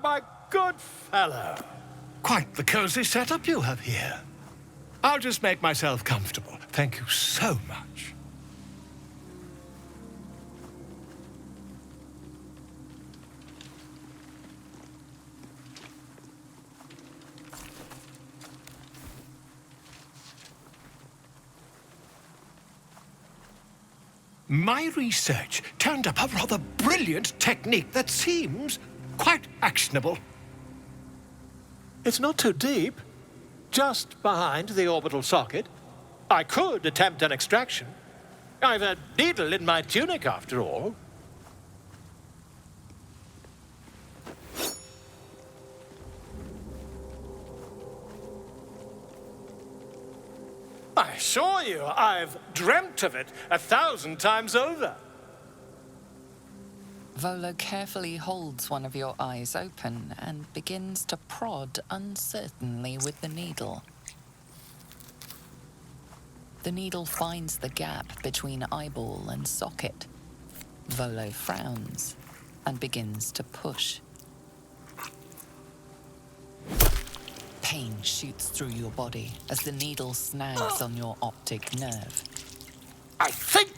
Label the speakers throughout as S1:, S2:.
S1: my good fellow. Quite the cozy setup you have here. I'll just make myself comfortable. Thank you so much. My research turned up a rather brilliant technique that seems quite actionable. It's not too deep, just behind the orbital socket. I could attempt an extraction. I've a needle in my tunic, after all. I assure you, I've dreamt of it 1,000 times over.
S2: Volo carefully holds one of your eyes open and begins to prod uncertainly with the needle. The needle finds the gap between eyeball and socket. Volo frowns and begins to push. Pain shoots through your body as the needle snags on your optic nerve.
S1: I think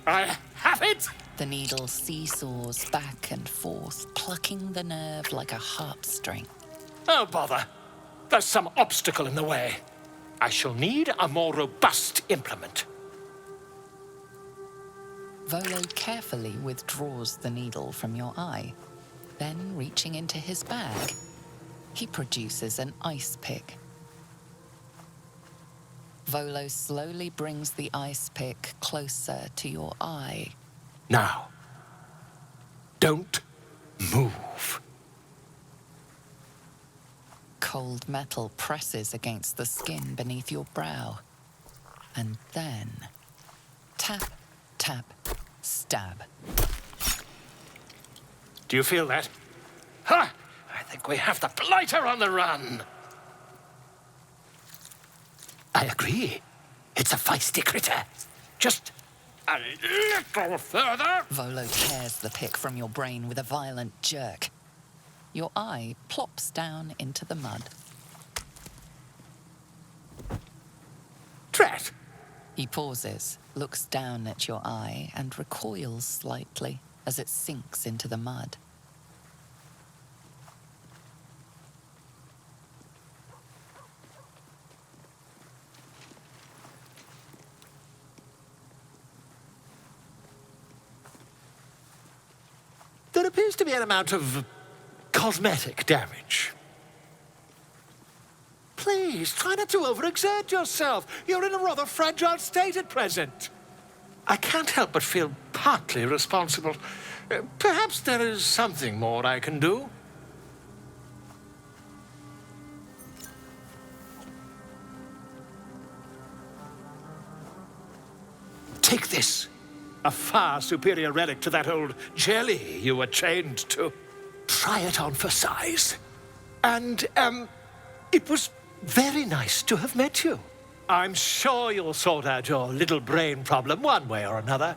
S1: I have it!
S2: The needle seesaws back and forth, plucking the nerve like a heartstring.
S1: Oh, bother. There's some obstacle in the way. I shall need a more robust implement.
S2: Volo carefully withdraws the needle from your eye. Then, reaching into his bag, he produces an ice pick. Volo slowly brings the ice pick closer to your eye.
S1: Now, don't move.
S2: Cold metal presses against the skin beneath your brow. And then, tap, tap, stab.
S1: Do you feel that? Ha! I think we have the blighter on the run. I agree. It's a feisty critter. Just a little further.
S2: Volo tears the pick from your brain with a violent jerk. Your eye plops down into the mud.
S1: Drat!
S2: He pauses, looks down at your eye, and recoils slightly as it sinks into the mud.
S1: There appears to be an amount of cosmetic damage. Please, try not to overexert yourself. You're in a rather fragile state at present. I can't help but feel partly responsible. Perhaps there is something more I can do. Take this. A far superior relic to that old jelly you were chained to. Try it on for size. And, it was very nice to have met you. I'm sure you'll sort out your little brain problem one way or another.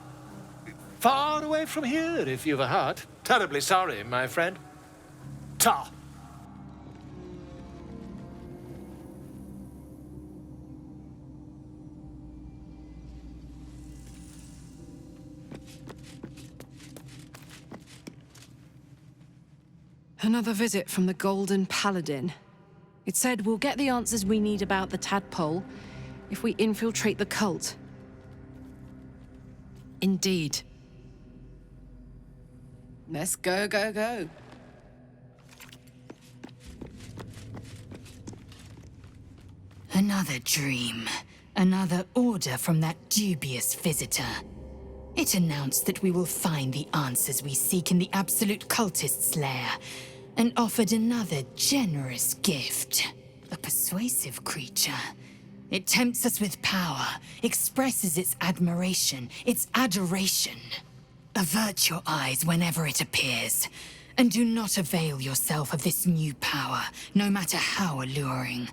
S1: Far away from here, if you've a heart. Terribly sorry, my friend. Ta.
S3: Another visit from the Golden Paladin. It said we'll get the answers we need about the tadpole if we infiltrate the cult. Indeed.
S4: Let's go, go, go.
S5: Another dream. Another order from that dubious visitor. It announced that we will find the answers we seek in the Absolute Cultist's lair, and offered another generous gift. A persuasive creature. It tempts us with power, expresses its admiration, its adoration. Avert your eyes whenever it appears, and do not avail yourself of this new power, no matter how alluring.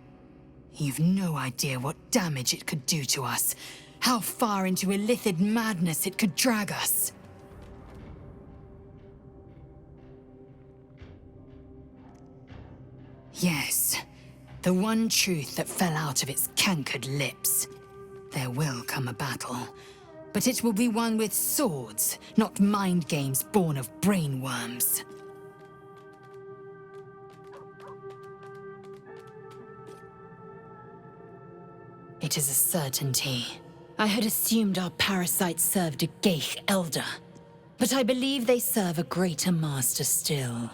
S5: You've no idea what damage it could do to us, how far into illithid madness it could drag us. Yes, the one truth that fell out of its cankered lips. There will come a battle, but it will be one with swords, not mind games born of brainworms. It is a certainty. I had assumed our parasites served a Geich elder, but I believe they serve a greater master still.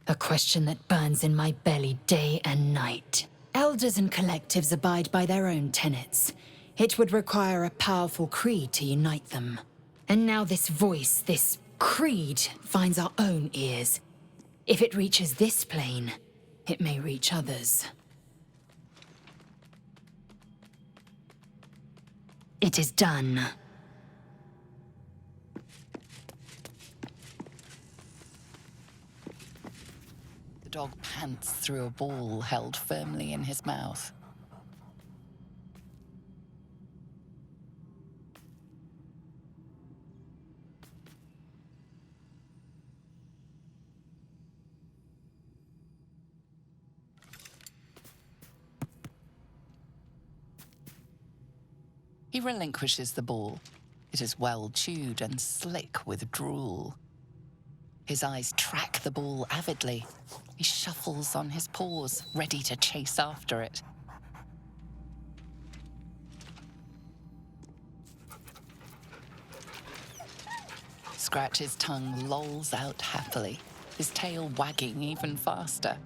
S5: A question that burns in my belly day and night. Elders and collectives abide by their own tenets. It would require a powerful creed to unite them. And now this voice, this creed, finds our own ears. If it reaches this plane, it may reach others. It is done.
S2: The dog pants through a ball held firmly in his mouth. He relinquishes the ball. It is well chewed and slick with drool. His eyes track the ball avidly. He shuffles on his paws, ready to chase after it. Scratch's tongue lolls out happily, his tail wagging even faster.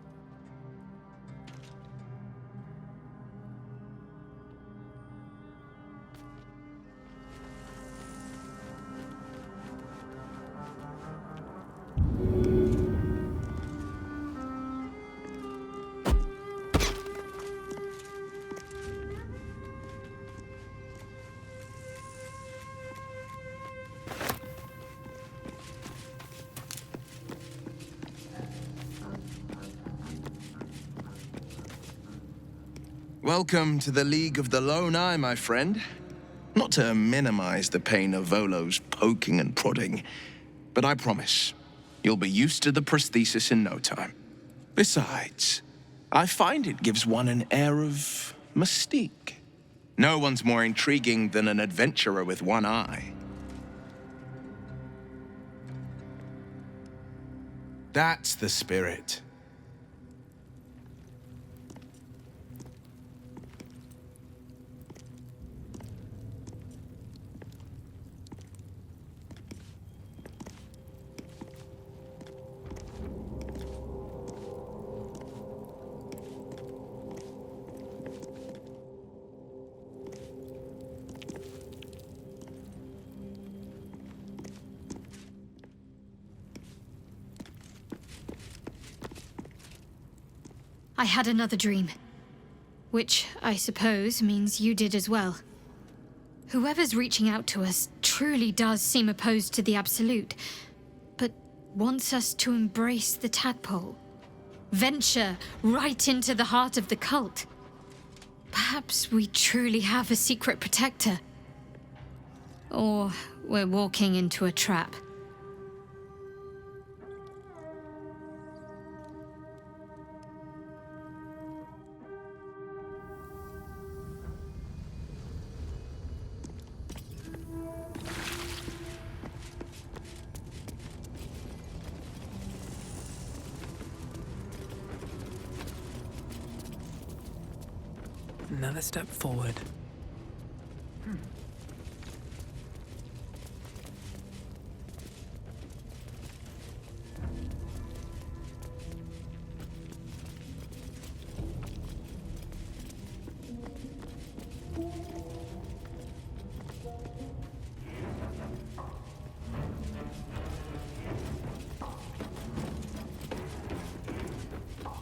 S6: Welcome to the League of the Lone Eye, my friend. Not to minimize the pain of Volo's poking and prodding, but I promise, you'll be used to the prosthesis in no time. Besides, I find it gives one an air of mystique. No one's more intriguing than an adventurer with one eye. That's the spirit.
S7: I had another dream. Which, I suppose, means you did as well. Whoever's reaching out to us truly does seem opposed to the Absolute, but wants us to embrace the tadpole. Venture right into the heart of the cult. Perhaps we truly have a secret protector. Or we're walking into a trap.
S8: Another step forward.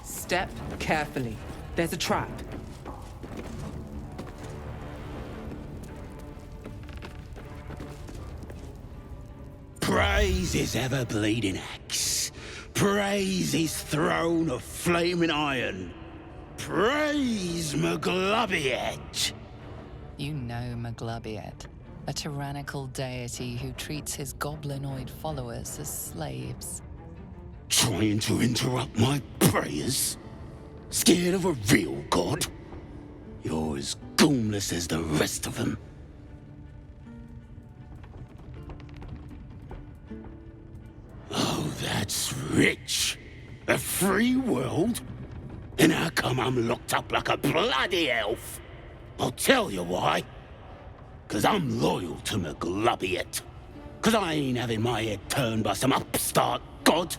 S9: Step carefully. There's a trap.
S10: Praise his ever-bleeding axe. Praise his throne of flaming iron. Praise Merlyn.
S2: You know Merlyn, a tyrannical deity who treats his goblinoid followers as slaves.
S10: Trying to interrupt my prayers? Scared of a real god? You're as goonless as the rest of them. Oh, that's rich. A free world? And how come I'm locked up like a bloody elf? I'll tell you why. 'Cause I'm loyal to McGlubbiet. 'Cause I ain't having my head turned by some upstart god.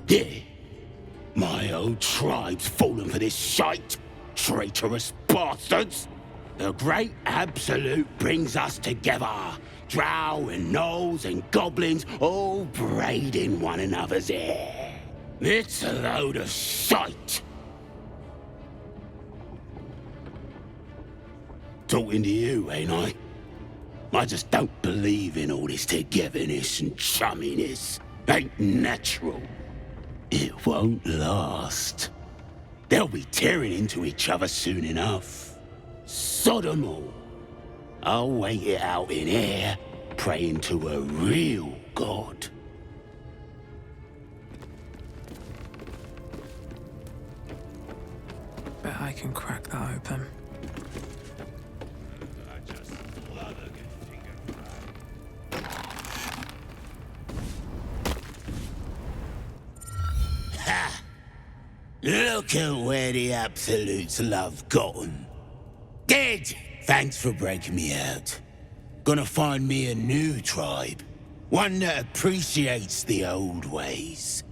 S10: Yeah, my old tribe's fallen for this shite. Traitorous bastards. The great absolute brings us together. Drow and gnolls and goblins all braiding one another's hair. It's a load of shite. Talking to you, ain't I? I just don't believe in all this togetherness and chumminess. Ain't natural. It won't last. They'll be tearing into each other soon enough. Sod 'em all. I'll wait it out in air, praying to a real god.
S8: Bet I can crack that open.
S10: Ha! Look at where the Absolutes love gotten. Dead! Thanks for breaking me out. Gonna find me a new tribe. One that appreciates the old ways.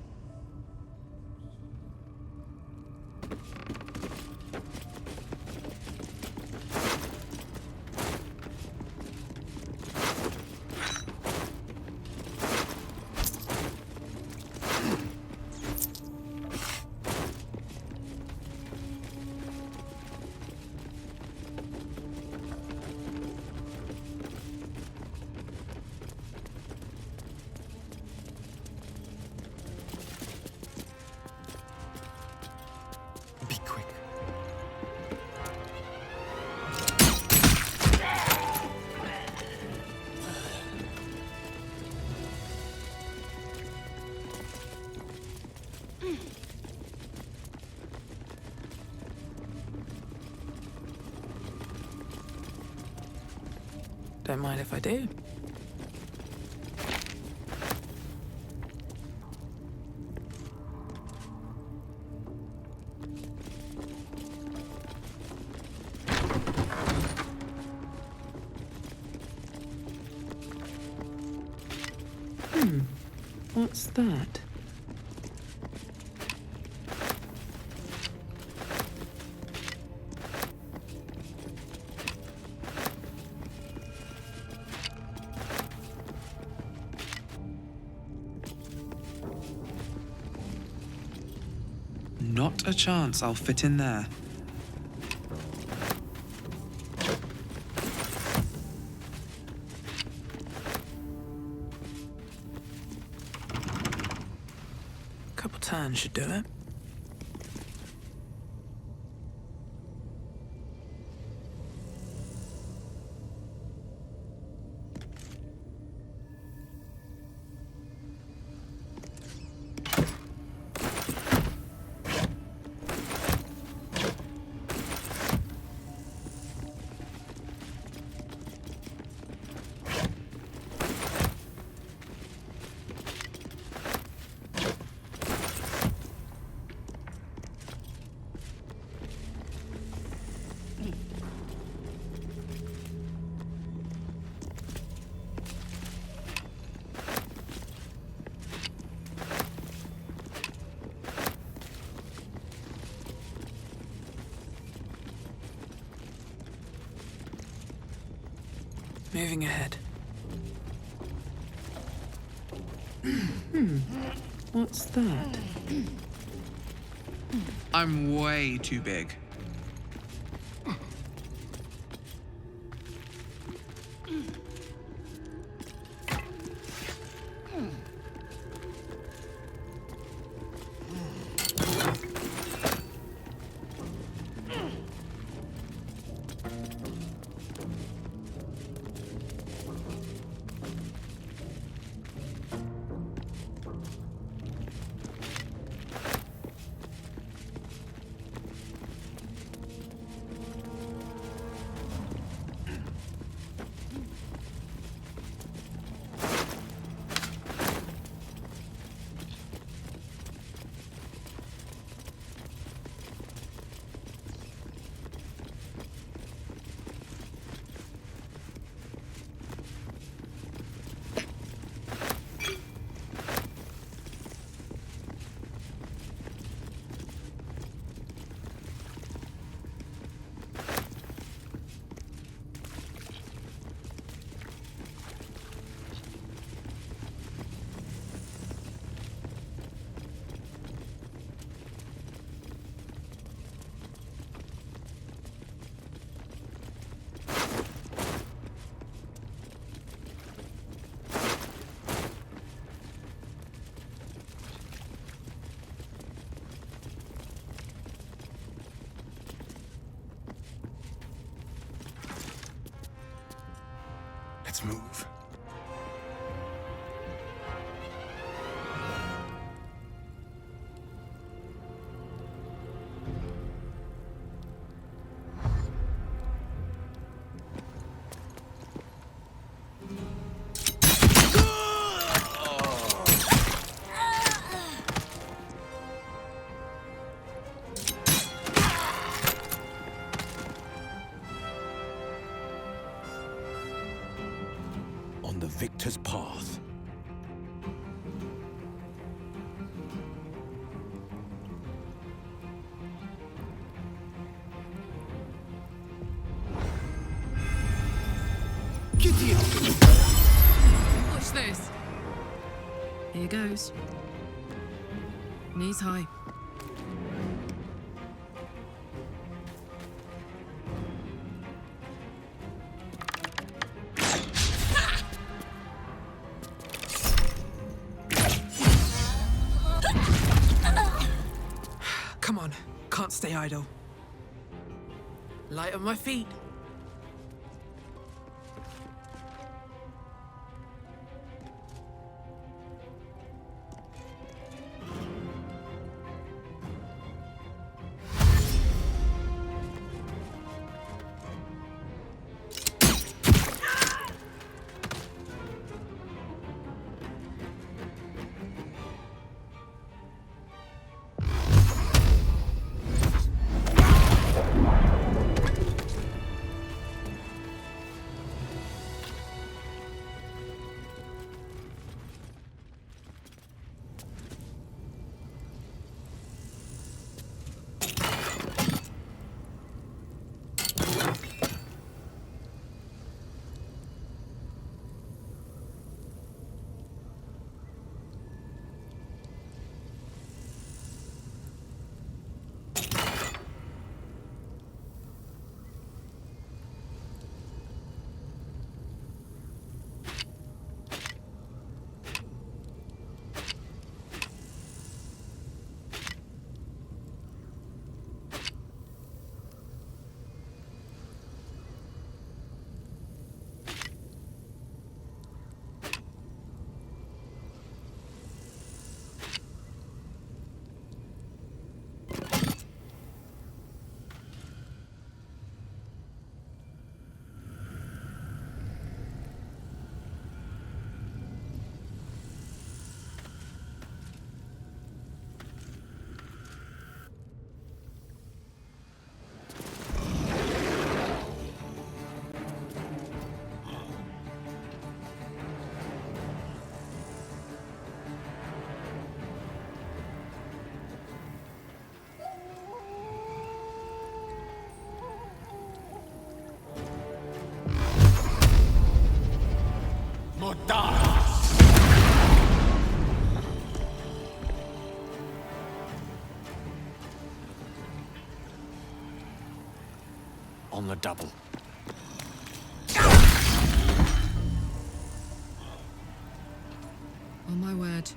S8: Be quick. Don't mind if I do. What's that? Not a chance I'll fit in there. Couple turns should do it. Moving ahead. What's that? I'm way too big.
S11: victor's path.
S3: Watch this. Here goes. Knees high.
S8: Come on, can't stay idle. Light on my feet.
S1: On the double.
S3: On my word.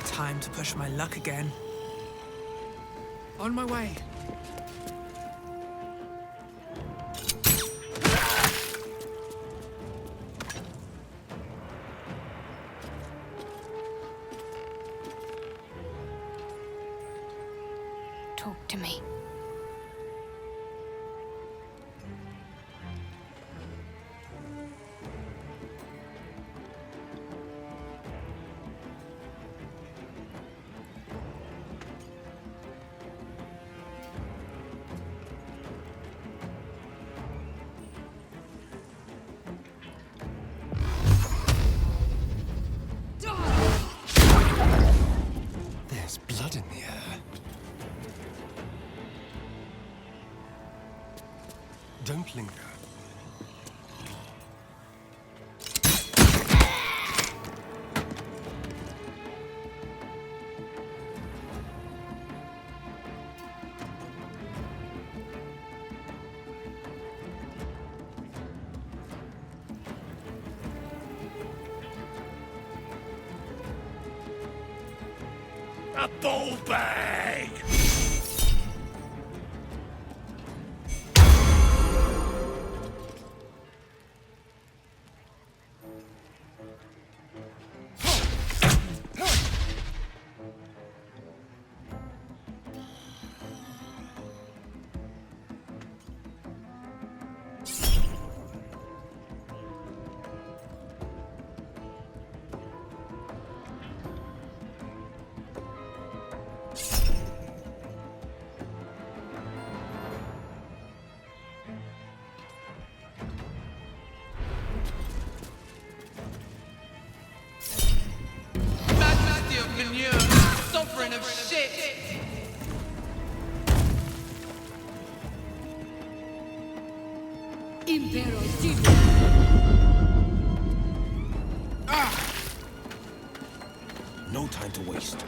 S8: Time to push my luck again. On my way.
S7: Talk to me.
S11: There's blood in the air. Don't linger.
S10: A ball bag!
S9: sovereign of shit!
S11: No time to waste.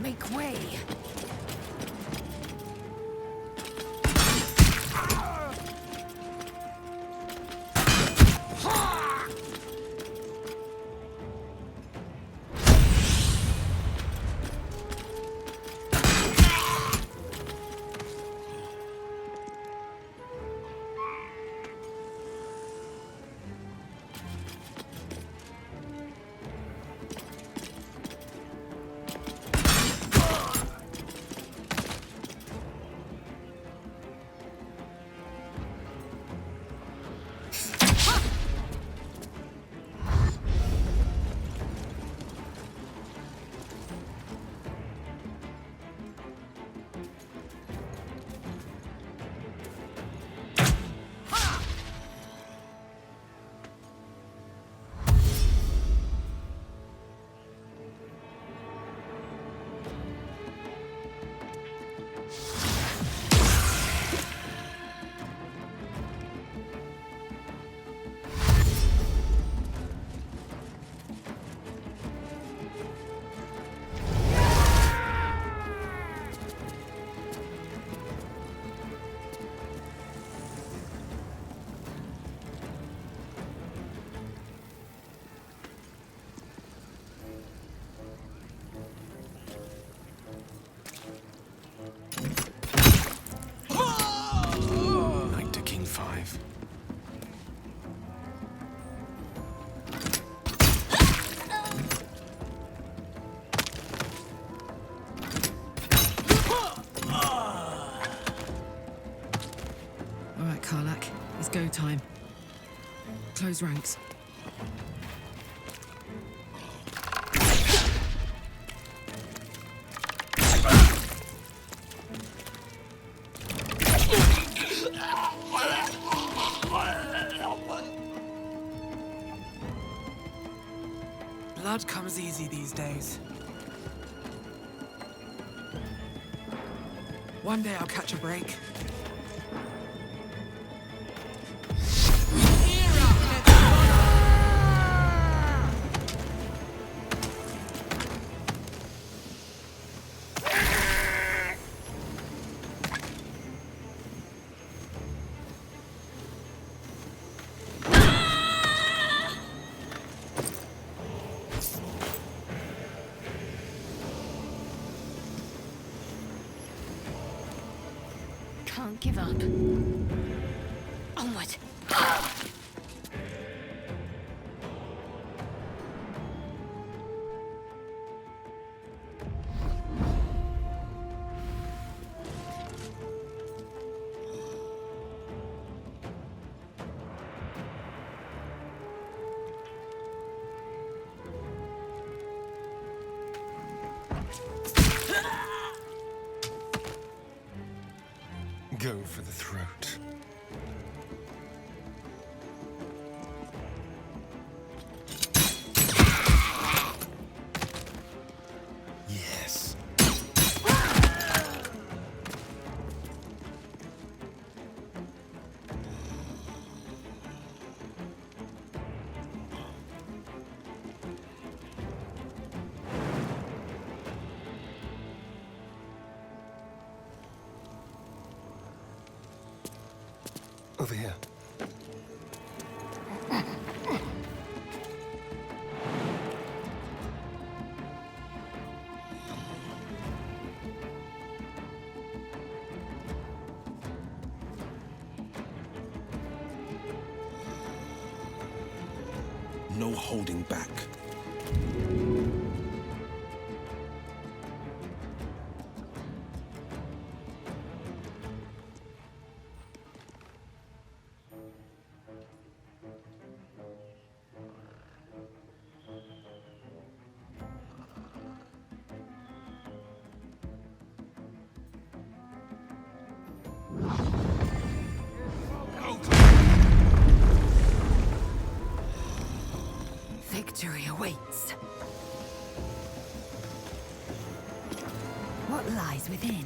S3: Make way. Knight to King 5. All right, Karlak. It's go time. Close ranks.
S8: Blood comes easy these days. One day I'll catch a break.
S3: Can't give up. Onward.
S11: Go for the throat. Yes. Over here. No holding back.
S12: Victory awaits. What lies within?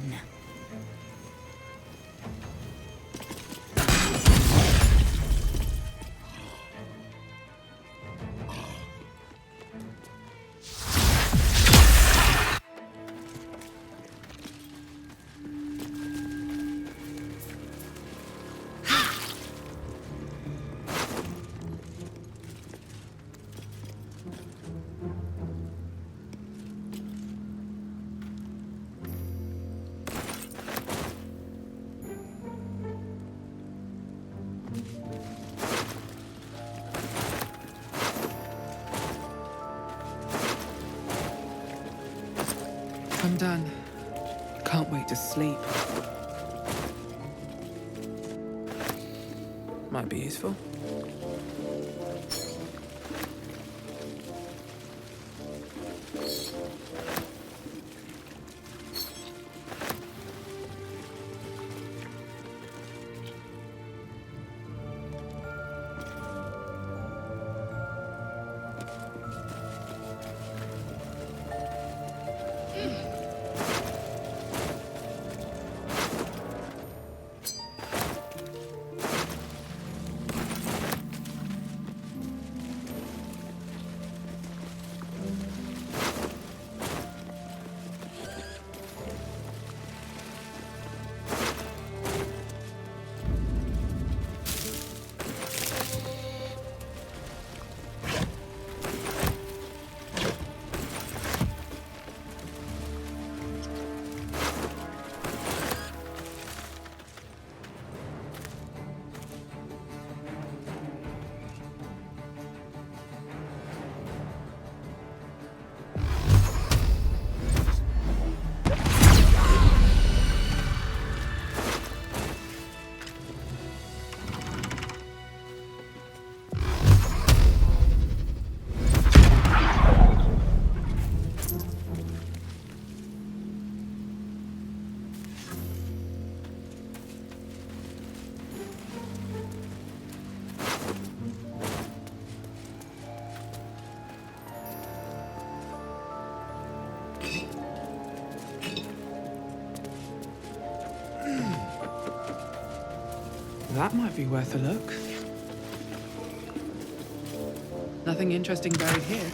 S9: I'm done. Can't wait to sleep. Might be useful. That might be worth a look. Nothing interesting buried here.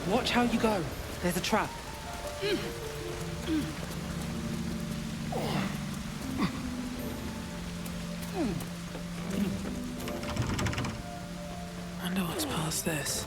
S9: Watch how you go. There's a trap. Wonder what's past this.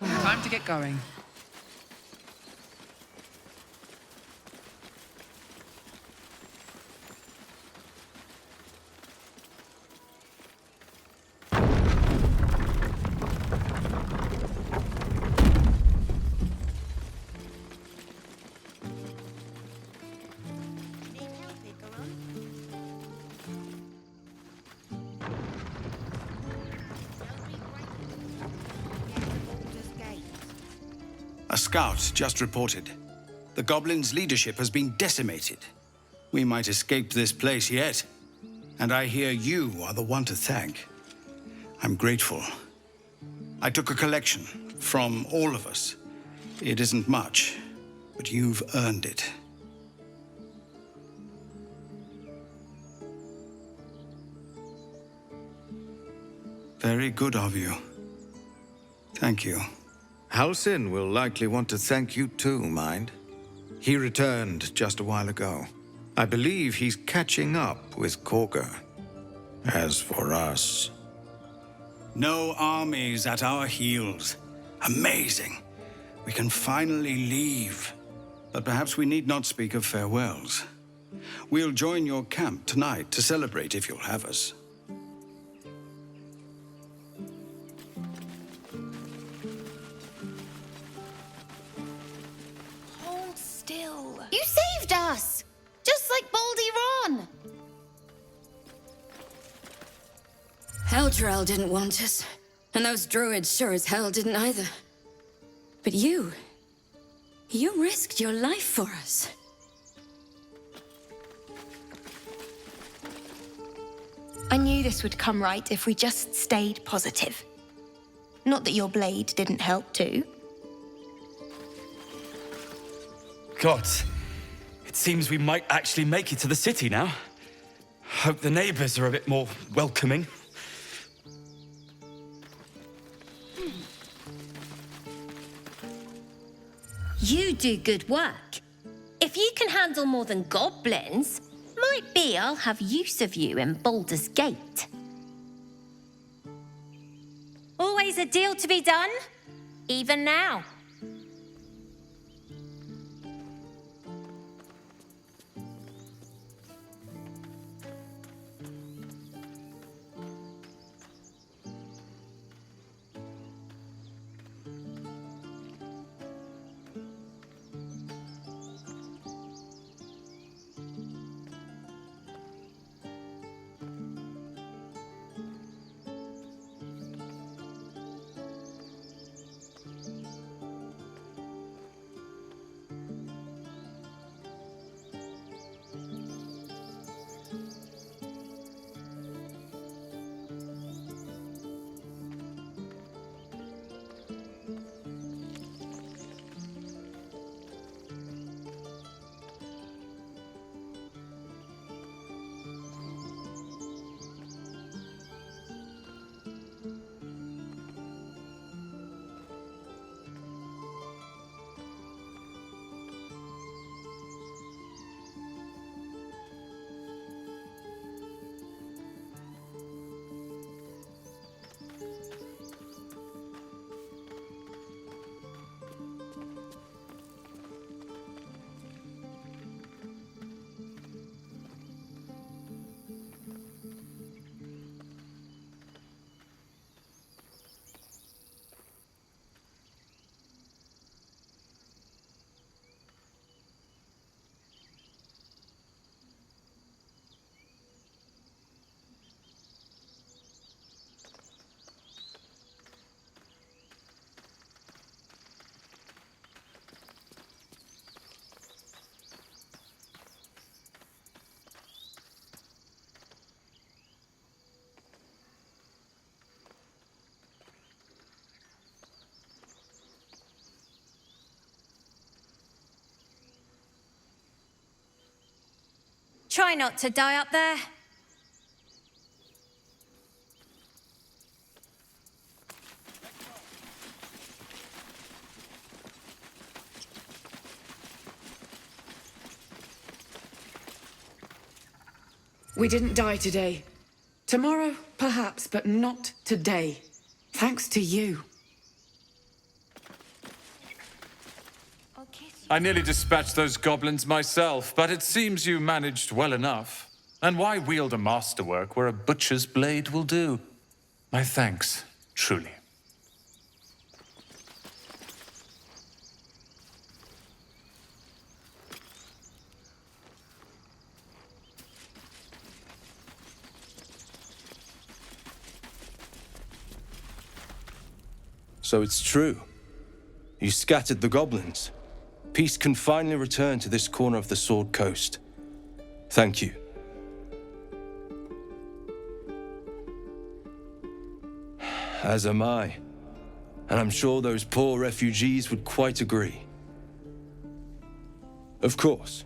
S9: Time to get going.
S12: A scout just reported. The goblins' leadership has been decimated. We might escape this place yet. And I hear you are the one to thank. I'm grateful. I took a collection from all of us. It isn't much, but you've earned it. Very good of you. Thank you.
S13: Halsin will likely want to thank you too, mind. He returned just a while ago. I believe he's catching up with Korga. As for us...
S12: No armies at our heels. Amazing. We can finally leave. But perhaps we need not speak of farewells. We'll join your camp tonight to celebrate if you'll have us.
S14: Hold still. You saved us! Just like Baldy Ron!
S15: Eldrel didn't want us, and those druids sure as hell didn't either. But you risked your life for us.
S14: I knew this would come right if we just stayed positive. Not that your blade didn't help too.
S16: Gods, it seems we might actually make it to the city now. Hope the neighbors are a bit more welcoming.
S14: You do good work. If you can handle more than goblins, might be I'll have use of you in Baldur's Gate. Always a deal to be done, even now. Try not to die up there.
S9: We didn't die today. Tomorrow, perhaps, but not today. Thanks to you.
S17: I nearly dispatched those goblins myself, but it seems you managed well enough. And why wield a masterwork where a butcher's blade will do? My thanks, truly. So it's true.
S18: You scattered the goblins. Peace can finally return to this corner of the Sword Coast. Thank you. As am I. And I'm sure those poor refugees would quite agree. Of course.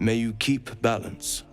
S18: May you keep balance.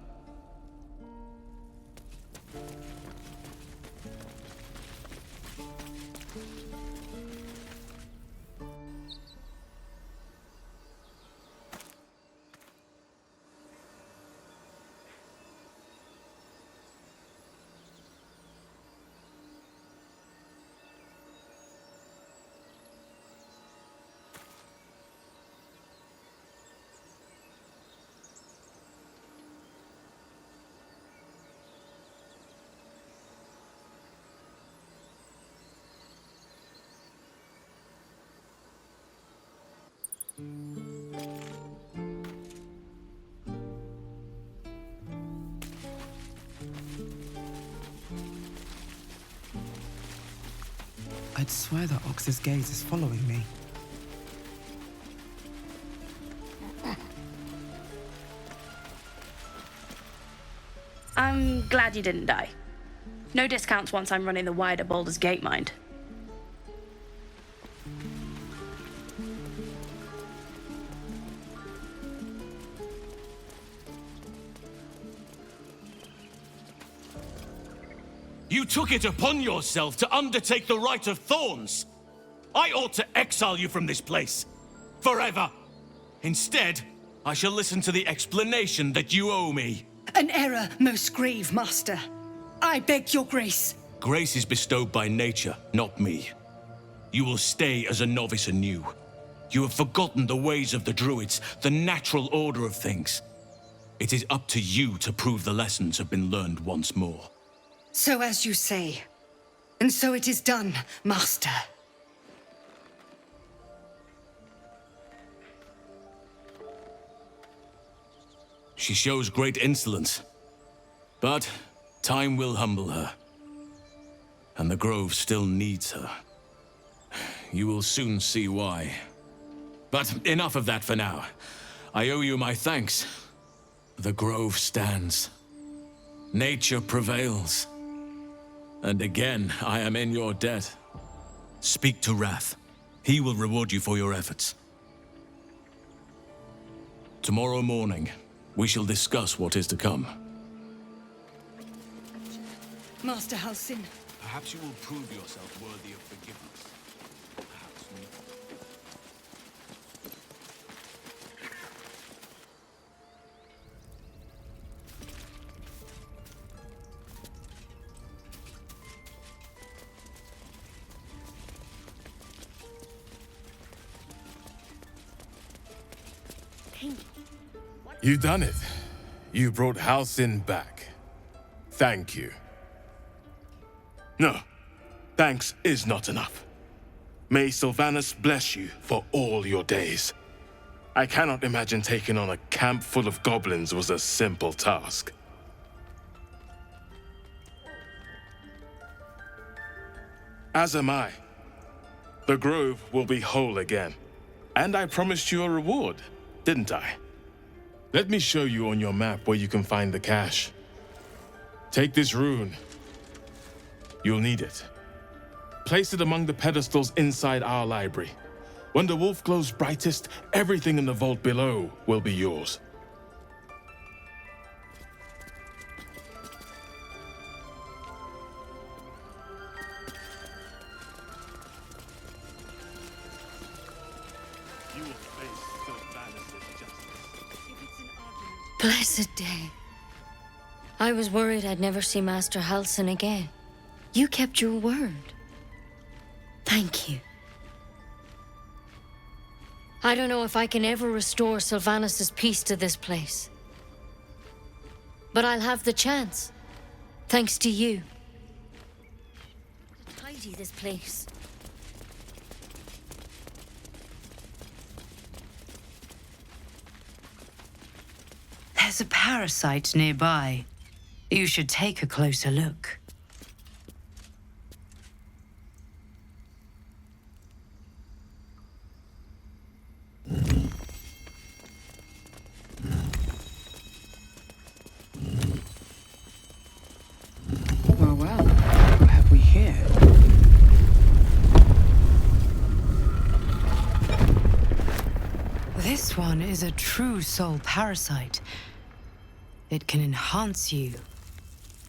S8: I'd swear that Ox's gaze is following me.
S19: I'm glad you didn't die. No discounts once I'm running the wider Baldur's Gate mind.
S20: You took it upon yourself to undertake the Rite of Thorns. I ought to exile you from this place. Forever. Instead, I shall listen to the explanation that you owe me.
S21: An error, most grave, master. I beg your grace.
S20: Grace is bestowed by nature, not me. You will stay as a novice anew. You have forgotten the ways of the Druids, the natural order of things. It is up to you to prove the lessons have been learned once more.
S21: So as you say. And so it is done, master.
S20: She shows great insolence. But time will humble her. And the Grove still needs her. You will soon see why. But enough of that for now. I owe you my thanks. The Grove stands. Nature prevails. And again, I am in your debt. Speak to Wrath. He will reward you for your efforts. Tomorrow morning, we shall discuss what is to come.
S21: Master Halsin.
S20: Perhaps you will prove yourself worthy of forgiveness. Perhaps not.
S22: You done it. You brought Halsin back. Thank you. No, thanks is not enough. May Sylvanas bless you for all your days. I cannot imagine taking on a camp full of goblins was a simple task. As am I. The Grove will be whole again. And I promised you a reward, didn't I? Let me show you on your map where you can find the cache. Take this rune. You'll need it. Place it among the pedestals inside our library. When the wolf glows brightest, everything in the vault below will be yours. You will face Sylvanas' justice.
S15: Blessed day. I was worried I'd never see Master Halsin again. You kept your word. Thank you. I don't know if I can ever restore Sylvanas' peace to this place. But I'll have the chance. Thanks to you. Tidy this place.
S23: There's a parasite nearby. You should take a closer look.
S9: Well, well. What have we here?
S3: This
S23: This one is a true soul parasite. It can enhance you.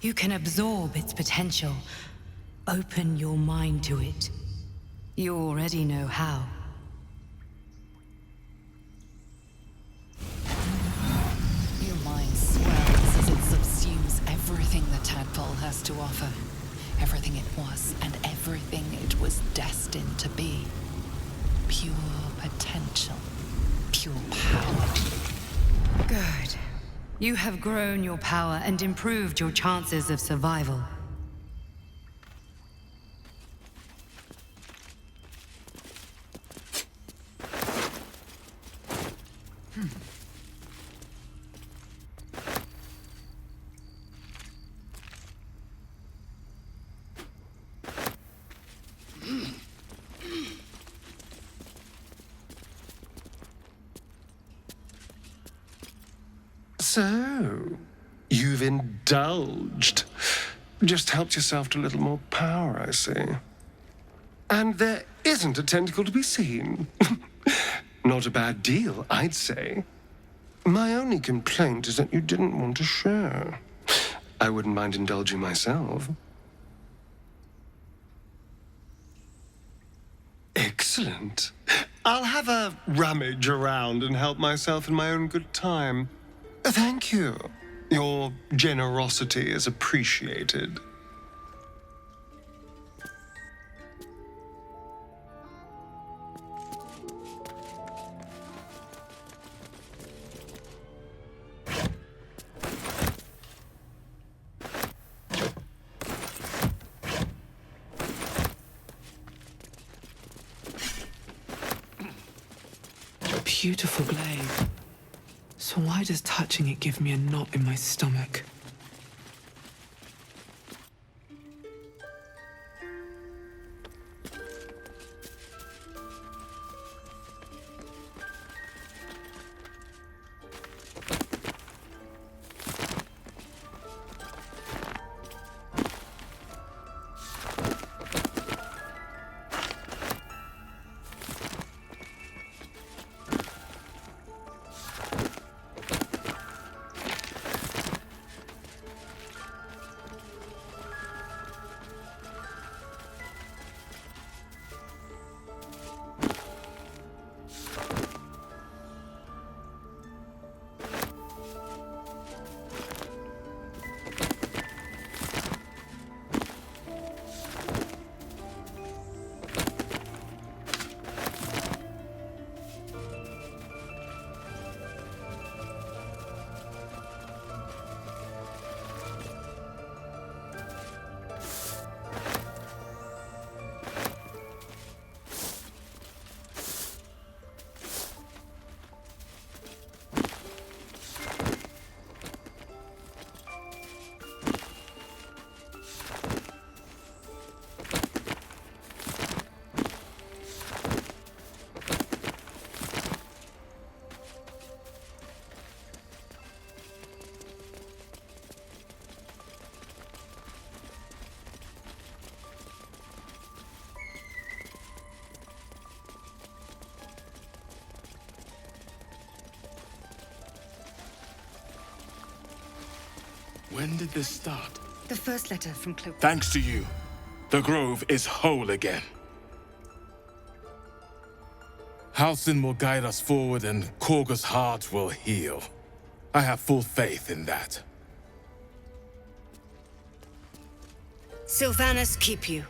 S23: You can absorb its potential. Open your mind to it. You already know how.
S2: Your mind swells as it subsumes everything the tadpole has to offer. Everything it was and everything it was destined to be. Pure potential. Pure power.
S23: Good. You have grown your power and improved your chances of survival.
S11: So, you've indulged. Just helped yourself to a little more power, I see. And there isn't a tentacle to be seen. Not a bad deal, I'd say. My only complaint is that you didn't want to share. I wouldn't mind indulging myself. Excellent. I'll have a rummage around and help myself in my own good time. Thank you. Your generosity is appreciated.
S8: Beautiful blade. So why does touching it give me a knot in my stomach?
S22: When did this start?
S21: The first letter from Cloak.
S22: Thanks to you, the grove is whole again. Halsin will guide us forward and Korga's heart will heal. I have full faith in that.
S21: Sylvanas keep you.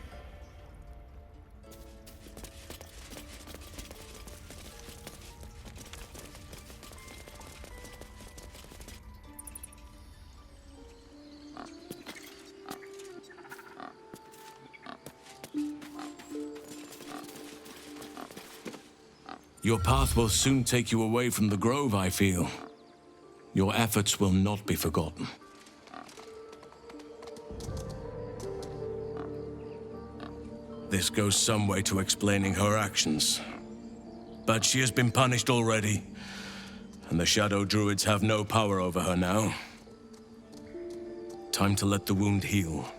S20: Your path will soon take you away from the grove, I feel. Your efforts will not be forgotten. This goes some way to explaining her actions. But she has been punished already, and the Shadow Druids have no power over her now. Time to let the wound heal.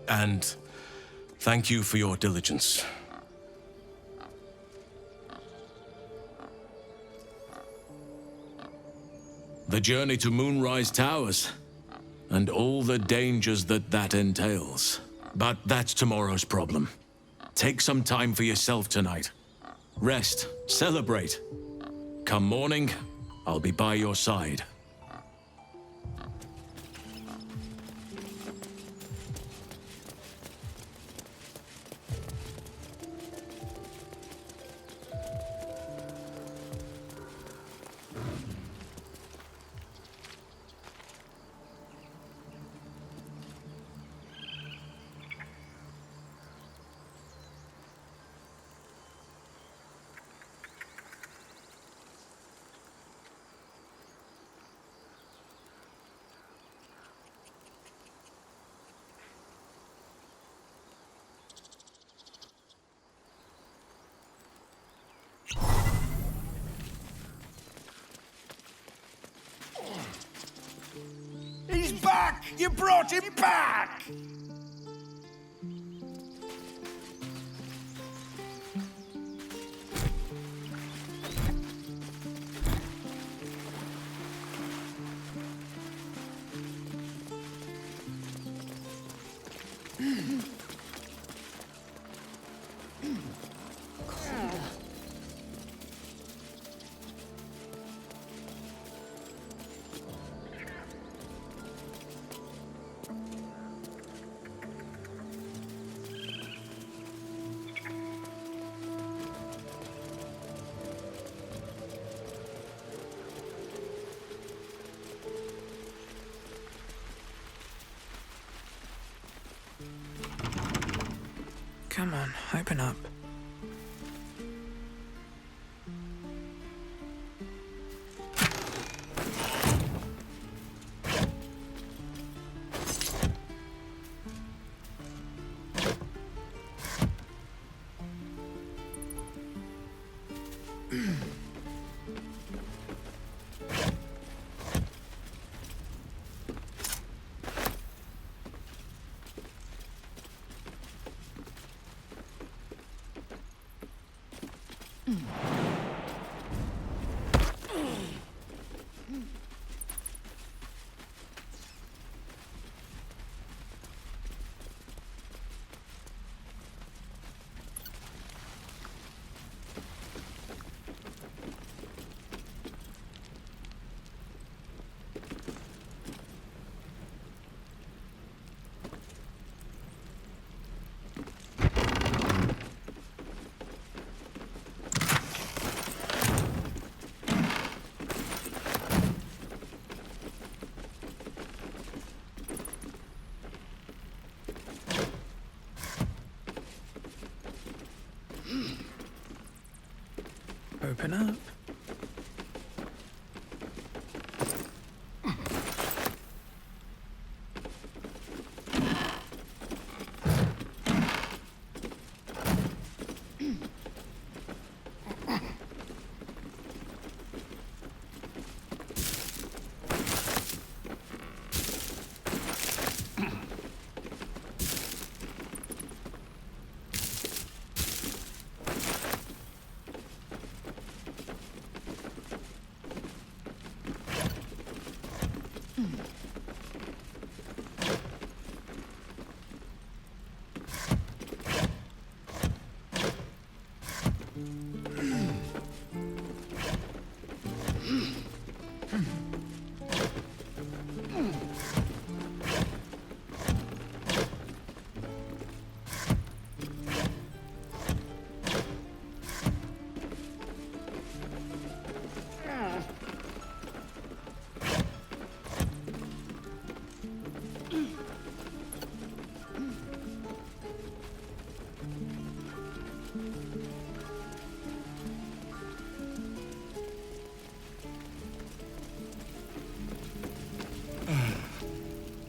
S20: And thank you for your diligence. The journey to Moonrise Towers, and all the dangers that entails. But that's tomorrow's problem. Take some time for yourself tonight. Rest, celebrate. Come morning, I'll be by your side.
S4: He's back! You brought him back!
S8: Come on, open up. Open up.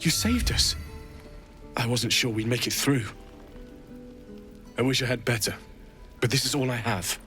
S5: You saved us. I wasn't sure we'd make it through. I wish I had better, but this is all I have.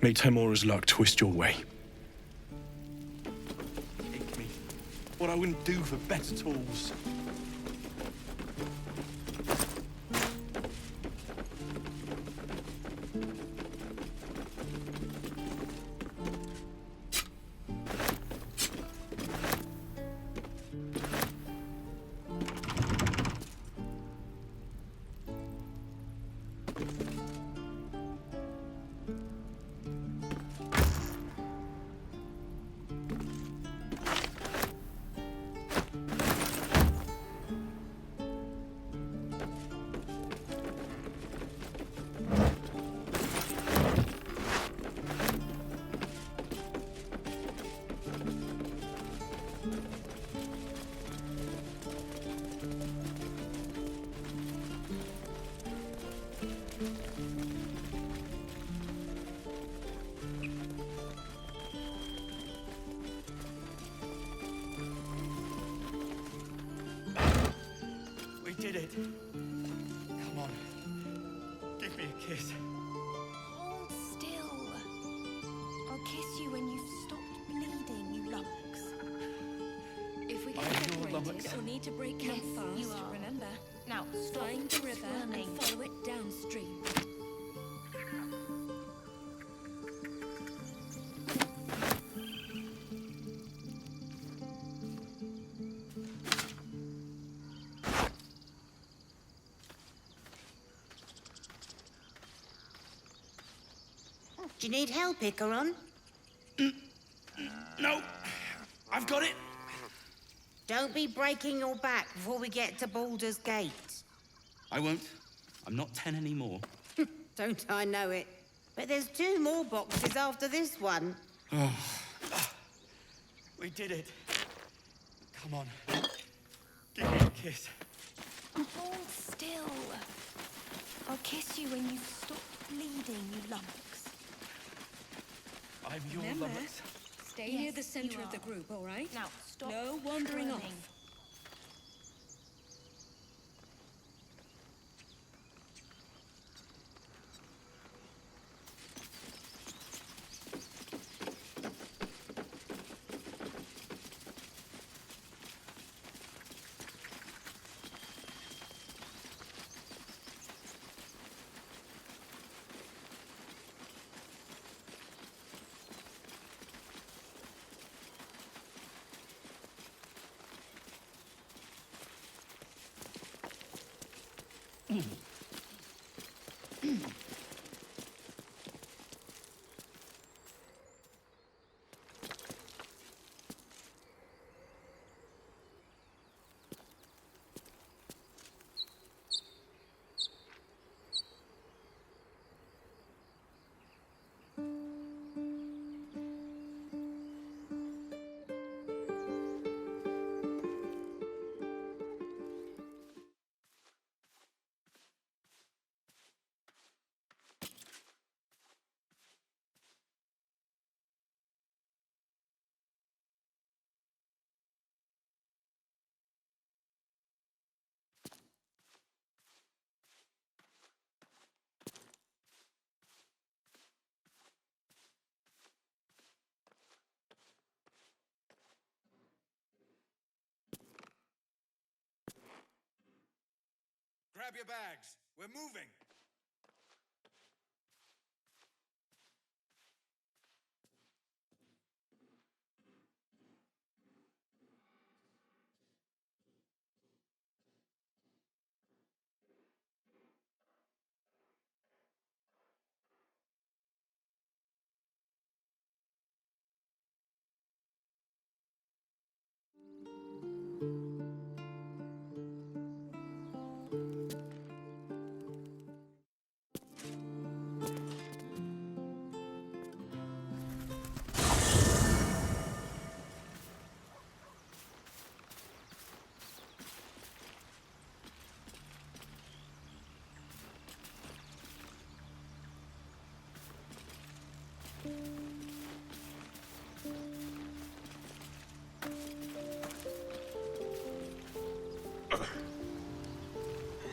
S5: May Timora's luck twist your way.
S16: Take me. What I wouldn't do for better tools. We did it. Come on. Give me a kiss.
S1: Hold still. I'll kiss you when you've stopped bleeding, you lummox. If we get separated or need to break camp fast,
S14: you are.
S1: remember,
S14: Now, stop
S1: find the river
S14: squirming.
S1: and follow it downstream.
S6: Do you need help, Icaron?
S16: No, I've got it.
S6: Don't be breaking your back before we get to Baldur's Gate.
S16: I won't. I'm not 10 anymore.
S6: Don't I know it? But there's 2 more boxes after this one.
S16: We did it. Come on. Give me a kiss.
S1: Hold still. I'll kiss you when you've stopped bleeding, you lummox.
S16: I'm your
S1: Remember,
S16: lummox.
S1: stay near the center of the group, all right?
S14: Now, stop
S1: No wandering
S14: squirming.
S1: off.
S12: Grab your bags. We're moving.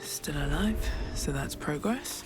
S8: Still alive, so that's progress.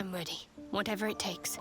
S1: I'm ready. Whatever it takes.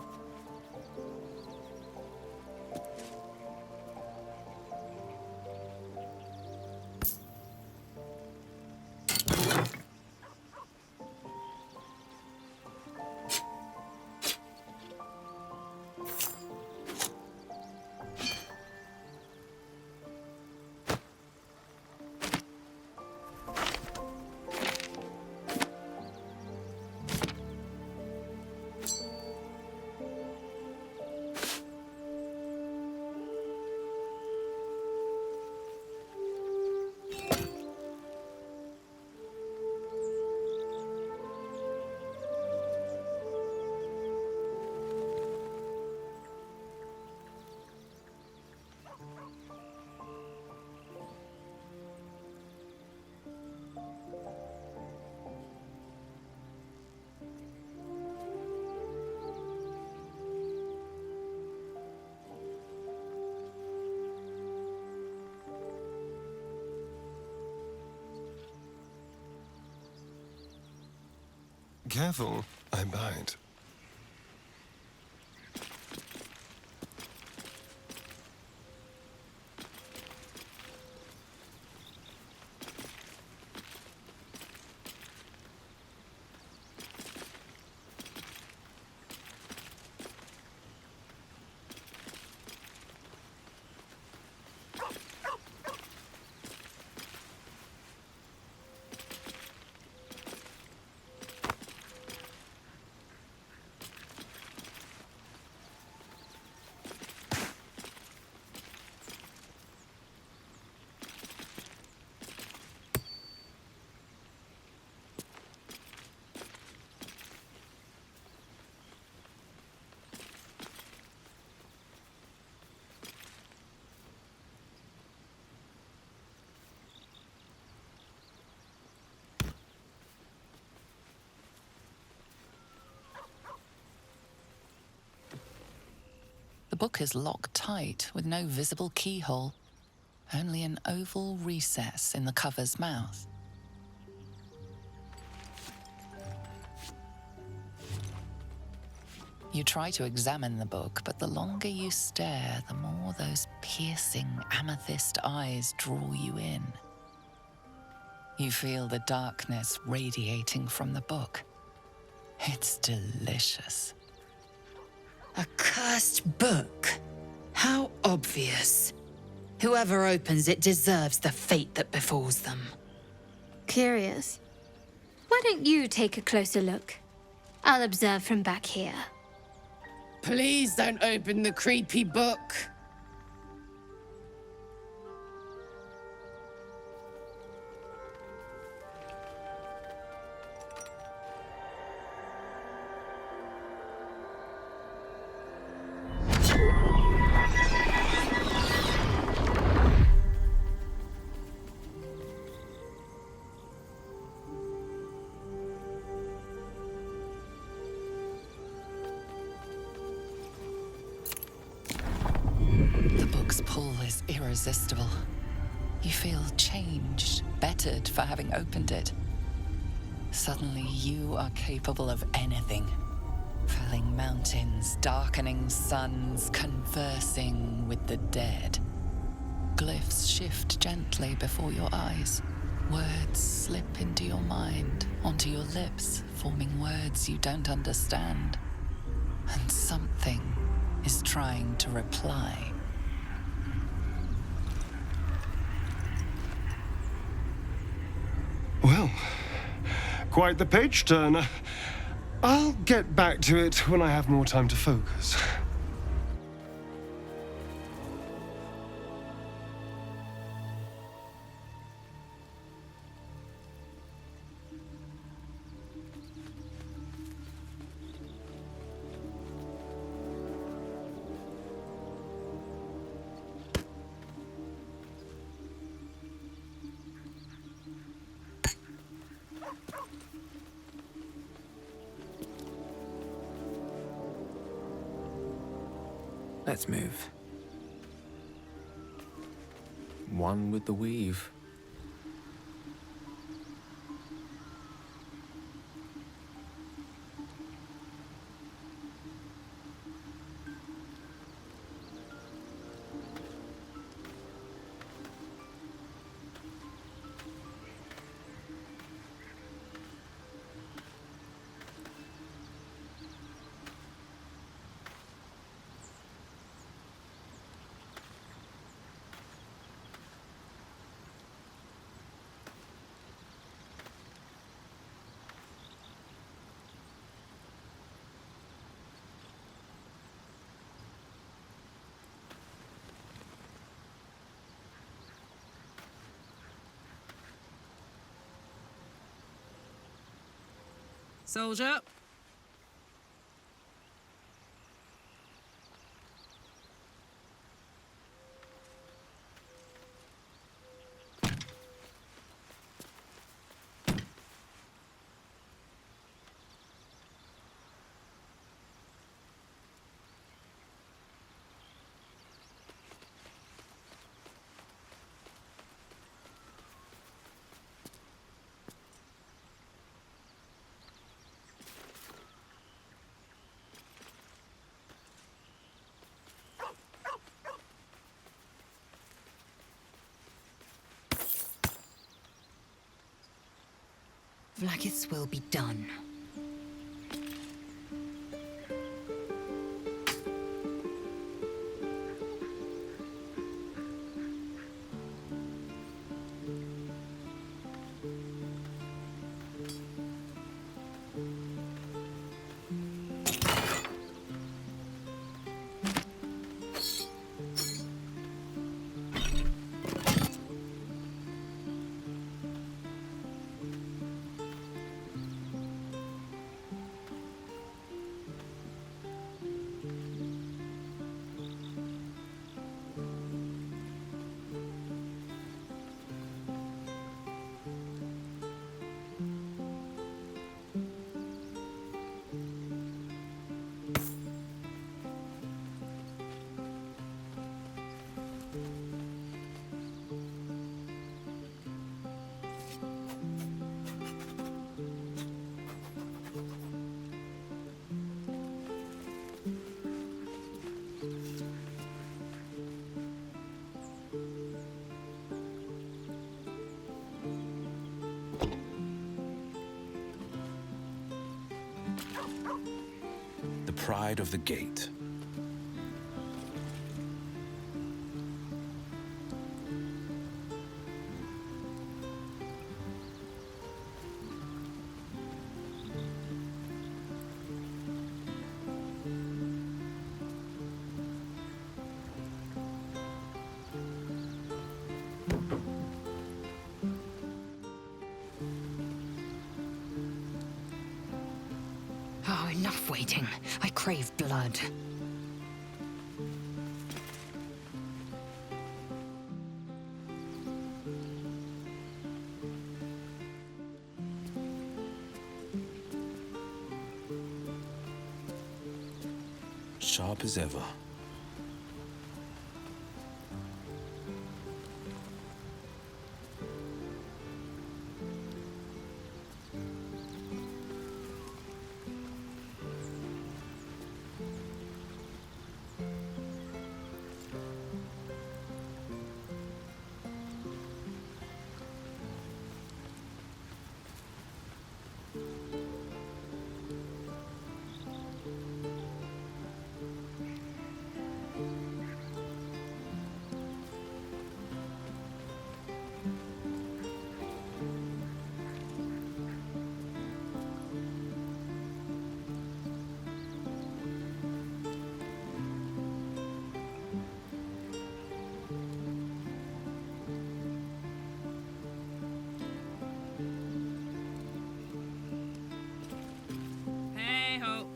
S11: Careful, I bite.
S2: The book is locked tight with no visible keyhole, only an oval recess in the cover's mouth. You try to examine the book, but the longer you stare, the more those piercing amethyst eyes draw you in. You feel the darkness radiating from the book. It's delicious.
S21: A cursed book? How obvious. Whoever opens it deserves the fate that befalls them.
S1: Curious. Why don't you take a closer look? I'll observe from back here.
S21: Please don't open the creepy book.
S2: Irresistible. You feel changed, bettered for having opened it. Suddenly you are capable of anything. Felling mountains, darkening suns, conversing with the dead. Glyphs shift gently before your eyes. Words slip into your mind, onto your lips, forming words you don't understand. And something is trying to reply.
S11: Well, quite the page turner. I'll get back to it when I have more time to focus.
S8: Let's move. One with the weave.
S3: Soldier.
S21: Vlaakith's will be done.
S18: The pride of the gate.
S21: Oh, enough waiting. I crave blood.
S18: Sharp as ever.
S3: Hey ho.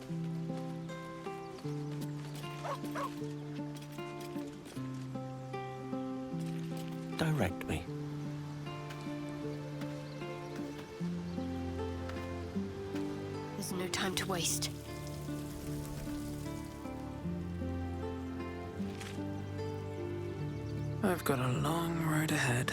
S18: Direct me.
S1: There's no time to waste.
S8: I've got a long road ahead.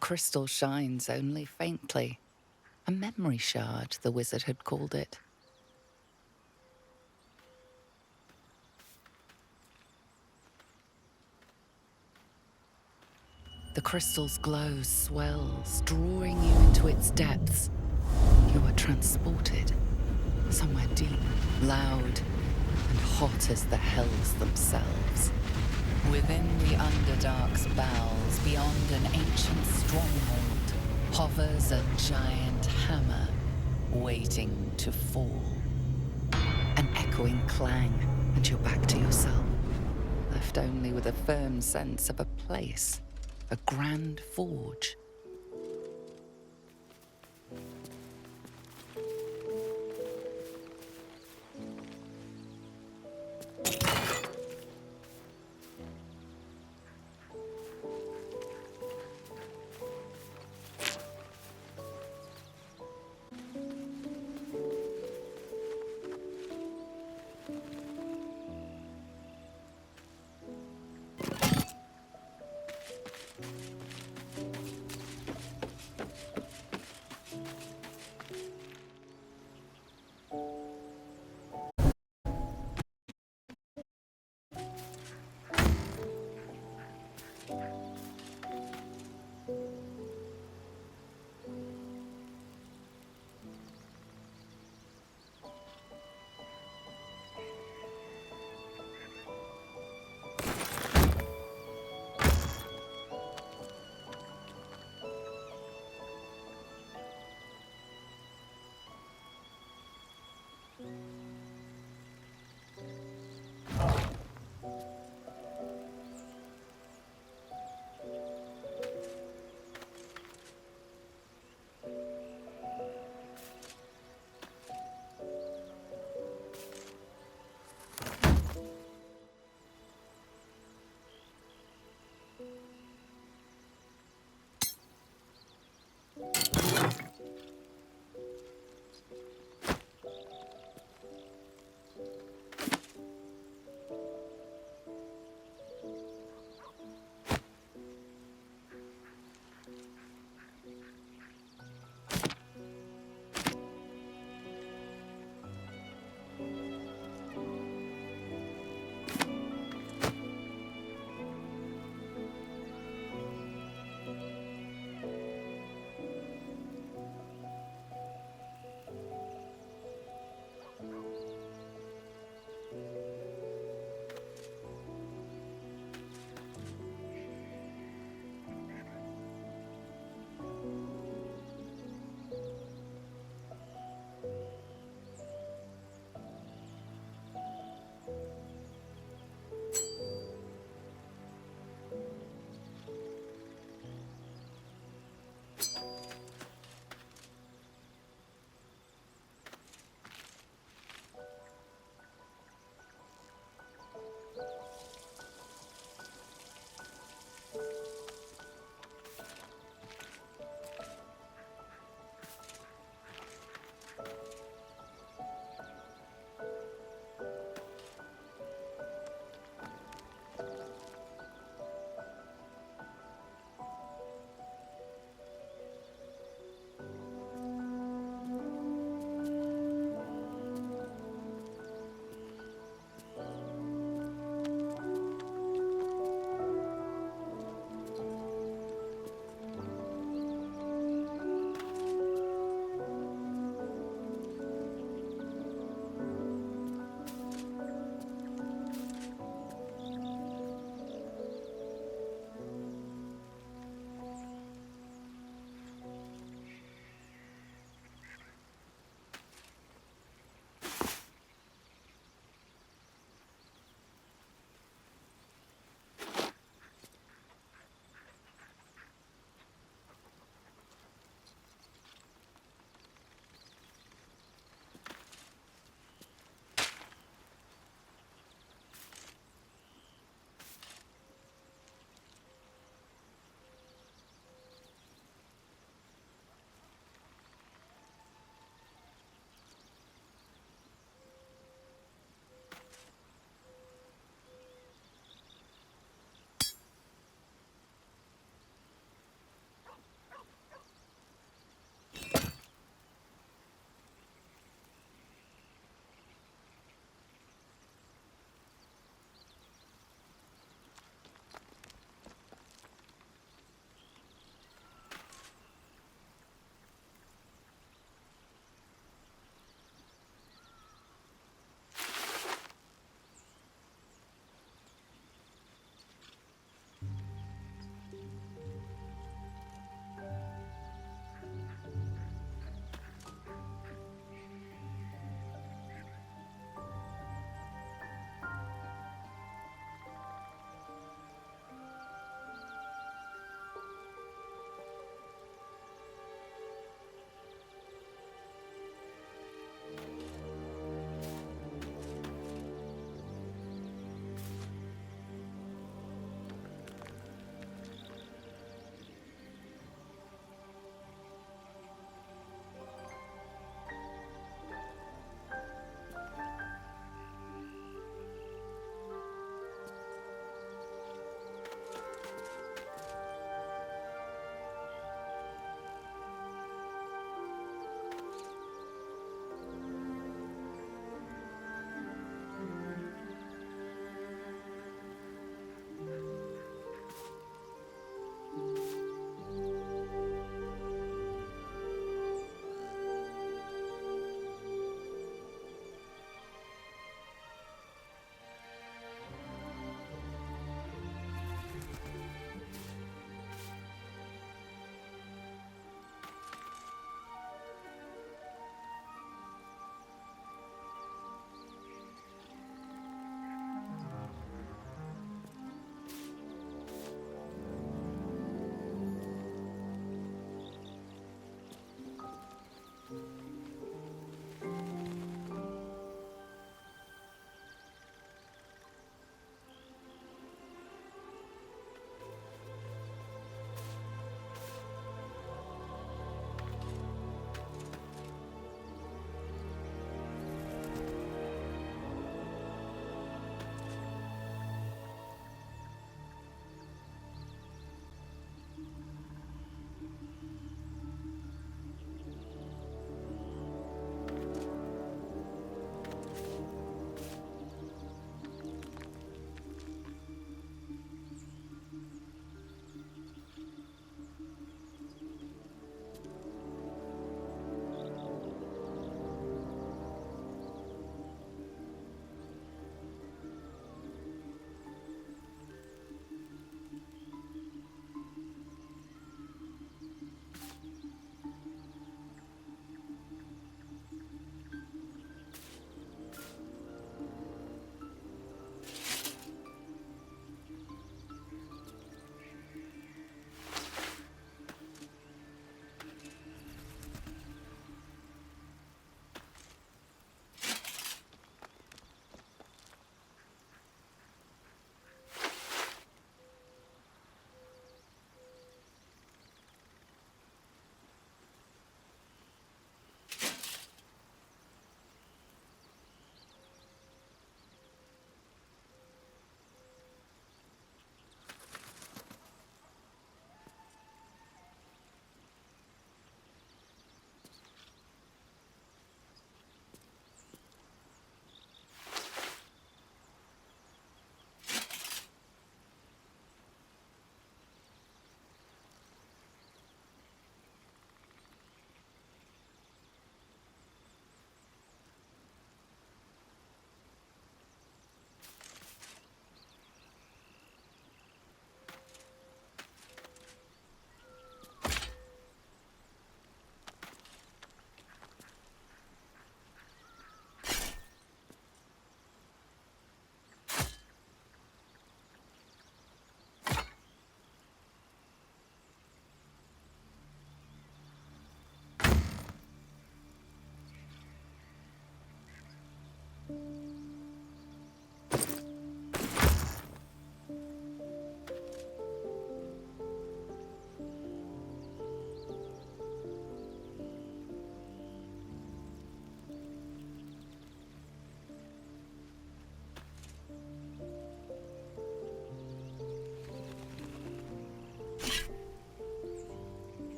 S2: crystal shines only faintly. A memory shard, the wizard had called it. The crystal's glow swells, drawing you into its depths. You are transported somewhere deep, loud, and hot as the hells themselves. Within the Underdark's bowels, beyond an ancient stronghold, hovers a giant hammer, waiting to fall. An echoing clang, and you're back to yourself, left only with a firm sense of a place, a grand forge.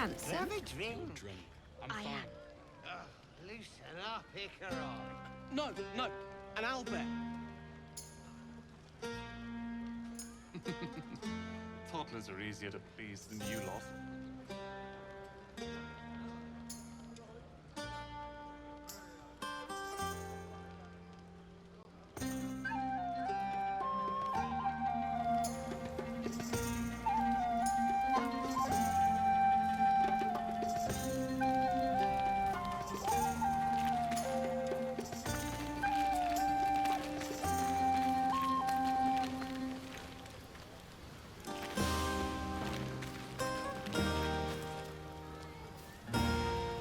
S6: handsome?
S4: Have a drink.
S6: I am.
S4: Loosen up, Icarus. No, an Albert.
S17: Toddlers are easier to please than you lot.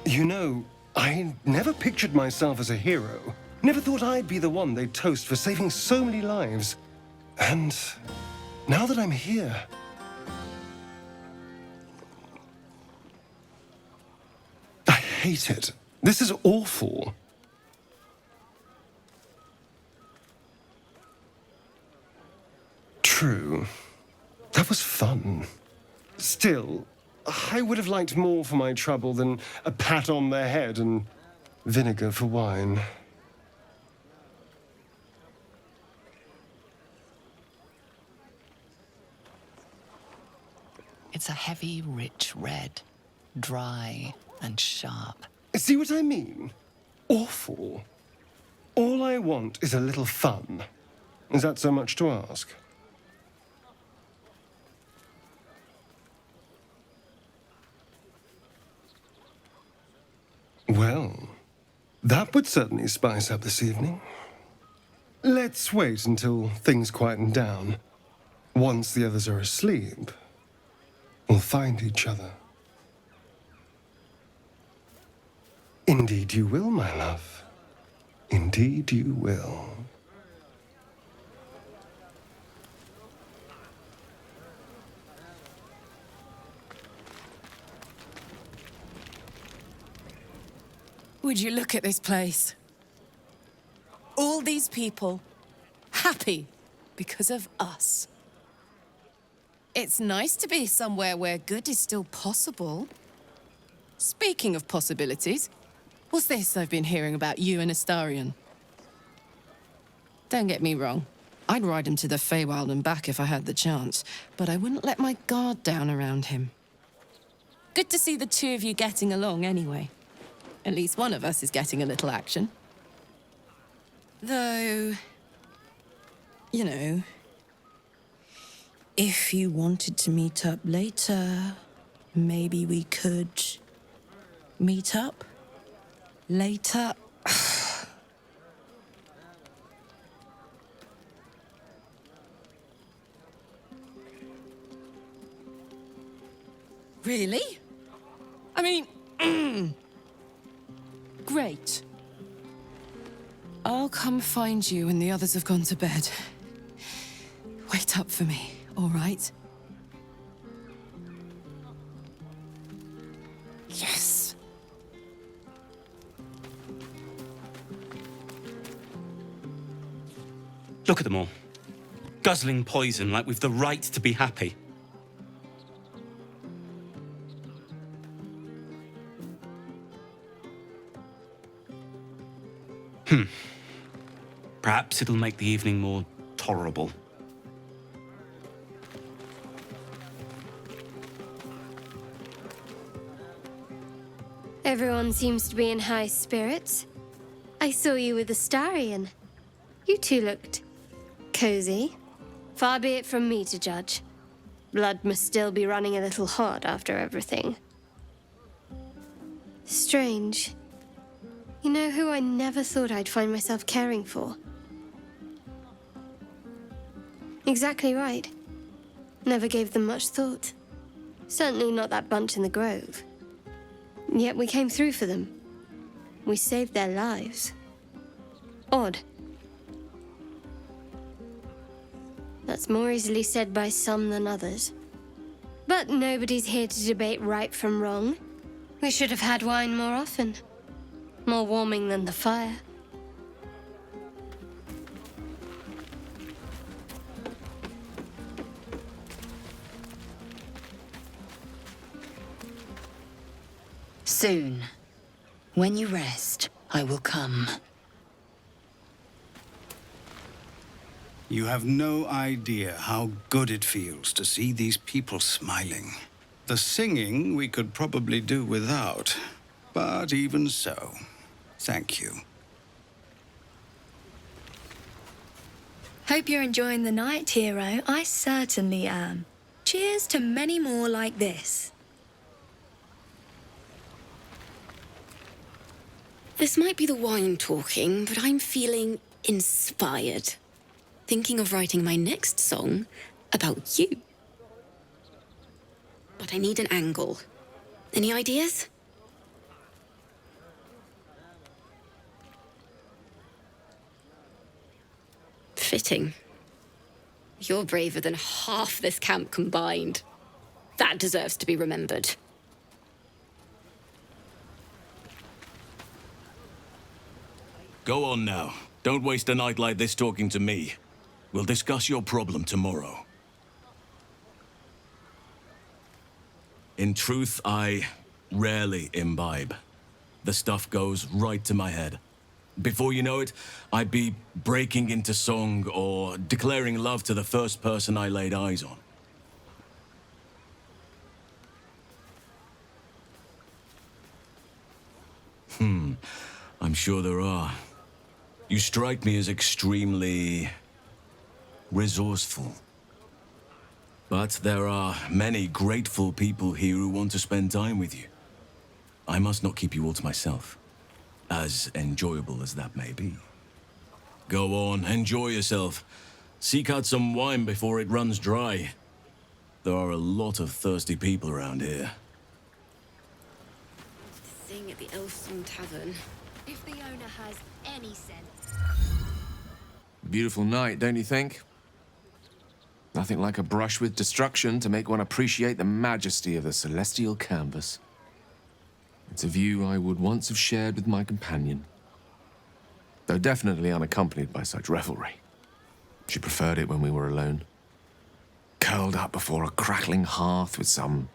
S11: You know, I never pictured myself as a hero. Never thought I'd be the one they'd toast for saving so many lives. And now that I'm here, I hate it. This is awful. True. That was fun. Still, I would have liked more for my trouble than a pat on the head and vinegar for wine.
S2: It's a heavy, rich red, dry and sharp.
S11: See what I mean? Awful. All I want is a little fun. Is that so much to ask? Well, that would certainly spice up this evening. Let's wait until things quieten down. Once the others are asleep, we'll find each other. Indeed you will, my love. Indeed you will.
S3: Would you look at this place? All these people happy because of us. It's nice to be somewhere where good is still possible. Speaking of possibilities, what's this I've been hearing about you and Astarion? Don't get me wrong. I'd ride him to the Feywild and back if I had the chance, but I wouldn't let my guard down around him. Good to see the two of you getting along anyway. At least one of us is getting a little action. Though, you know, if you wanted to meet up later, maybe we could meet up later. Really? I mean, great. I'll come find you when the others have gone to bed. Wait up for me, all right? Yes.
S16: Look at them all. Guzzling poison like we've the right to be happy. Perhaps it'll make the evening more tolerable.
S14: Everyone seems to be in high spirits. I saw you with Astarion. You two looked cozy. Far be it from me to judge. Blood must still be running a little hot after everything. Strange. You know who I never thought I'd find myself caring for? Exactly right. Never gave them much thought. Certainly not that bunch in the grove. Yet we came through for them. We saved their lives. Odd. That's more easily said by some than others. But nobody's here to debate right from wrong. We should have had wine more often. More warming than the fire.
S21: Soon. When you rest, I will come.
S12: You have no idea how good it feels to see these people smiling. The singing we could probably do without, but even so, thank you.
S1: Hope you're enjoying the night, hero. I certainly am. Cheers to many more like this.
S7: This might be the wine talking, but I'm feeling inspired. Thinking of writing my next song about you. But I need an angle. Any ideas? Fitting. You're braver than half this camp combined. That deserves to be remembered.
S20: Go on now. Don't waste a night like this talking to me. We'll discuss your problem tomorrow. In truth, I rarely imbibe. The stuff goes right to my head. Before you know it, I'd be breaking into song or declaring love to the first person I laid eyes on. I'm sure there are. You strike me as extremely resourceful. But there are many grateful people here who want to spend time with you. I must not keep you all to myself, as enjoyable as that may be. Go on, enjoy yourself. Seek out some wine before it runs dry. There are a lot of thirsty people around here.
S7: Sing at the Elfsong Tavern.
S1: If the owner has any sense.
S10: Beautiful night, don't you think? Nothing like a brush with destruction to make one appreciate the majesty of the celestial canvas. It's a view I would once have shared with my companion, though definitely unaccompanied by such revelry. She preferred it when we were alone, curled up before a crackling hearth with some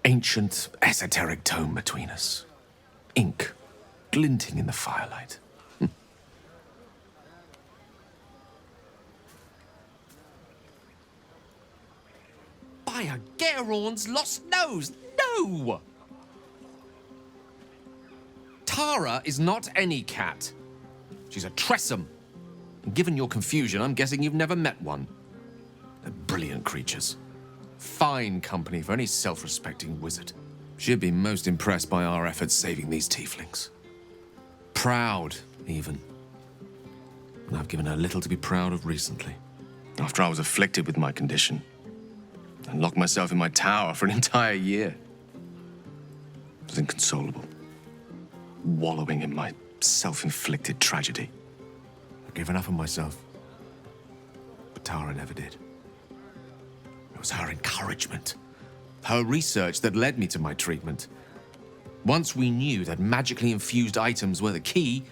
S10: ancient, esoteric tome between us. Ink glinting in the firelight.
S13: By a Gerorn's lost nose! No! Tara is not any cat. She's a Tressum. And given your confusion, I'm guessing you've never met one. They're brilliant creatures. Fine company for any self-respecting wizard. She'd be most impressed by our efforts saving these tieflings. Proud, even. And I've given her little to be proud of recently.
S10: After I was afflicted with my condition, and locked myself in my tower for an entire year. I was inconsolable, wallowing in my self-inflicted tragedy.
S13: I gave enough of myself. But Tara never did. It was her encouragement, her research that led me to my treatment. Once we knew that magically infused items were the key,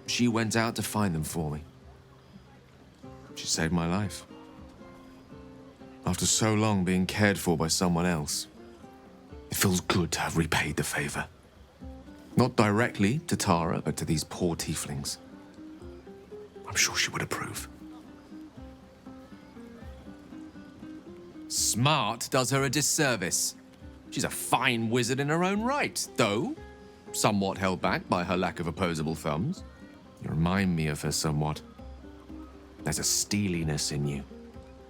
S13: she went out to find them for me. She saved my life. After so long being cared for by someone else, it feels good to have repaid the favor. Not directly to Tara, but to these poor tieflings. I'm sure she would approve. Smart does her a disservice. She's a fine wizard in her own right, though somewhat held back by her lack of opposable thumbs. You remind me of her somewhat. There's a steeliness in you.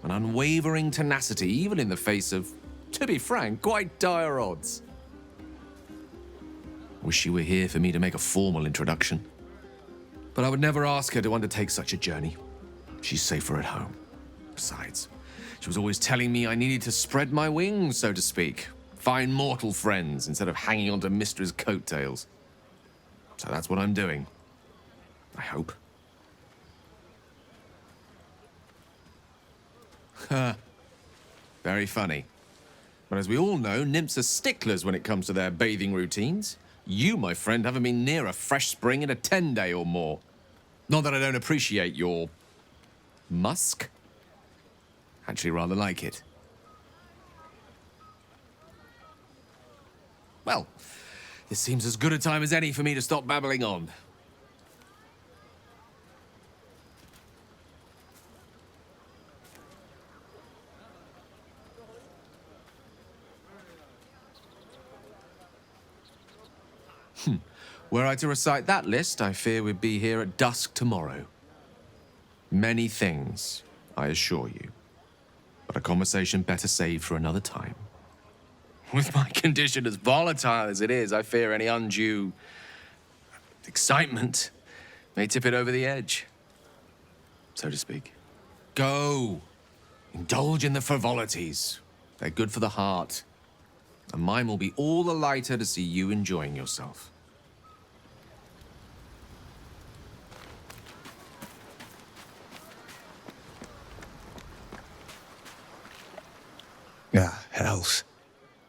S13: An unwavering tenacity, even in the face of, to be frank, quite dire odds. Wish she were here for me to make a formal introduction. But I would never ask her to undertake such a journey. She's safer at home. Besides, she was always telling me I needed to spread my wings, so to speak. Find mortal friends instead of hanging onto Mistra's coattails. So that's what I'm doing. I hope. Very funny. But as we all know, nymphs are sticklers when it comes to their bathing routines. You, my friend, haven't been near a fresh spring in a 10-day or more. Not that I don't appreciate your musk. Actually, rather like it. Well,
S10: This seems as good a time as any for me to stop babbling on. Were I to recite that list, I fear we'd be here at dusk tomorrow. Many things, I assure you. But a conversation better saved for another time. With my condition as volatile as it is, I fear any undue excitement may tip it over the edge, so to speak. Go. Indulge in the frivolities. They're good for the heart. And mine will be all the lighter to see you enjoying yourself.
S22: Ah, hells.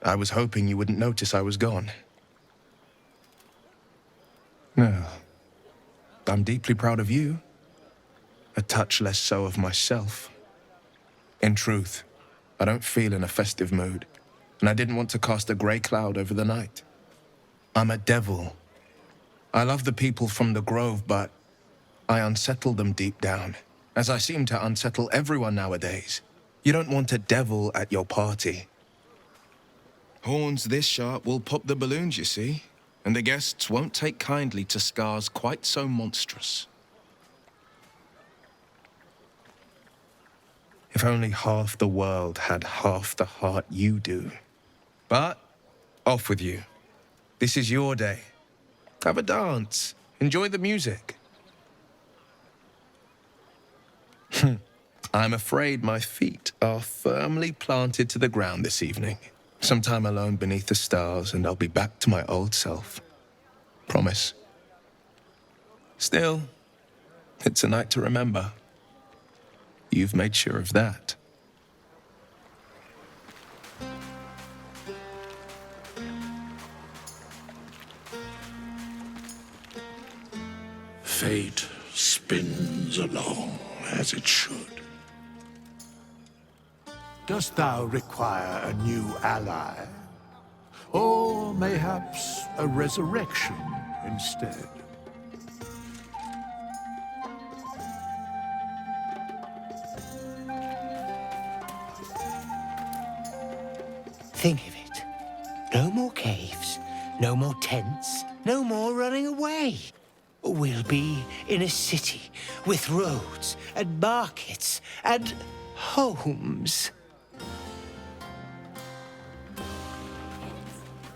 S22: I was hoping you wouldn't notice I was gone. No. I'm deeply proud of you. A touch less so of myself. In truth, I don't feel in a festive mood, and I didn't want to cast a grey cloud over the night. I'm a devil. I love the people from the Grove, but I unsettle them deep down, as I seem to unsettle everyone nowadays. You don't want a devil at your party. Horns this sharp will pop the balloons, you see, and the guests won't take kindly to scars quite so monstrous. If only half the world had half the heart you do. But, off with you. This is your day. Have a dance. Enjoy the music. I'm afraid my feet are firmly planted to the ground this evening. Some time alone beneath the stars, and I'll be back to my old self. Promise. Still, it's a night to remember. You've made sure of that.
S9: Fate spins along as it should. Dost thou require a new ally? Or mayhaps a resurrection instead?
S4: Think of it. No more caves, no more tents, no more running away. We'll be in a city with roads and markets and homes.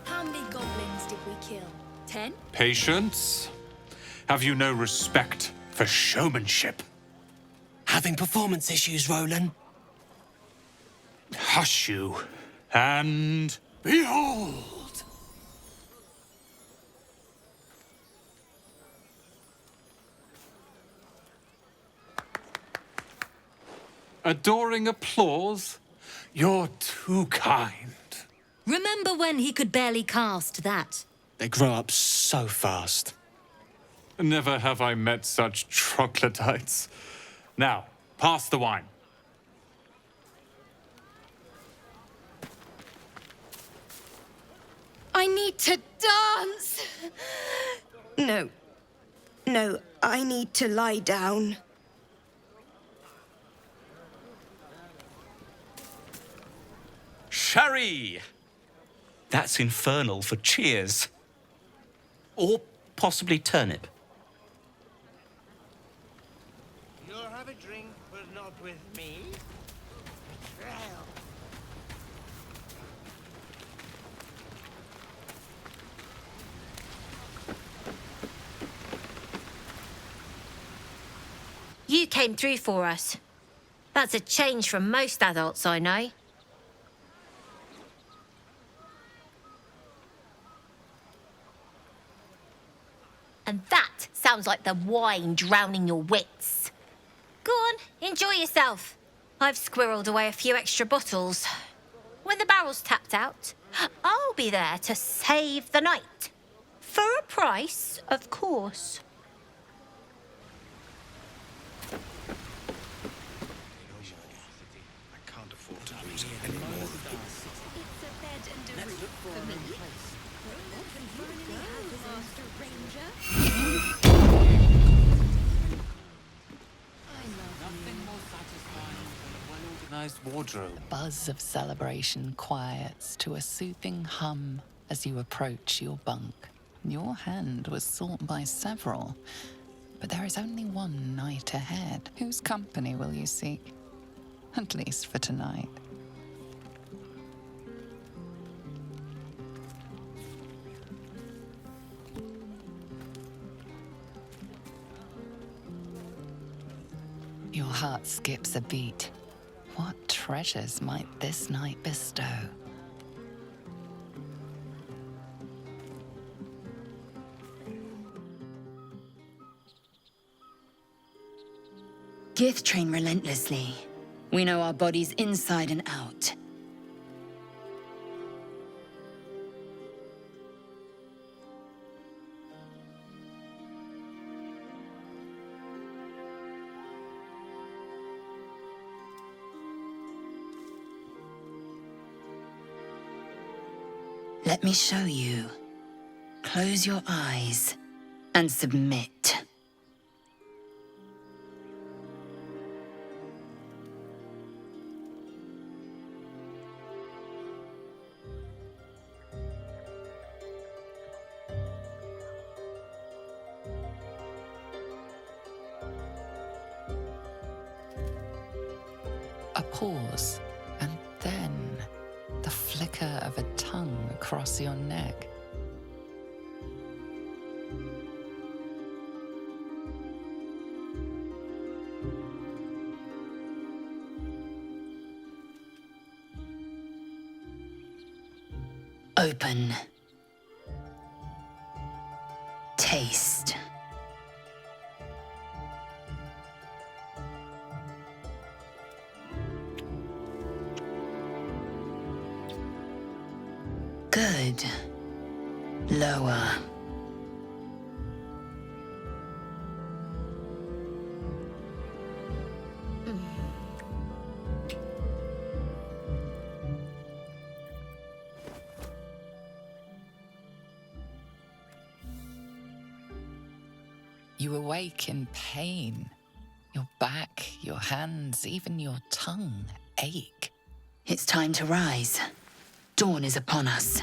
S1: How many goblins did we kill? 10?
S17: Patience? Have you no respect for showmanship?
S4: Having performance issues, Roland?
S17: Hush you, and behold! Adoring applause? You're too kind.
S15: Remember when he could barely cast that?
S4: They grow up so fast.
S17: Never have I met such troglodytes. Now, pass the wine.
S1: I need to dance! No. No, I need to lie down.
S16: Sherry! That's infernal for cheers. Or possibly turnip.
S4: You'll have a drink, but not with me.
S15: You came through for us. That's a change from most adults I know. And that sounds like the wine drowning your wits. Go on, enjoy yourself. I've squirreled away a few extra bottles. When the barrel's tapped out, I'll be there to save the night. For a price, of course.
S12: I can't afford to lose any more of them.
S1: It's a bed and a roof for me. Master Ranger.
S17: Nothing more satisfying than a well-organized wardrobe.
S2: The buzz of celebration quiets to a soothing hum as you approach your bunk. Your hand was sought by several, but there is only one night ahead. Whose company will you seek? At least for tonight. Your heart skips a beat. What treasures might this night bestow?
S21: Gith train relentlessly. We know our bodies inside and out. Let me show you. Close your eyes and submit.
S2: A pause, and then the flicker of a tongue across your neck.
S21: Open. Taste. Good. Lower.
S2: You awake in pain. Your back, your hands, even your tongue ache.
S21: It's time to rise. Dawn is upon us.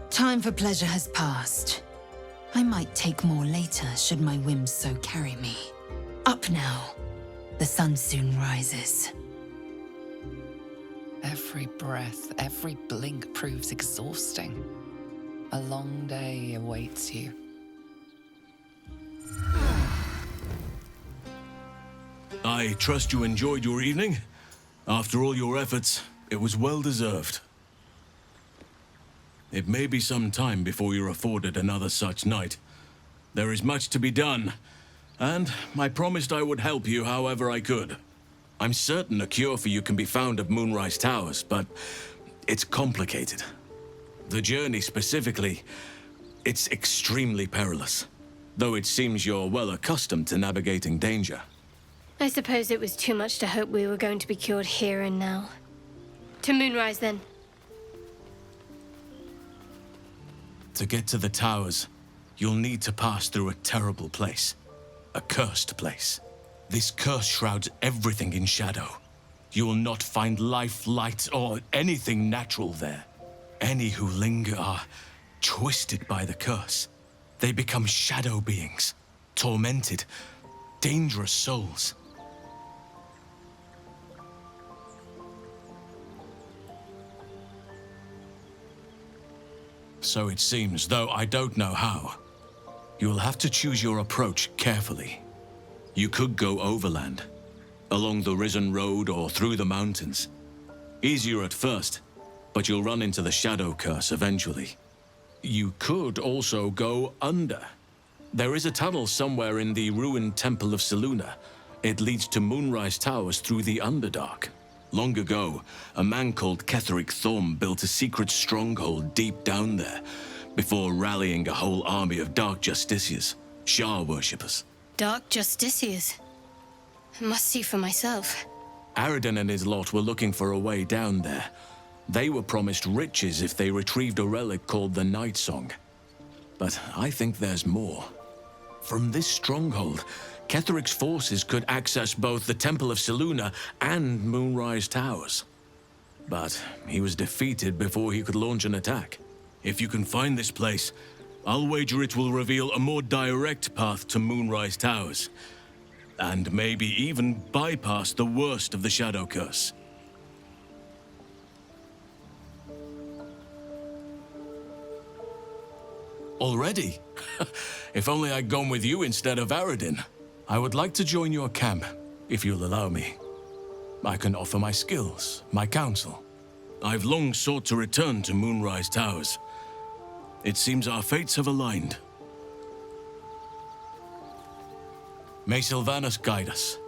S21: Time for pleasure has passed. I might take more later should my whims so carry me. Up now. The sun soon rises.
S2: Every breath, every blink proves exhausting. A long day awaits you.
S20: I trust you enjoyed your evening. After all your efforts, it was well deserved. It may be some time before you're afforded another such night. There is much to be done, and I promised I would help you however I could. I'm certain a cure for you can be found at Moonrise Towers, but it's complicated. The journey specifically, it's extremely perilous, though it seems you're well accustomed to navigating danger.
S14: I suppose it was too much to hope we were going to be cured here and now. To Moonrise, then.
S20: To get to the towers, you'll need to pass through a terrible place. A cursed place. This curse shrouds everything in shadow. You will not find life, light, or anything natural there. Any who linger are twisted by the curse. They become shadow beings, tormented, dangerous souls. So it seems, though I don't know how. You'll have to choose your approach carefully. You could go overland, along the Risen Road or through the mountains. Easier at first, but you'll run into the Shadow Curse eventually. You could also go under. There is a tunnel somewhere in the ruined Temple of Selûne. It leads to Moonrise Towers through the Underdark. Long ago, a man called Ketheric Thorm built a secret stronghold deep down there, before rallying a whole army of Dark Justiciars, Shah worshippers.
S14: Dark Justiciars. I must see for myself.
S20: Aradin and his lot were looking for a way down there. They were promised riches if they retrieved a relic called the Night Song. But I think there's more. From this stronghold, Ketheric's forces could access both the Temple of Selûne and Moonrise Towers. But he was defeated before he could launch an attack.
S18: If you can find this place, I'll wager it will reveal a more direct path to Moonrise Towers. And maybe even bypass the worst of the Shadow Curse.
S20: Already? If only I'd gone with you instead of Aradin. I would like to join your camp, if you'll allow me. I can offer my skills, my counsel.
S18: I've long sought to return to Moonrise Towers. It seems our fates have aligned.
S20: May Sylvanus guide us.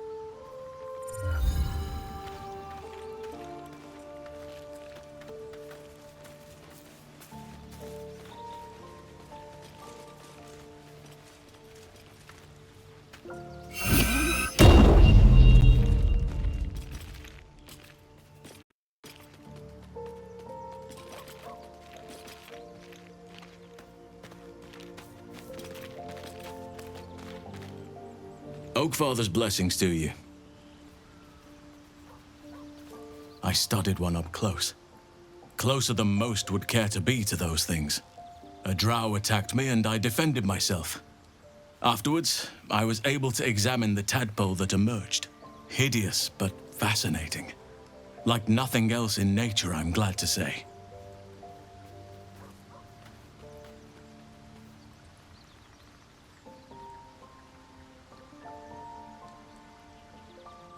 S20: Oakfather's blessings to you. I studied one up close. Closer than most would care to be to those things. A drow attacked me and I defended myself. Afterwards, I was able to examine the tadpole that emerged. Hideous, but fascinating. Like nothing else in nature, I'm glad to say.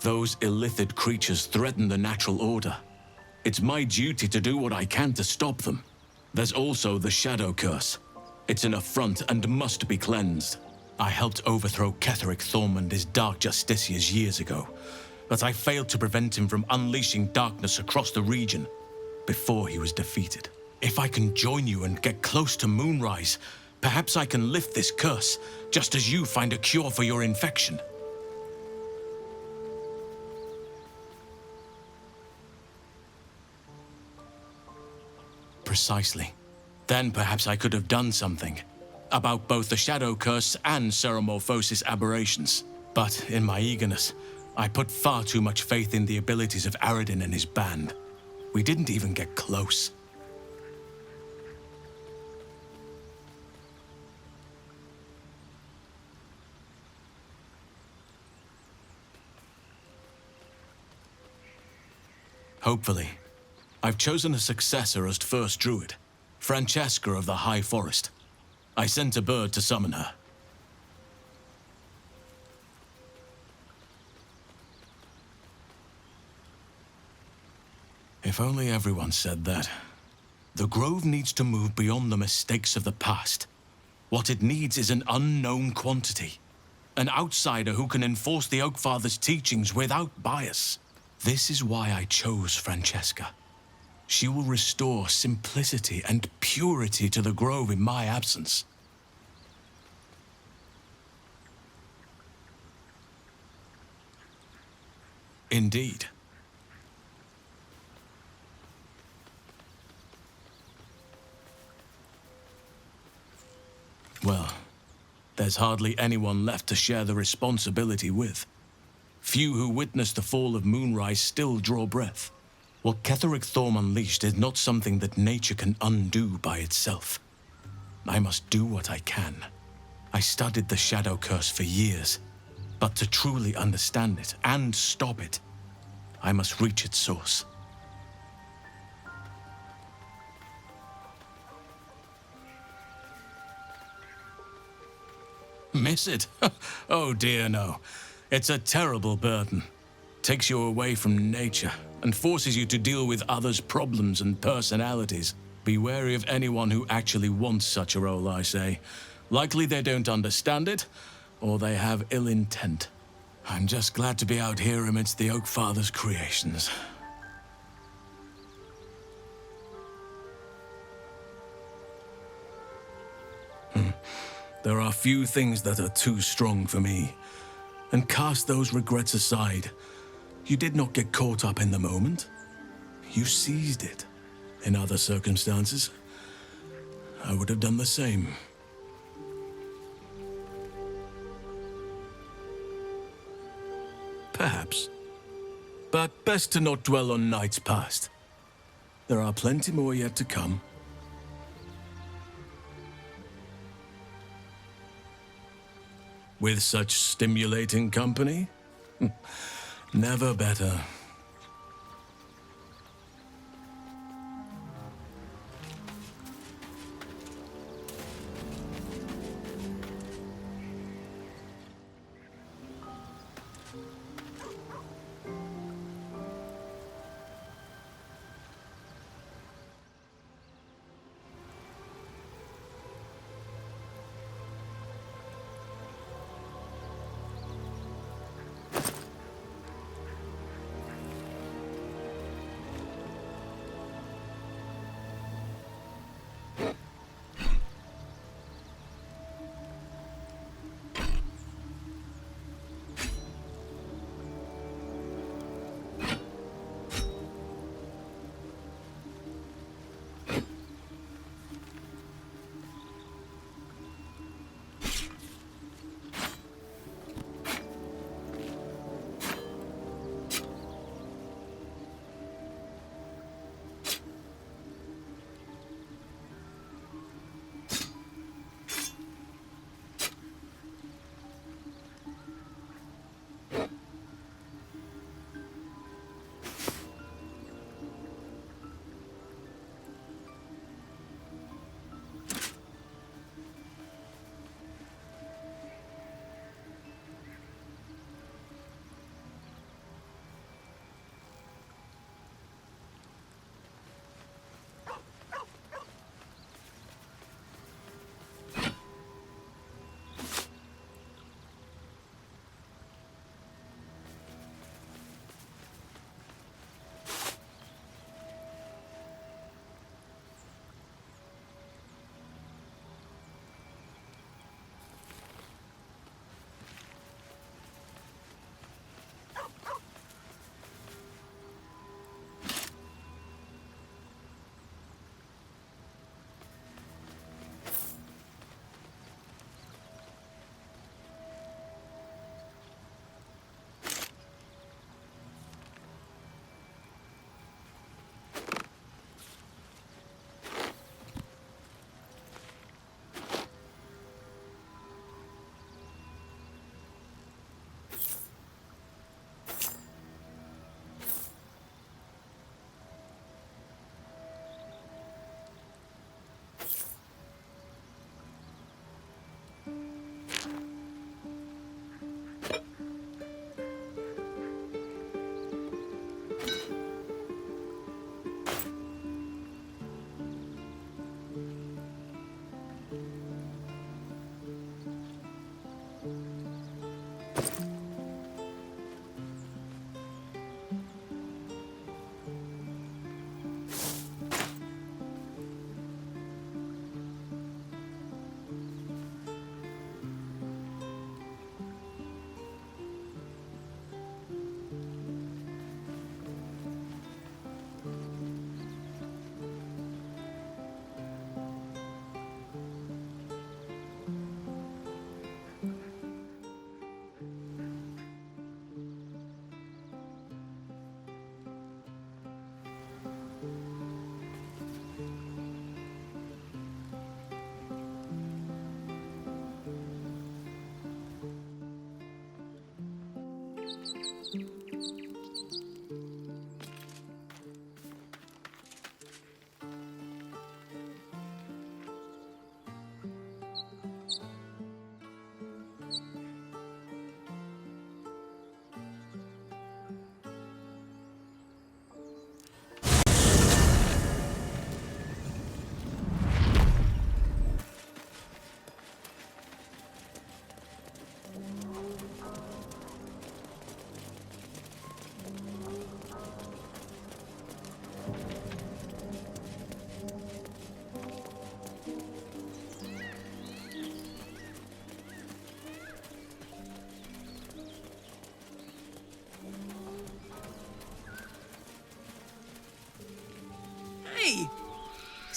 S20: Those illithid creatures threaten the natural order. It's my duty to do what I can to stop them. There's also the Shadow Curse. It's an affront and must be cleansed. I helped overthrow Ketheric Thorm and his Dark Justiciars years ago, but I failed to prevent him from unleashing darkness across the region before he was defeated. If I can join you and get close to Moonrise, perhaps I can lift this curse, just as you find a cure for your infection. Precisely. Then perhaps I could have done something about both the Shadow Curse and Ceremorphosis aberrations. But in my eagerness, I put far too much faith in the abilities of Aradin and his band. We didn't even get close. Hopefully. I've chosen a successor as First Druid, Francesca of the High Forest. I sent a bird to summon her. If only everyone said that. The Grove needs to move beyond the mistakes of the past. What it needs is an unknown quantity. An outsider who can enforce the Oakfather's teachings without bias. This is why I chose Francesca. She will restore simplicity and purity to the Grove in my absence. Indeed. Well, there's hardly anyone left to share the responsibility with. Few who witnessed the fall of Moonrise still draw breath. What Ketheric Thorm unleashed is not something that nature can undo by itself. I must do what I can. I studied the Shadow Curse for years, but to truly understand it and stop it, I must reach its source. Miss it? Oh dear, no. It's a terrible burden. Takes you away from nature and forces you to deal with others' problems and personalities. Be wary of anyone who actually wants such a role, I say. Likely they don't understand it, or they have ill intent. I'm just glad to be out here amidst the Oakfather's creations. There are few things that are too strong for me, and cast those regrets aside,
S18: You did not get caught up in the moment. You seized it. In other circumstances, I would have done the same. Perhaps. But best to not dwell on nights past. There are plenty more yet to come. With such stimulating company, never better.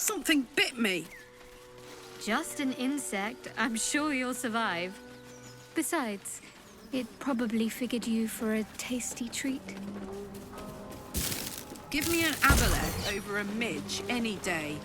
S5: Something bit me.
S14: Just an insect. I'm sure you'll survive. Besides, it probably figured you for a tasty treat.
S5: Give me an aboleth over a midge any day.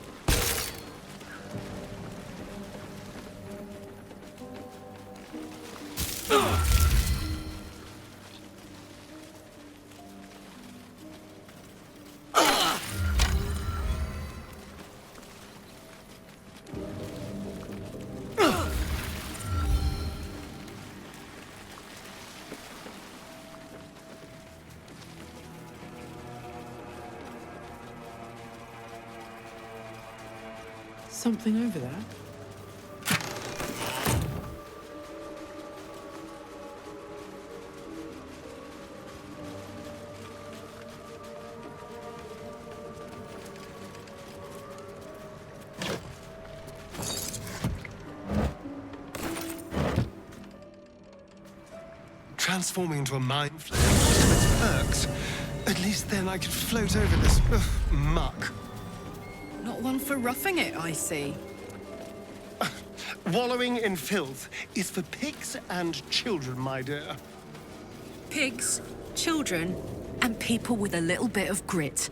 S8: Something over there?
S11: Transforming into a mind flayer was one of its perks. At least then I could float over this muck.
S5: Not one for roughing it, I see.
S11: Wallowing in filth is for pigs and children, my dear.
S5: Pigs, children, and people with a little bit of grit.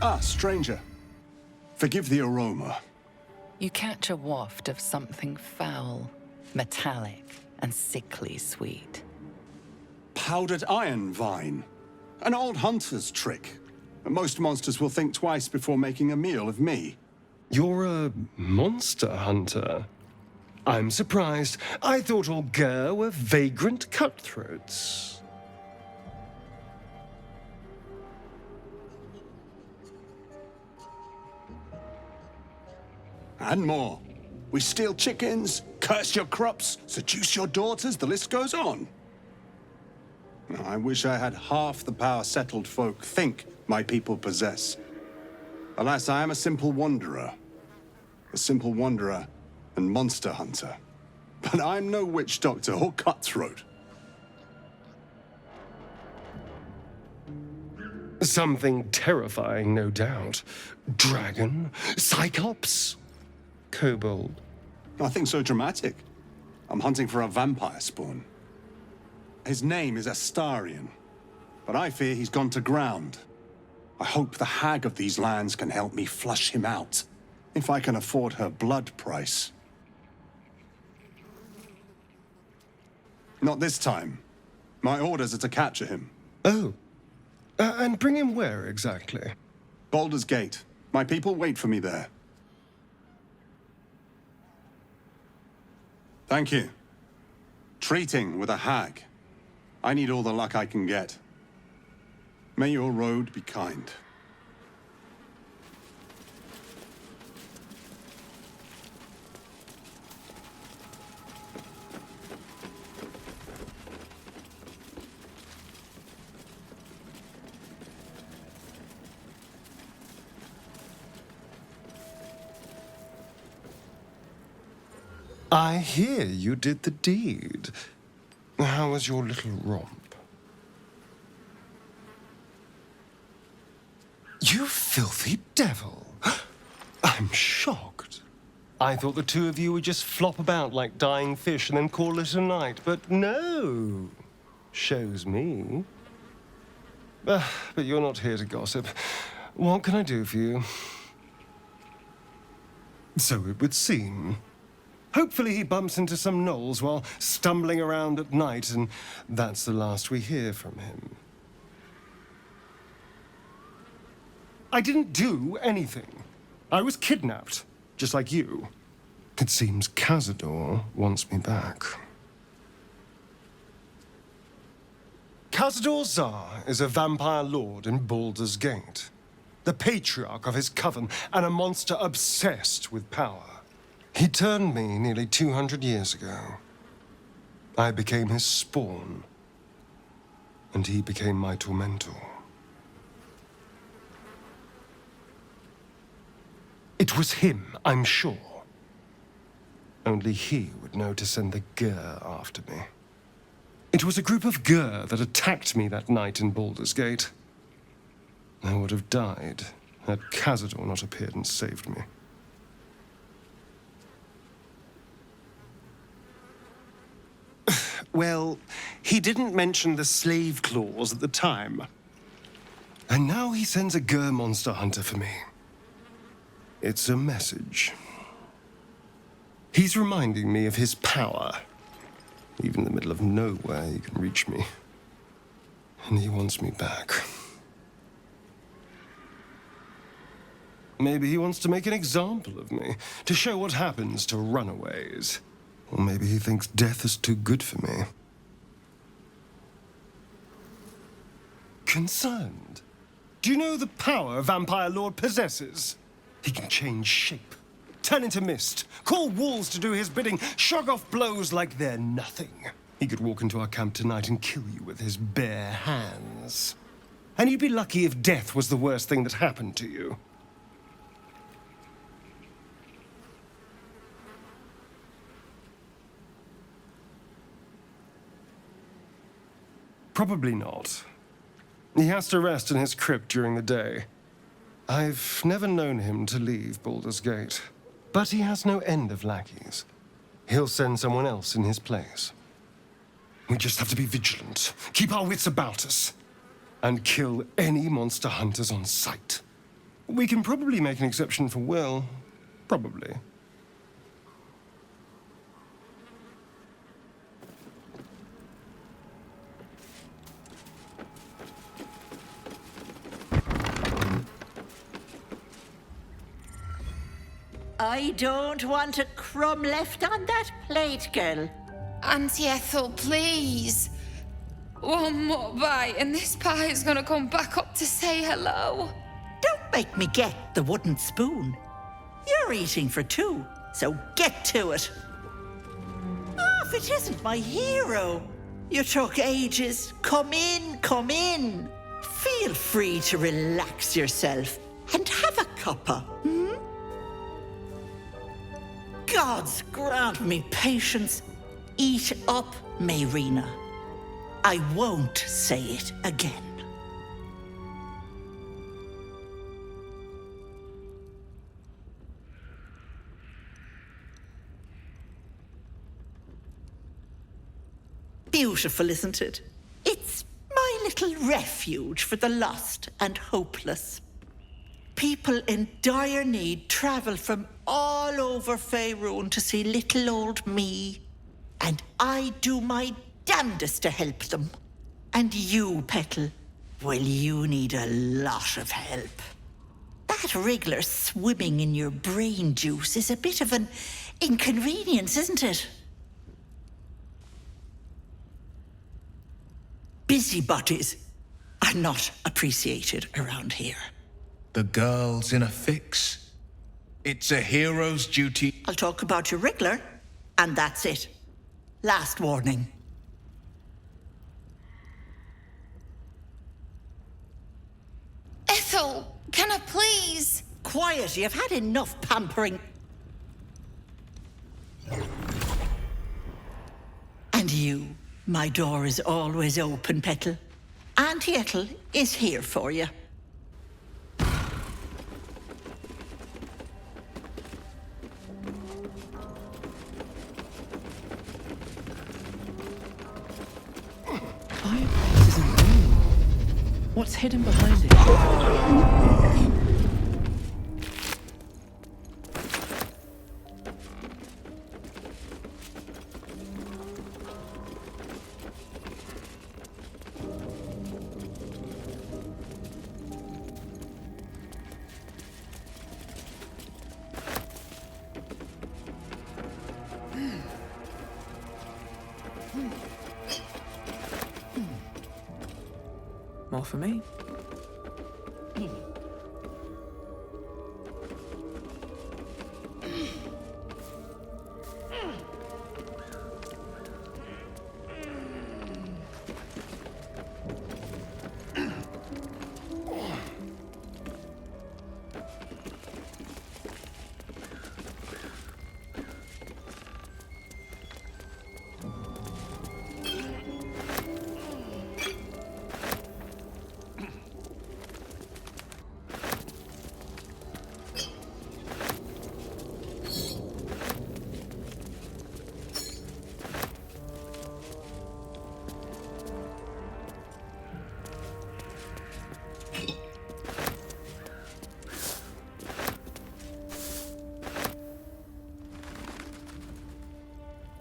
S19: Ah, stranger. Forgive the aroma.
S2: You catch a waft of something foul, metallic, and sickly sweet.
S19: Powdered iron vine. An old hunter's trick. Most monsters will think twice before making a meal of me.
S11: You're a monster hunter. I'm surprised. I thought all Ger were vagrant cutthroats.
S19: And more. We steal chickens, curse your crops, seduce your daughters, the list goes on. I wish I had half the power settled folk think my people possess. Alas, I am a simple wanderer. A simple wanderer and monster hunter. But I'm no witch doctor or cutthroat.
S11: Something terrifying, no doubt. Dragon? Cyclops? Kobold?
S19: Nothing so dramatic. I'm hunting for a vampire spawn. His name is Astarion, but I fear he's gone to ground. I hope the hag of these lands can help me flush him out, if I can afford her blood price. Not this time. My orders are to capture him.
S11: Oh. And bring him where, exactly?
S19: Baldur's Gate. My people wait for me there. Thank you. Treating with a hag. I need all the luck I can get. May your road be kind.
S11: I hear you did the deed. How was your little romp? You filthy devil! I'm shocked. I thought the two of you would just flop about like dying fish and then call it a night, but no. Shows me. But you're not here to gossip. What can I do for you? So it would seem. Hopefully he bumps into some gnolls while stumbling around at night, and that's the last we hear from him. I didn't do anything. I was kidnapped, just like you. It seems Cazador wants me back. Cazador Zar is a vampire lord in Baldur's Gate, the patriarch of his coven and a monster obsessed with power. He turned me nearly 200 years ago. I became his spawn, and he became my tormentor. It was him, I'm sure. Only he would know to send the Gur after me. It was a group of Gur that attacked me that night in Baldur's Gate. I would have died had Cazador not appeared and saved me. Well, he didn't mention the slave clause at the time. And now he sends a Gur monster hunter for me. It's a message. He's reminding me of his power. Even in the middle of nowhere, he can reach me. And he wants me back. Maybe he wants to make an example of me, to show what happens to runaways. Or maybe he thinks death is too good for me. Concerned? Do you know the power Vampire Lord possesses? He can change shape, turn into mist, call walls to do his bidding, shrug off blows like they're nothing. He could walk into our camp tonight and kill you with his bare hands. And you'd be lucky if death was the worst thing that happened to you. Probably not. He has to rest in his crypt during the day. I've never known him to leave Baldur's Gate, but he has no end of lackeys. He'll send someone else in his place. We just have to be vigilant, keep our wits about us, and kill any monster hunters on sight. We can probably make an exception for Will. Probably.
S3: I don't want a crumb left on that plate, girl.
S6: Auntie Ethel, please. One more bite and this pie is gonna come back up to say hello.
S3: Don't make me get the wooden spoon. You're eating for two, so get to it. Oh, if it isn't my hero. You took ages. Come in, come in. Feel free to relax yourself and have a cuppa, hmm? Gods grant me patience. Eat up, Mayrina. I won't say it again. Beautiful, isn't it? It's my little refuge for the lost and hopeless. People in dire need travel from all over Faerun to see little old me. And I do my damnedest to help them. And you, Petal, well, you need a lot of help. That wriggler swimming in your brain juice is a bit of an inconvenience, isn't it? Busybodies are not appreciated around here.
S12: The girl's in a fix. It's a hero's duty.
S3: I'll talk about your wriggler, and that's it. Last warning.
S6: Ethel, can I please?
S3: Quiet, you've had enough pampering. And you, my door is always open, Petal. Auntie Ethel is here for you.
S8: Fireplace isn't real. What's hidden behind it? More for me.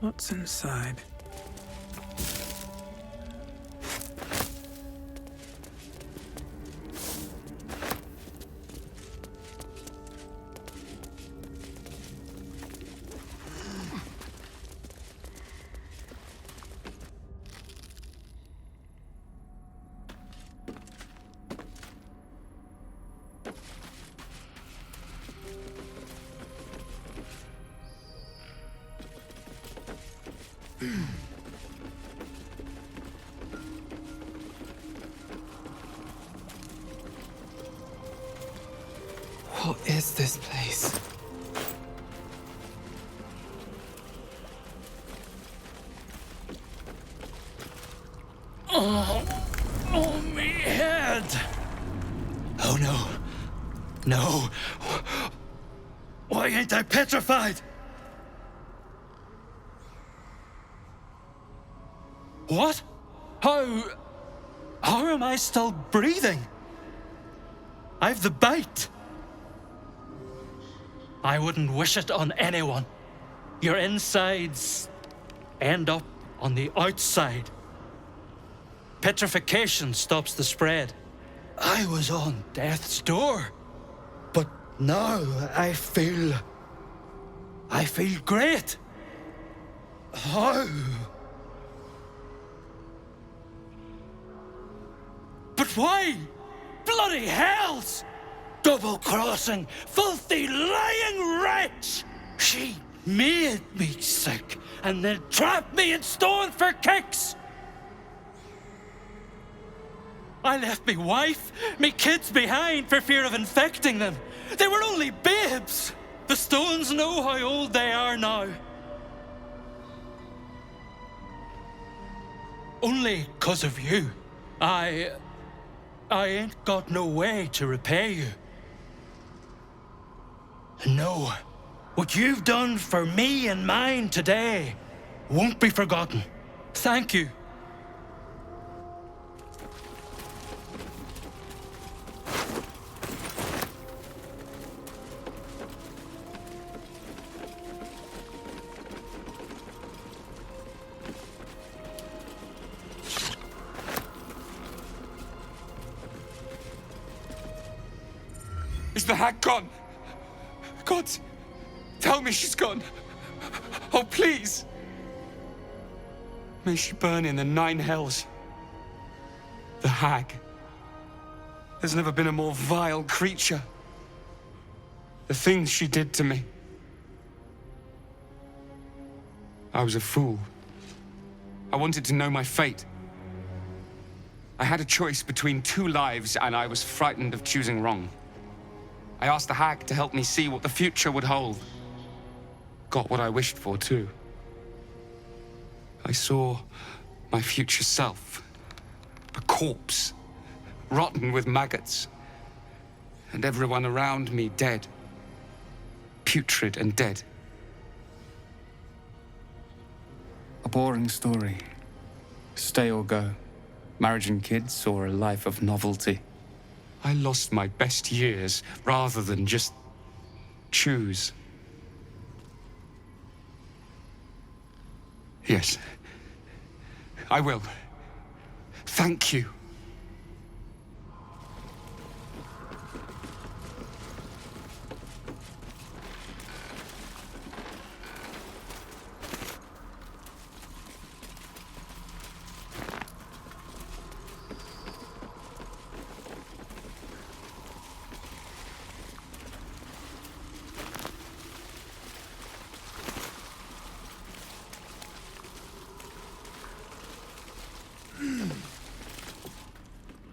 S8: What's inside? What is this place?
S16: Oh, me head! Oh no. No. Why ain't I petrified? What? How am I still breathing? I've the bite. I wouldn't wish it on anyone. Your insides end up on the outside. Petrification stops the spread. I was on death's door. But now I feel great. How? But why? Bloody hells! Double-crossing, filthy, lying wretch! She made me sick and then trapped me in stone for kicks! I left me wife, me kids behind for fear of infecting them. They were only babes. The stones know how old they are now. Only 'cause of you. I ain't got no way to repay you. No, what you've done for me and mine today won't be forgotten. Thank you.
S7: Is the hag gone? God, tell me she's gone. Oh, please. May she burn in the 9 hells. The hag. There's never been a more vile creature. The things she did to me. I was a fool. I wanted to know my fate. I had a choice between 2 lives, and I was frightened of choosing wrong. I asked the hag to help me see what the future would hold. Got what I wished for, too. I saw my future self. A corpse, rotten with maggots. And everyone around me dead. Putrid and dead. A boring story. Stay or go. Marriage and kids, or a life of novelty. I lost my best years rather than just choose. Yes, I will. Thank you.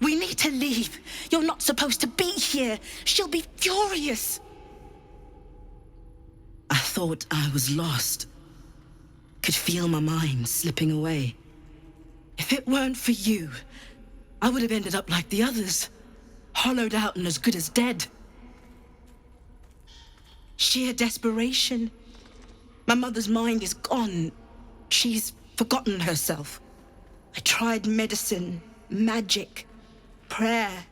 S13: We need to leave. You're not supposed to be here. She'll be furious. I thought I was lost. Could feel my mind slipping away. If it weren't for you, I would have ended up like the others. Hollowed out and as good as dead. Sheer desperation. My mother's mind is gone. She's forgotten herself. I tried medicine, magic, prayer.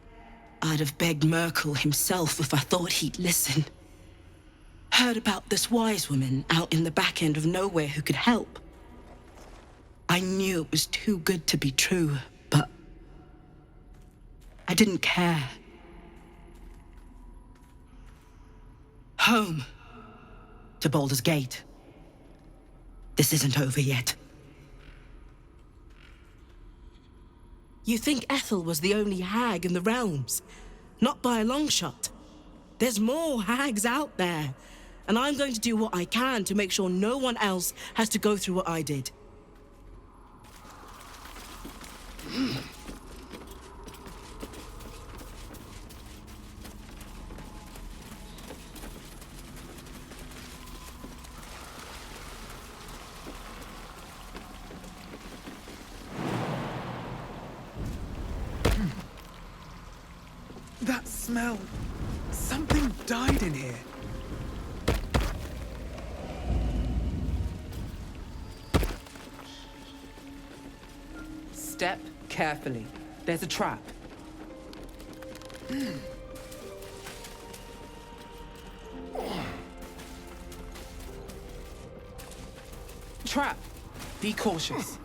S13: I'd have begged Merkel himself if I thought he'd listen. Heard about this wise woman out in the back end of nowhere who could help. I knew it was too good to be true, but I didn't care. Home. To Baldur's Gate. This isn't over yet.
S10: You think Ethel was the only hag in the realms? Not by a long shot. There's more hags out there. And I'm going to do what I can to make sure no one else has to go through what I did.
S8: That smell. Something died in here.
S22: Step carefully. There's a trap. Trap. Be cautious.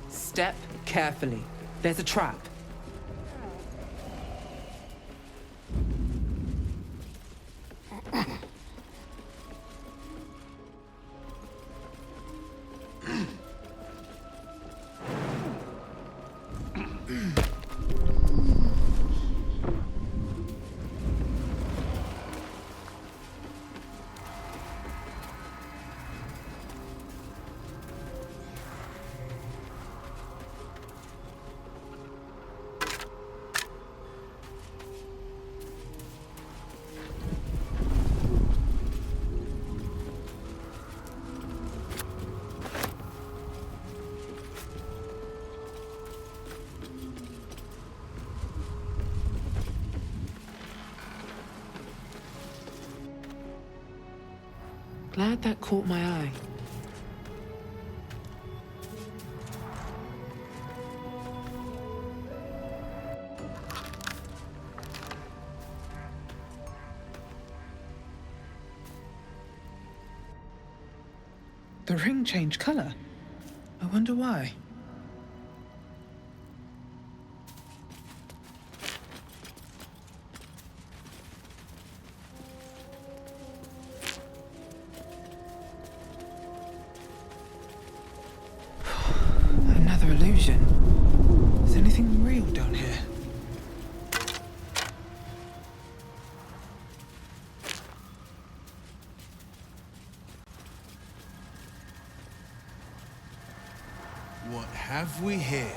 S22: Step carefully. There's a trap.
S8: Glad that caught my eye. The ring changed color. I wonder why. Another illusion. Is anything real down here?
S23: What have we here?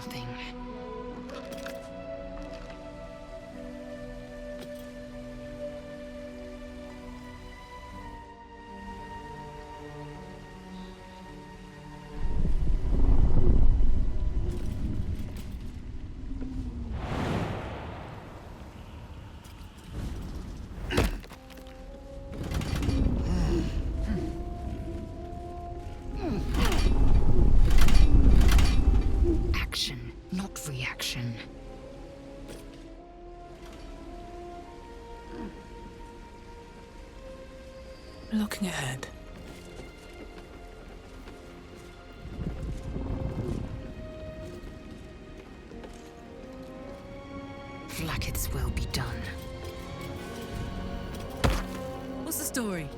S21: nothing. Action, not reaction.
S8: Looking ahead.
S21: Flacket's will be done.
S5: What's the story?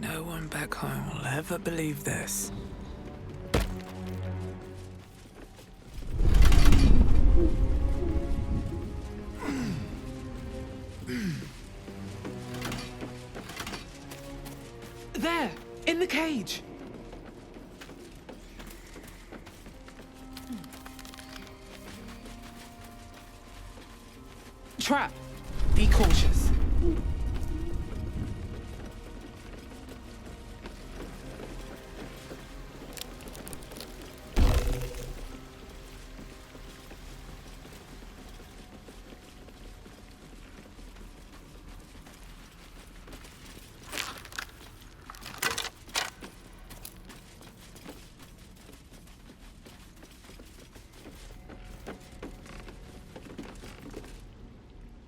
S8: No one back home will ever believe this. There! In the cage! Trap! Be cautious.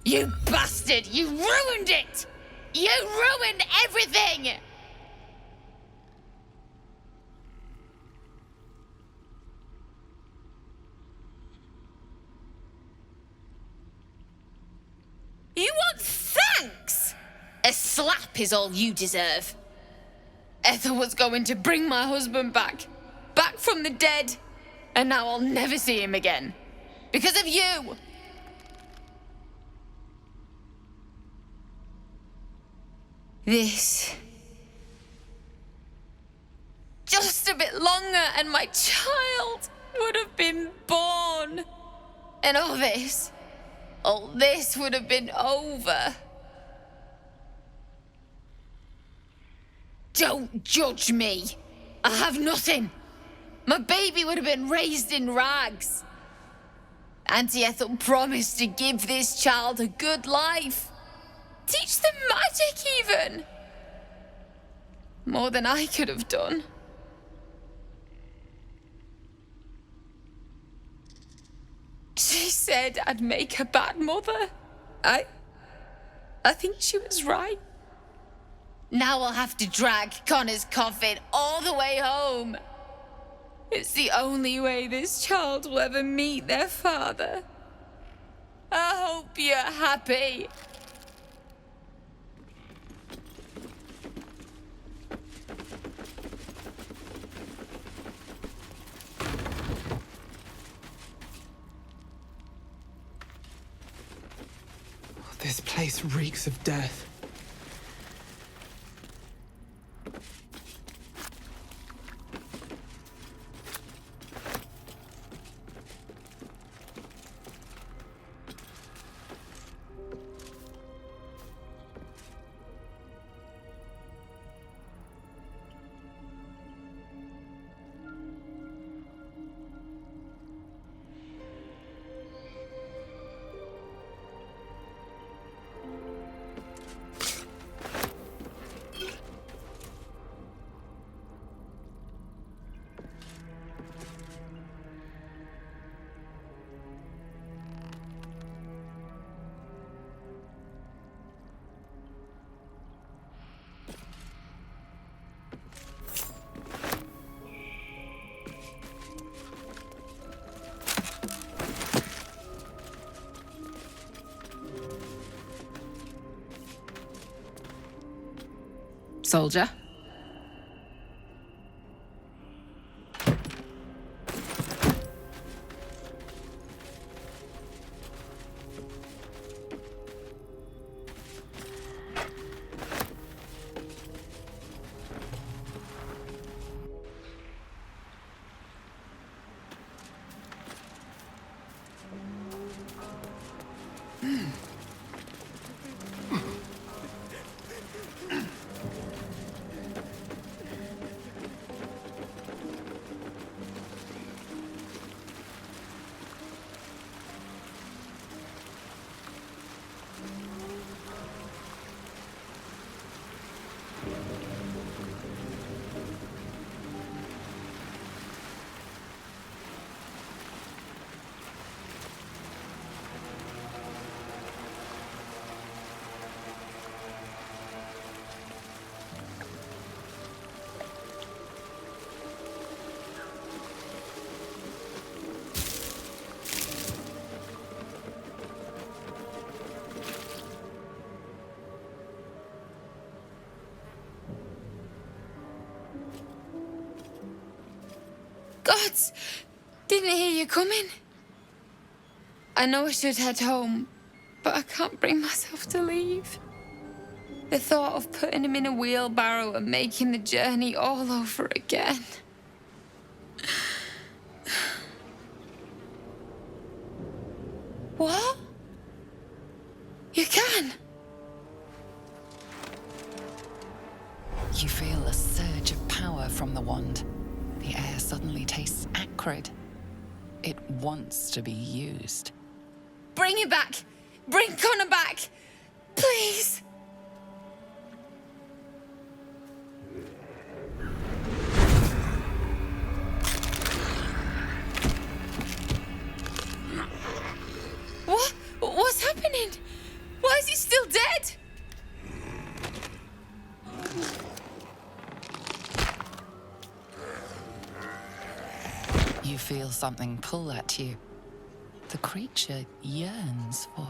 S6: You bastard! You ruined it! You ruined everything! You want thanks? A slap is all you deserve. Ethel was going to bring my husband back. Back from the dead. And now I'll never see him again. Because of you! This. Just a bit longer and my child would have been born. And all this would have been over. Don't judge me. I have nothing. My baby would have been raised in rags. Auntie Ethel promised to give this child a good life. Teach them magic, even. More than I could have done. She said I'd make a bad mother. I think she was right. Now I'll have to drag Connor's coffin all the way home. It's the only way this child will ever meet their father. I hope you're happy.
S8: This place reeks of death.
S5: Soldier.
S6: gods! Didn't hear you coming. I know I should head home, but I can't bring myself to leave. The thought of putting him in a wheelbarrow and making the journey all over again. What? You can?
S2: You feel a surge of power from the wand. The air suddenly tastes acrid. It wants to be used.
S6: Bring him back! Bring Connor back! Please! What? What's happening? Why is he still dead?
S2: You feel something pull at you. The creature yearns for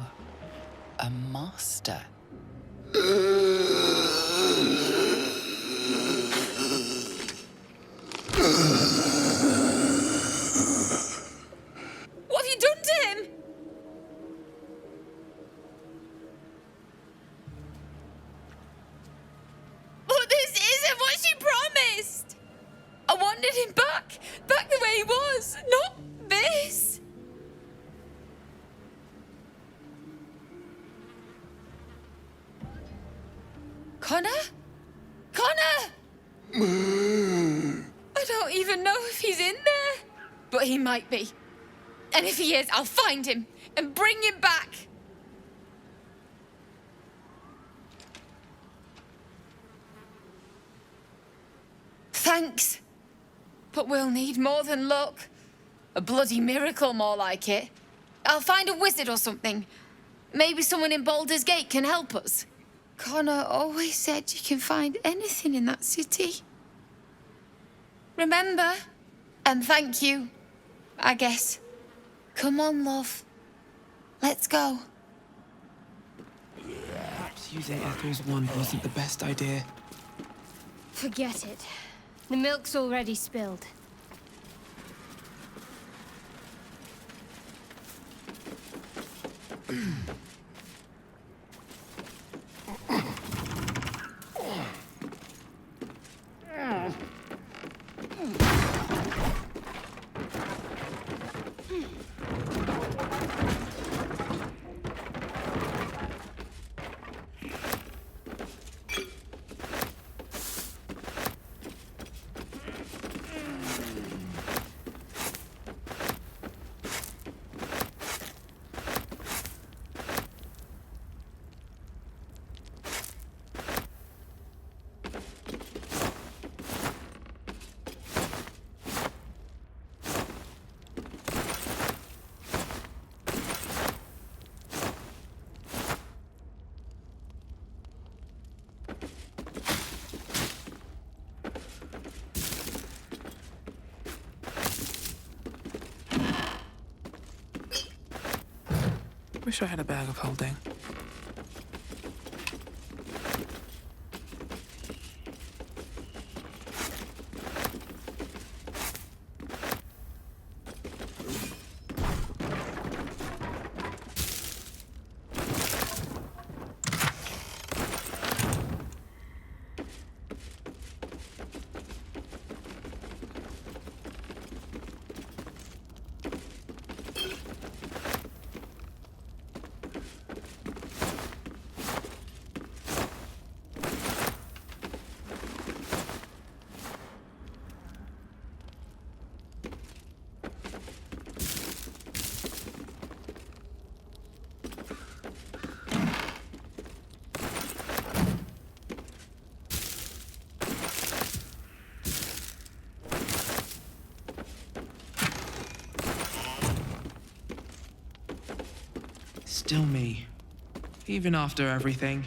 S2: a master.
S6: What have you done to him? But this isn't what she promised. I wanted him back the way he was, not this. Connor? Connor! I don't even know if he's in there. But he might be. And if he is, I'll find him and bring him back. Thanks. But we'll need more than luck. A bloody miracle, more like it. I'll find a wizard or something. Maybe someone in Baldur's Gate can help us. Connor always said you can find anything in that city. Remember? And thank you, I guess. Come on, love. Let's go.
S8: Perhaps using Ethel's wand wasn't the best idea.
S14: Forget it. The milk's already spilled.
S8: Wish I had a bag of holding. Still me. Even after everything.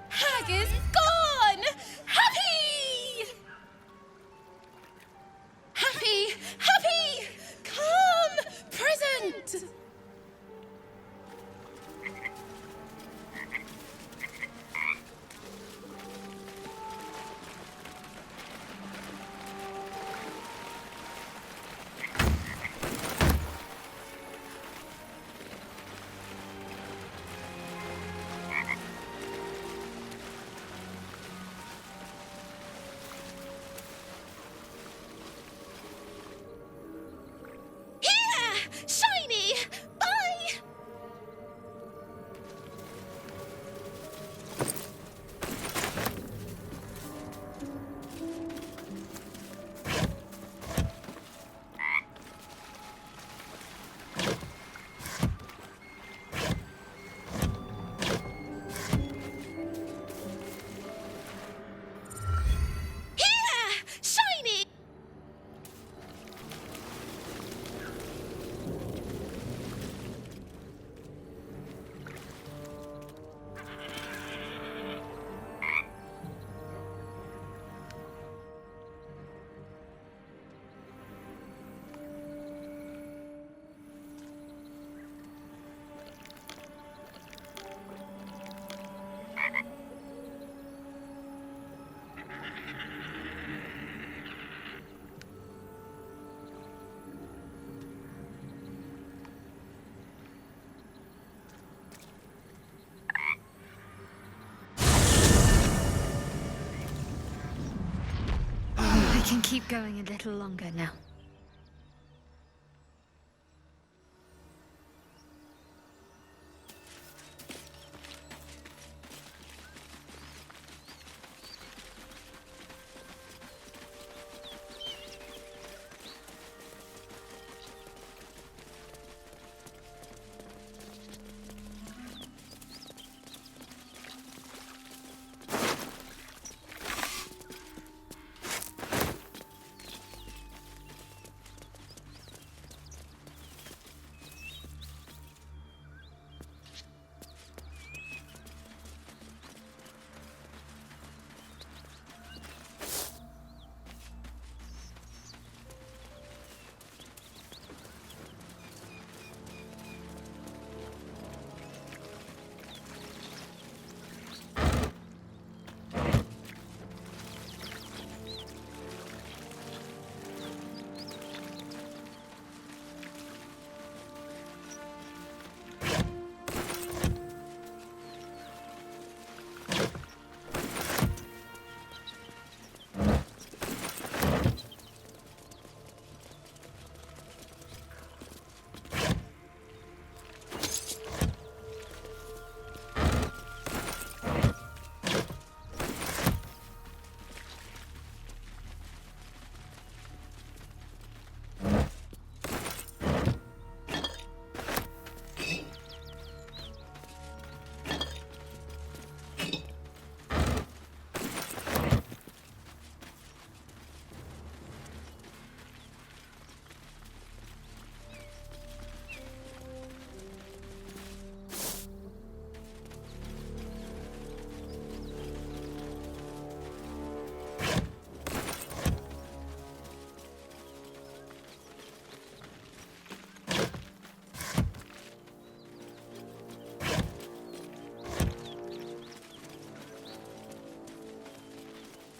S1: Hag is gone! Happy! Happy! Happy! Come! Present! Shiny! Bye! Here! Shiny!
S14: I can keep going a little longer now.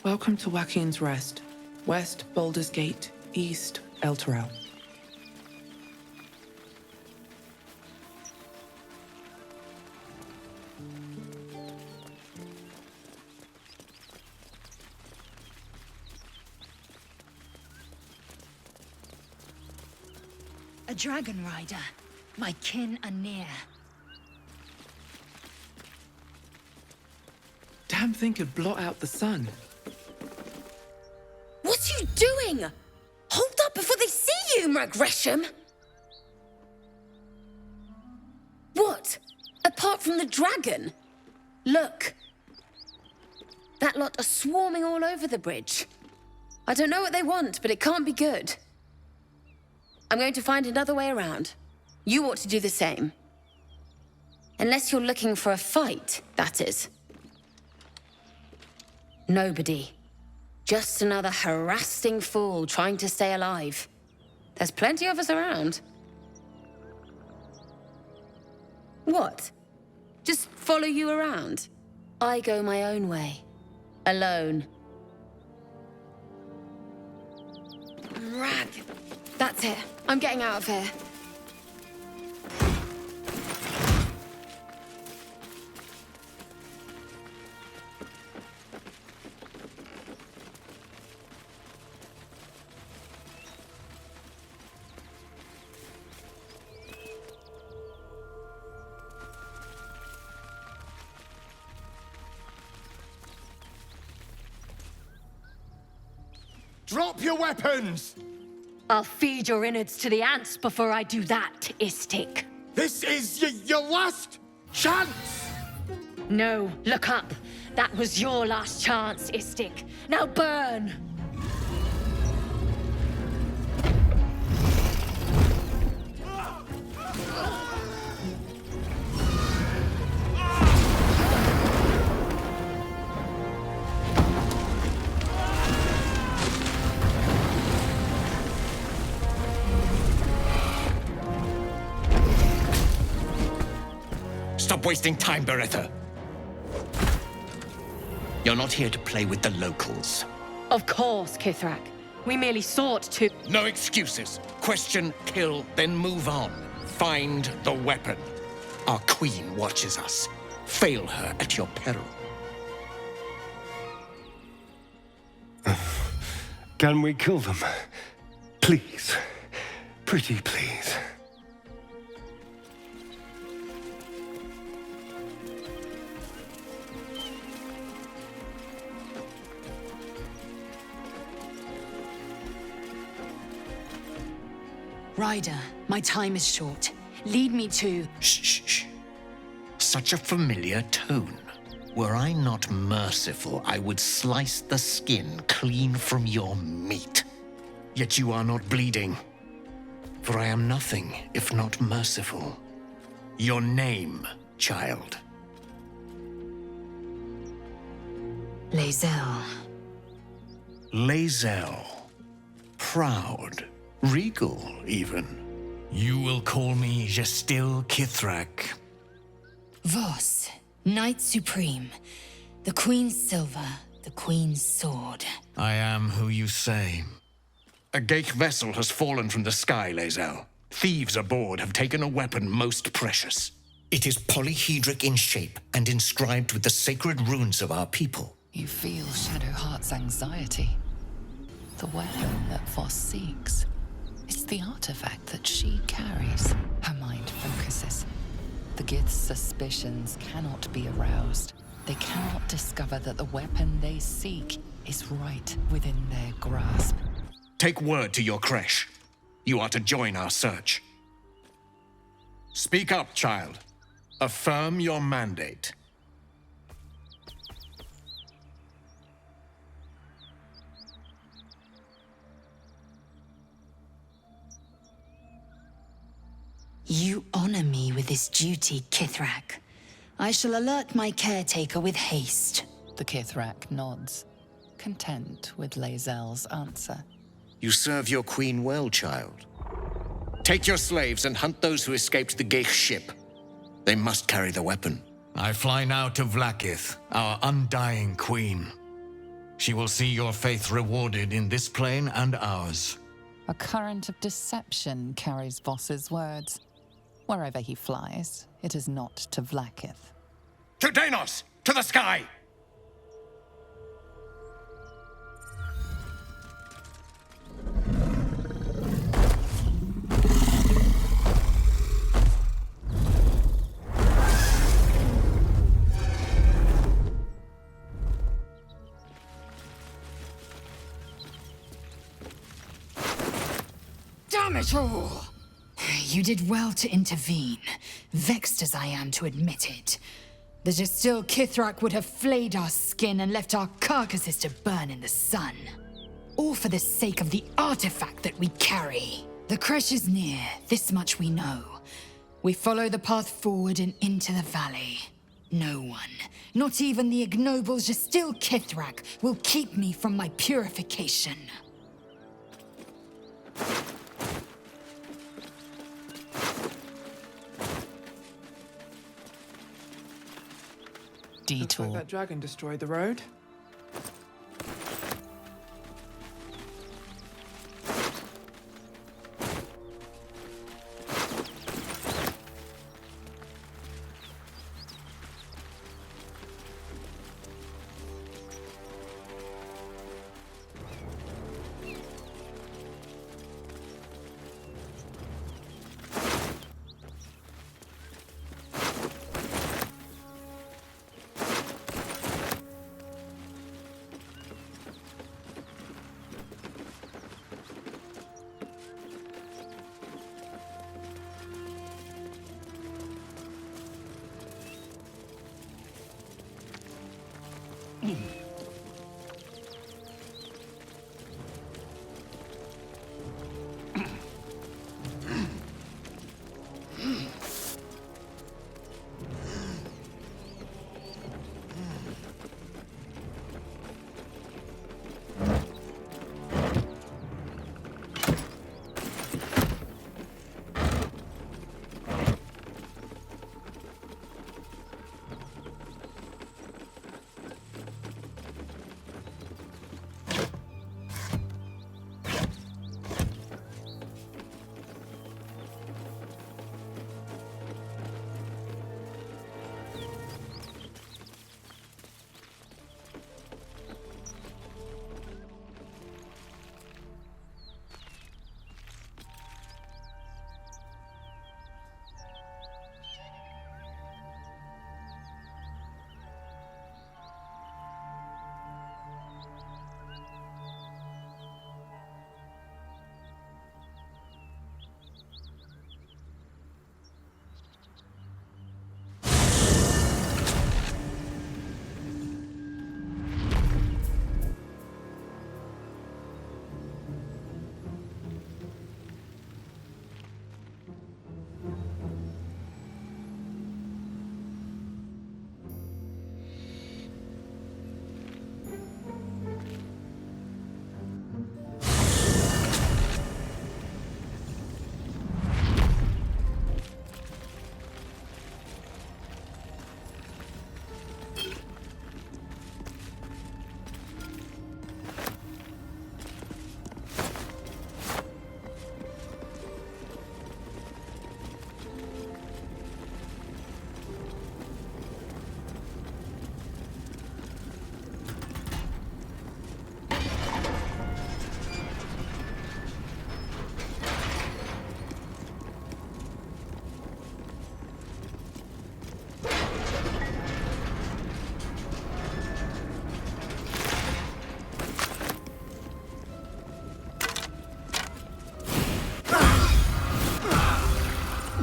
S8: Welcome to Waukeen's Rest. West, Baldur's Gate. East, Elturel.
S21: A dragon rider. My kin are near.
S8: Damn thing could blot out the sun.
S6: What are you doing? Hold up before they see you, Gresham! What? Apart from the dragon? Look. That lot are swarming all over the bridge. I don't know what they want, but it can't be good. I'm going to find another way around. You ought to do the same. Unless you're looking for a fight, that is. Nobody. Just another harassing fool trying to stay alive. There's plenty of us around. What? Just follow you around? I go my own way. Alone. Rag. That's it. I'm getting out of here.
S4: Drop your weapons!
S9: I'll feed your innards to the ants before I do that, Istik.
S4: This is your last chance!
S9: No, look up. That was your last chance, Istik. Now burn!
S15: Stop wasting time, Beretta. You're not here to play with the locals.
S9: Of course, Kithrak. We merely sought to...
S15: No excuses. Question, kill, then move on. Find the weapon. Our queen watches us. Fail her at your peril.
S11: Can we kill them? Please. Pretty please.
S21: Ryder, my time is short. Lead me to...
S15: Shh. Such a familiar tone. Were I not merciful, I would slice the skin clean from your meat. Yet you are not bleeding. For I am nothing if not merciful. Your name, child.
S21: Lae'zel.
S15: Lae'zel. Proud. Regal, even. You will call me Gestil Kithrak.
S21: Voss, Knight Supreme. The Queen's silver, the Queen's sword.
S15: I am who you say. A Geich vessel has fallen from the sky, Lae'zel. Thieves aboard have taken a weapon most precious. It is polyhedric in shape and inscribed with the sacred runes of our people.
S2: You feel Shadowheart's anxiety. The weapon that Voss seeks. It's the artifact that she carries. Her mind focuses. The Gith's suspicions cannot be aroused. They cannot discover that the weapon they seek is right within their grasp.
S15: Take word to your creche. You are to join our search. Speak up, child. Affirm your mandate.
S21: You honor me with this duty, Kithrak. I shall alert my caretaker with haste.
S2: The Kithrak nods, content with Lae'zel's answer.
S15: You serve your queen well, child. Take your slaves and hunt those who escaped the Geich ship. They must carry the weapon. I fly now to Vlaakith, our undying queen. She will see your faith rewarded in this plane and ours.
S2: A current of deception carries Voss's words. Wherever he flies, it is not to Vlaakith.
S15: To Danos! To the sky!
S21: Damn it all! You did well to intervene, vexed as I am to admit it. The Gestil Kithrak would have flayed our skin and left our carcasses to burn in the sun. All for the sake of the artifact that we carry. The creche is near, this much we know. We follow the path forward and into the valley. No one, not even the ignoble Jastil Kithrak, will keep me from my purification.
S8: Looks like that dragon destroyed the road.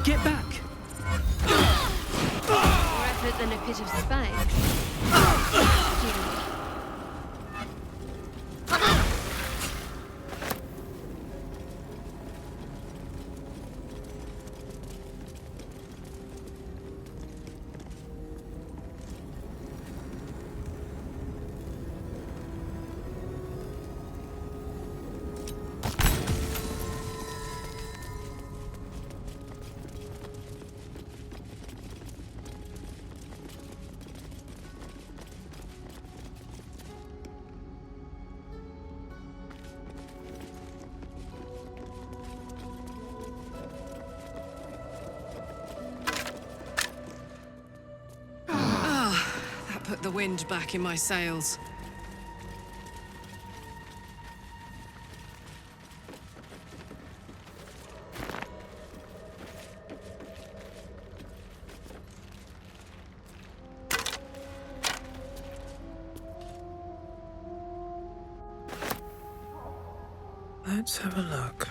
S10: Get back!
S14: More effort than a pit of spikes.
S5: Put the wind back in my sails.
S8: Let's have a look.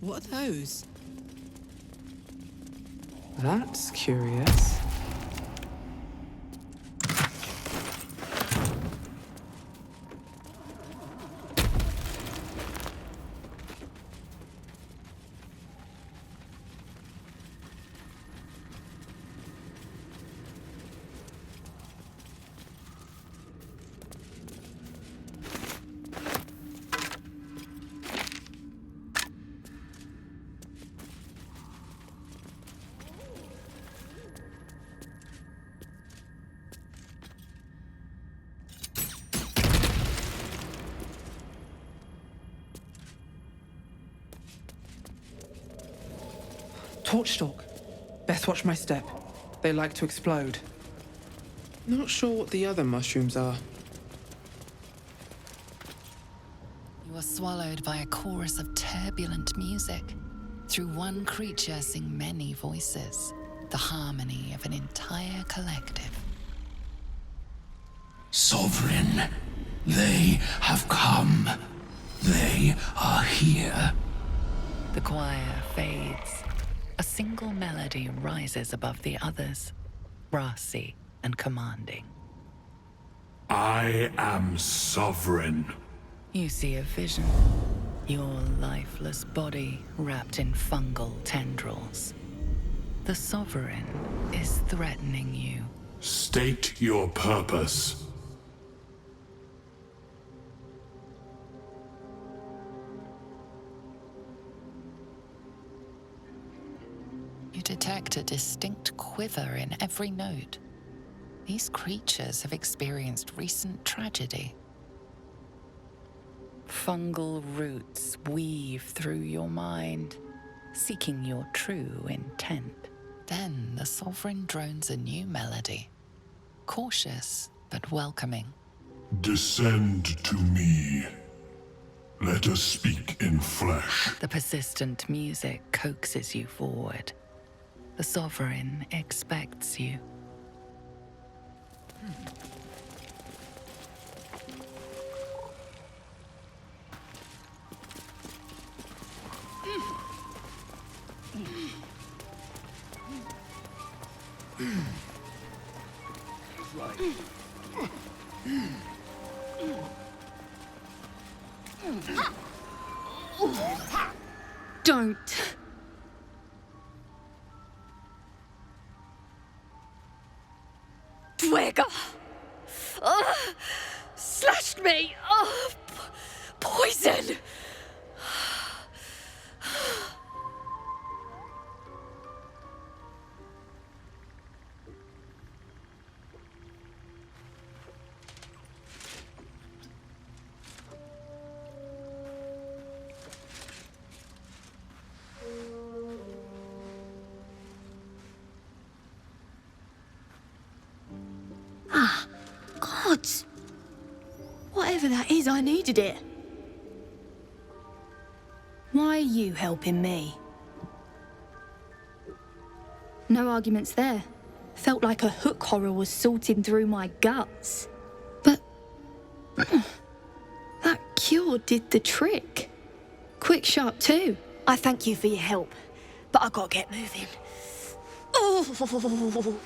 S10: What are those?
S8: That's curious. Torch stalk. Best watch my step. They like to explode. Not sure what the other mushrooms are.
S2: You are swallowed by a chorus of turbulent music. Through one creature sing many voices, the harmony of an entire collective.
S17: Sovereign, they have come. They are here.
S2: The choir fades. A single melody rises above the others, brassy and commanding.
S17: I am sovereign.
S2: You see a vision. Your lifeless body wrapped in fungal tendrils. The Sovereign is threatening you.
S17: State your purpose.
S2: You detect a distinct quiver in every note. These creatures have experienced recent tragedy. Fungal roots weave through your mind, seeking your true intent. Then the Sovereign drones a new melody, cautious but welcoming.
S17: Descend to me. Let us speak in flesh.
S2: The persistent music coaxes you forward. The Sovereign expects you.
S5: Don't.
S9: Dwagger! Slashed me! Poison! Gods! Whatever that is, I needed it.
S21: Why are you helping me? No arguments there. Felt like a hook horror was sorting through my guts. But that cure did the trick. Quick, sharp too.
S9: I thank you for your help, but I gotta get moving. Oh,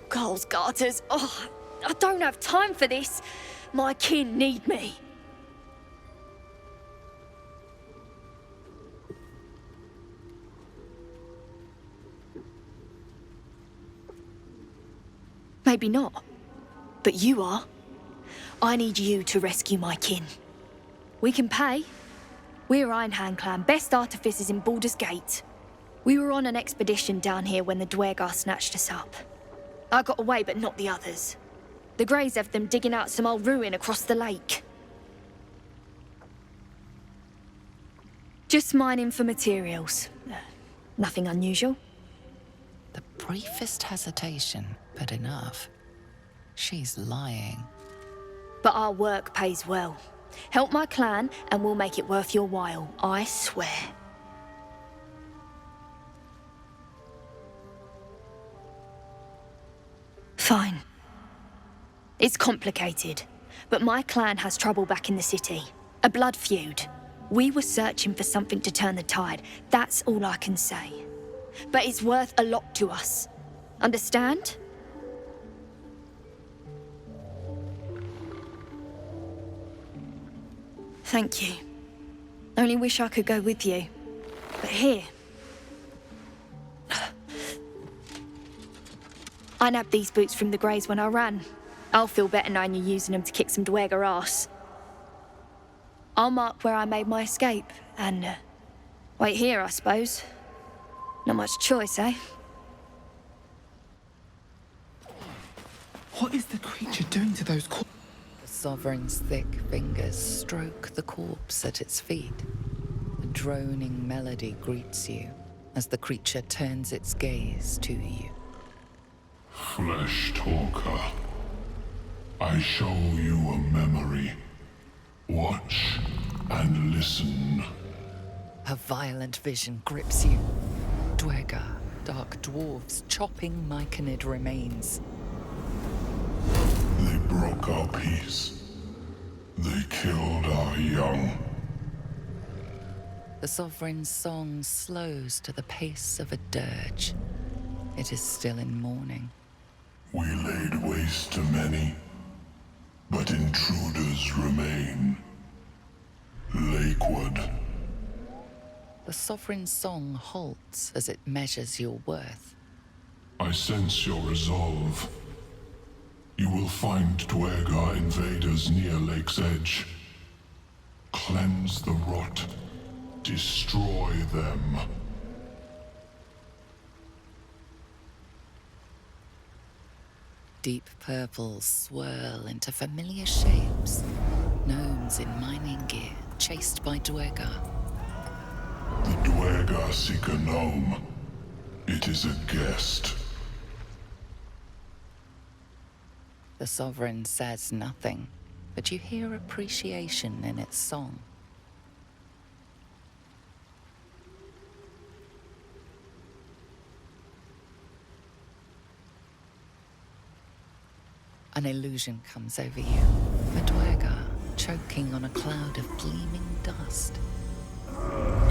S9: Carl's garters. Oh, I don't have time for this. My kin need me. Maybe not, but you are. I need you to rescue my kin. We can pay. We're Iron Hand Clan, best artificers in Baldur's Gate. We were on an expedition down here when the Dwergar snatched us up. I got away, but not the others. The Greys have them digging out some old ruin across the lake. Just mining for materials. Nothing unusual.
S2: The briefest hesitation, but enough. She's lying.
S9: But our work pays well. Help my clan and we'll make it worth your while, I swear. Fine. It's complicated, but my clan has trouble back in the city. A blood feud. We were searching for something to turn the tide. That's all I can say. But it's worth a lot to us. Understand? Thank you. Only wish I could go with you. But here... I nabbed these boots from the Greys when I ran. I'll feel better knowing you're using them to kick some Dwerger ass. I'll mark where I made my escape, and wait here, I suppose. Not much choice, eh?
S8: What is the creature doing to those
S2: The Sovereign's thick fingers stroke the corpse at its feet. A droning melody greets you as the creature turns its gaze to you.
S17: Flesh talker, I show you a memory. Watch and listen.
S2: A violent vision grips you. Dwerger, dark dwarves chopping myconid remains.
S17: They broke our peace. They killed our young.
S2: The Sovereign's song slows to the pace of a dirge. It is still in mourning.
S17: We laid waste to many, but intruders remain. Lakewood.
S2: The Sovereign's song halts as it measures your worth.
S17: I sense your resolve. You will find Dwergar invaders near Lake's Edge. Cleanse the rot. Destroy them.
S2: Deep purples swirl into familiar shapes. Gnomes in mining gear, chased by Dwergar.
S17: The Dwergar seek a gnome. It is a guest.
S2: The Sovereign says nothing, but you hear appreciation in its song. An illusion comes over you. A Dwergar choking on a cloud of gleaming dust.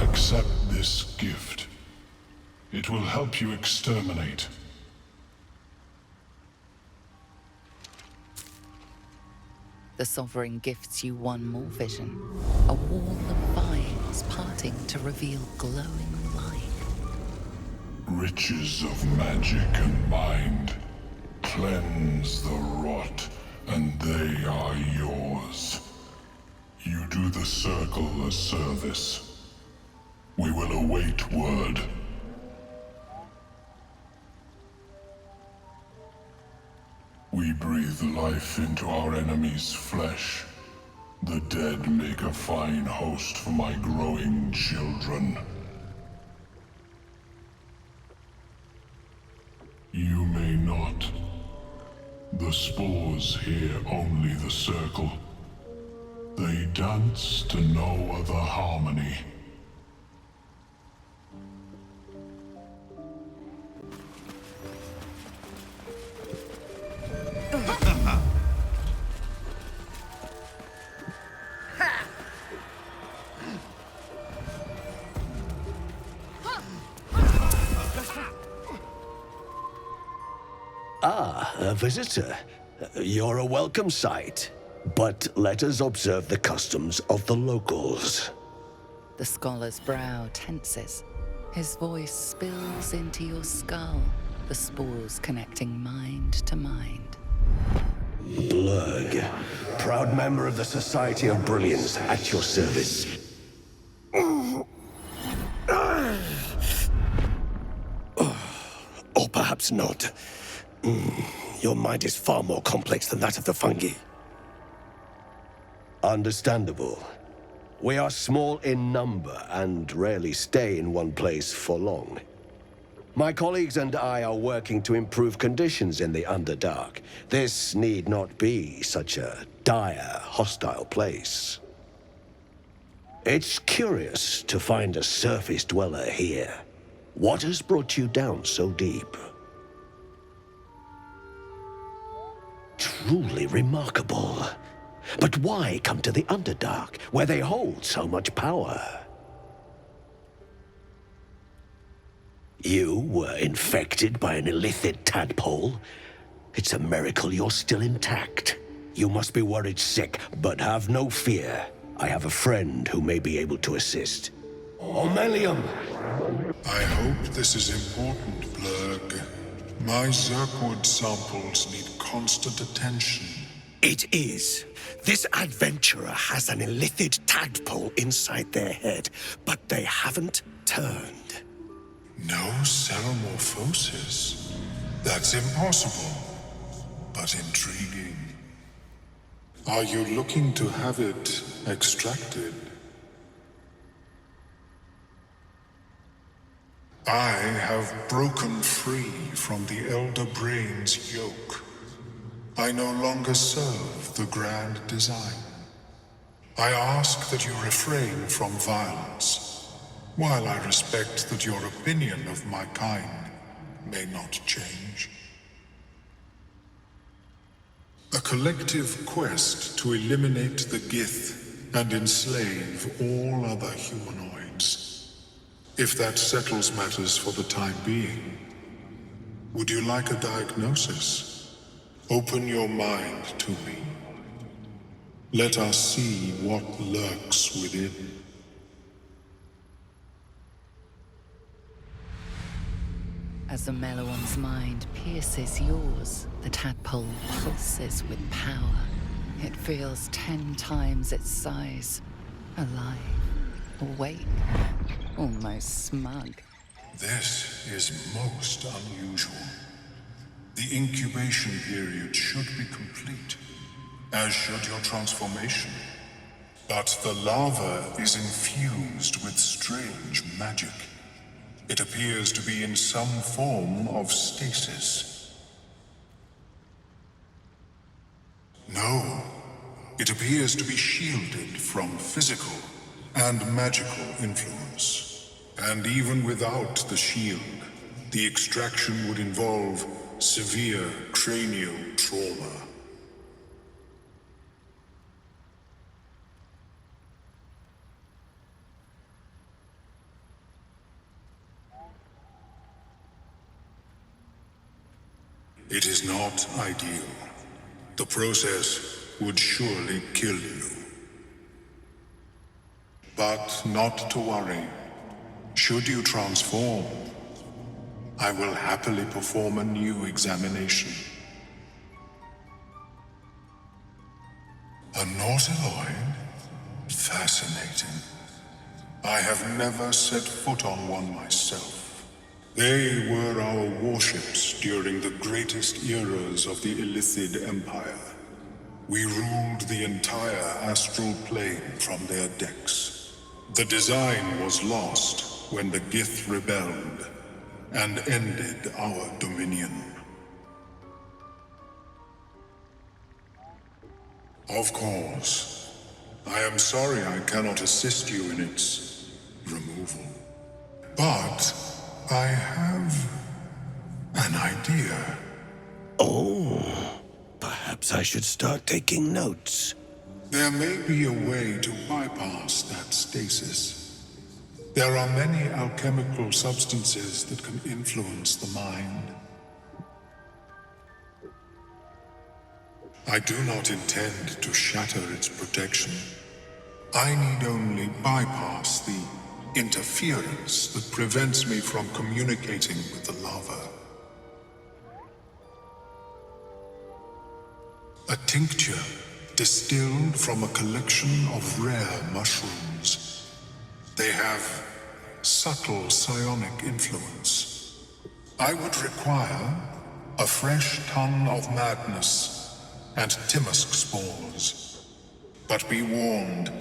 S17: Accept this gift. It will help you exterminate.
S2: The Sovereign gifts you one more vision. A wall of vines parting to reveal glowing light.
S17: Riches of magic and mind. Cleanse the rot, and they are yours. You do the Circle a service. We will await word. We breathe life into our enemy's flesh. The dead make a fine host for my growing children. You may not. The spores hear only the Circle. They dance to no other harmony.
S18: Ah, a visitor. You're a welcome sight. But let us observe the customs of the locals.
S2: The scholar's brow tenses. His voice spills into your skull, the spores connecting mind to mind.
S18: Blurg, proud member of the Society of Brilliance, at your service. Or perhaps not. Your mind is far more complex than that of the fungi. Understandable. We are small in number and rarely stay in one place for long. My colleagues and I are working to improve conditions in the Underdark. This need not be such a dire, hostile place. It's curious to find a surface dweller here. What has brought you down so deep? Truly remarkable. But why come to the Underdark, where they hold so much power? You were infected by an illithid tadpole? It's a miracle you're still intact. You must be worried sick, but have no fear. I have a friend who may be able to assist. Merlyn!
S17: I hope this is important, Blurg. My Zirkwood samples need constant attention.
S18: It is. This adventurer has an illithid tadpole inside their head, but they haven't turned.
S17: No cellomorphosis. That's impossible, but intriguing. Are you looking to have it extracted? I have broken free from the Elder Brain's yoke. I no longer serve the grand design. I ask that you refrain from violence, while I respect that your opinion of my kind may not change. A collective quest to eliminate the Gith and enslave all other humanoids. If that settles matters for the time being, would you like a diagnosis? Open your mind to me. Let us see what lurks within.
S2: As the Meloan's mind pierces yours, the tadpole pulses with power. It feels 10 times its size. Alive, awake, almost smug.
S17: This is most unusual. The incubation period should be complete, as should your transformation. But the larva is infused with strange magic. It appears to be in some form of stasis. No, it appears to be shielded from physical and magical influence. And even without the shield, the extraction would involve severe cranial trauma. It is not ideal. The process would surely kill you. But not to worry. Should you transform, I will happily perform a new examination. A nautiloid? Fascinating. I have never set foot on one myself. They were our warships during the greatest eras of the Illithid Empire. We ruled the entire astral plane from their decks. The design was lost when the Gith rebelled and ended our dominion. Of course, I am sorry I cannot assist you in its removal. But I have an idea.
S18: Oh, perhaps I should start taking notes.
S17: There may be a way to bypass that stasis. There are many alchemical substances that can influence the mind. I do not intend to shatter its protection. I need only bypass the interference that prevents me from communicating with the larva. A tincture distilled from a collection of rare mushrooms. They have subtle psionic influence. I would require a fresh ton of madness and Timusk spores. But be warned,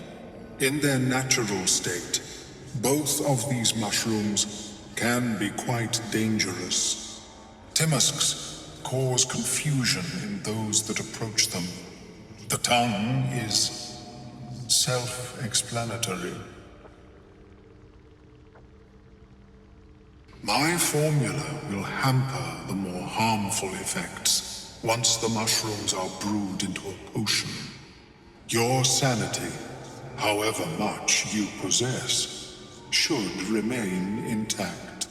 S17: in their natural state, both of these mushrooms can be quite dangerous. Timusks cause confusion in those that approach them. The tongue is self-explanatory. My formula will hamper the more harmful effects once the mushrooms are brewed into a potion. Your sanity, however much you possess, should remain intact.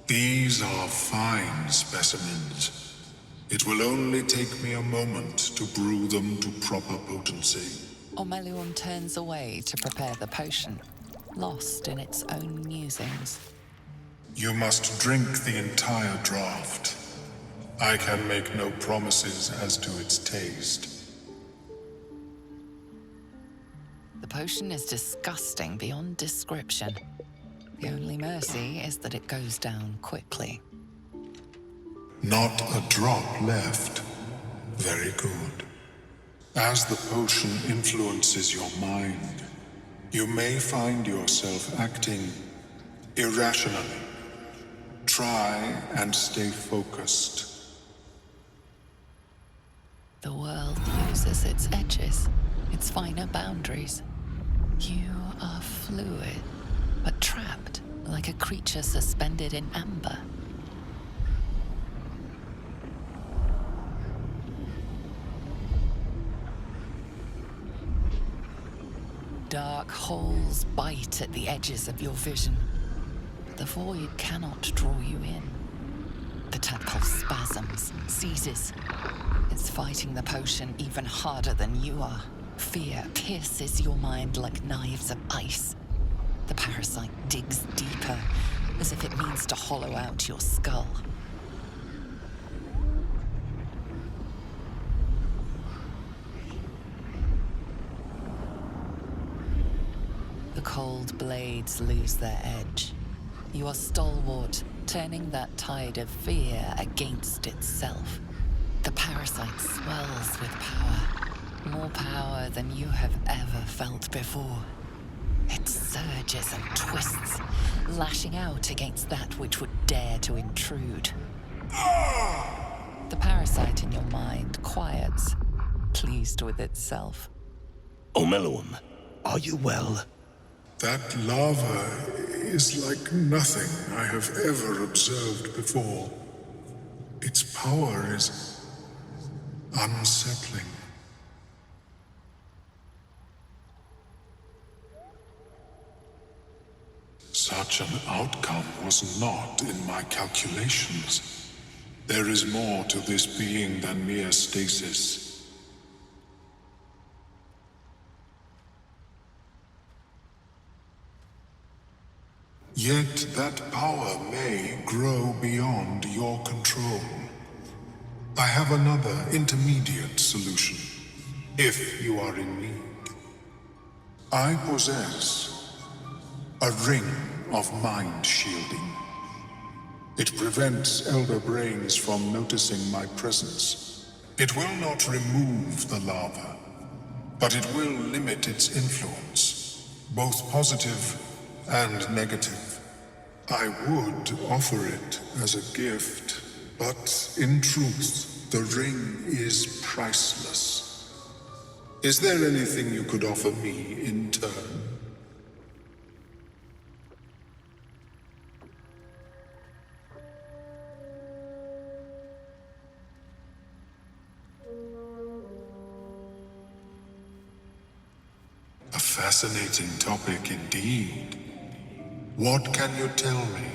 S17: These are fine specimens. It will only take me a moment to brew them to proper potency.
S2: Merlyn turns away to prepare the potion, lost in its own musings.
S17: You must drink the entire draught. I can make no promises as to its taste.
S2: The potion is disgusting beyond description. The only mercy is that it goes down quickly.
S17: Not a drop left. Very good. As the potion influences your mind, you may find yourself acting irrationally. Try and stay focused.
S2: The world loses its edges, its finer boundaries. You are fluid, but trapped like a creature suspended in amber. Dark holes bite at the edges of your vision. The void cannot draw you in. The tadpole spasms, seizes. It's fighting the potion even harder than you are. Fear pierces your mind like knives of ice. The parasite digs deeper, as if it means to hollow out your skull. The cold blades lose their edge. You are stalwart, turning that tide of fear against itself. The parasite swells with power, more power than you have ever felt before. It surges and twists, lashing out against that which would dare to intrude. The parasite in your mind quiets, pleased with itself.
S18: Merlyn, are you well?
S17: That lava is like nothing I have ever observed before. Its power is unsettling. Such an outcome was not in my calculations. There is more to this being than mere stasis. Yet that power may grow beyond your control. I have another intermediate solution, if you are in need. I possess a ring of mind shielding. It prevents elder brains from noticing my presence. It will not remove the lava, but it will limit its influence, both positive and negative. I would offer it as a gift, but in truth, the ring is priceless. Is there anything you could offer me in turn? A fascinating topic indeed. What can you tell me?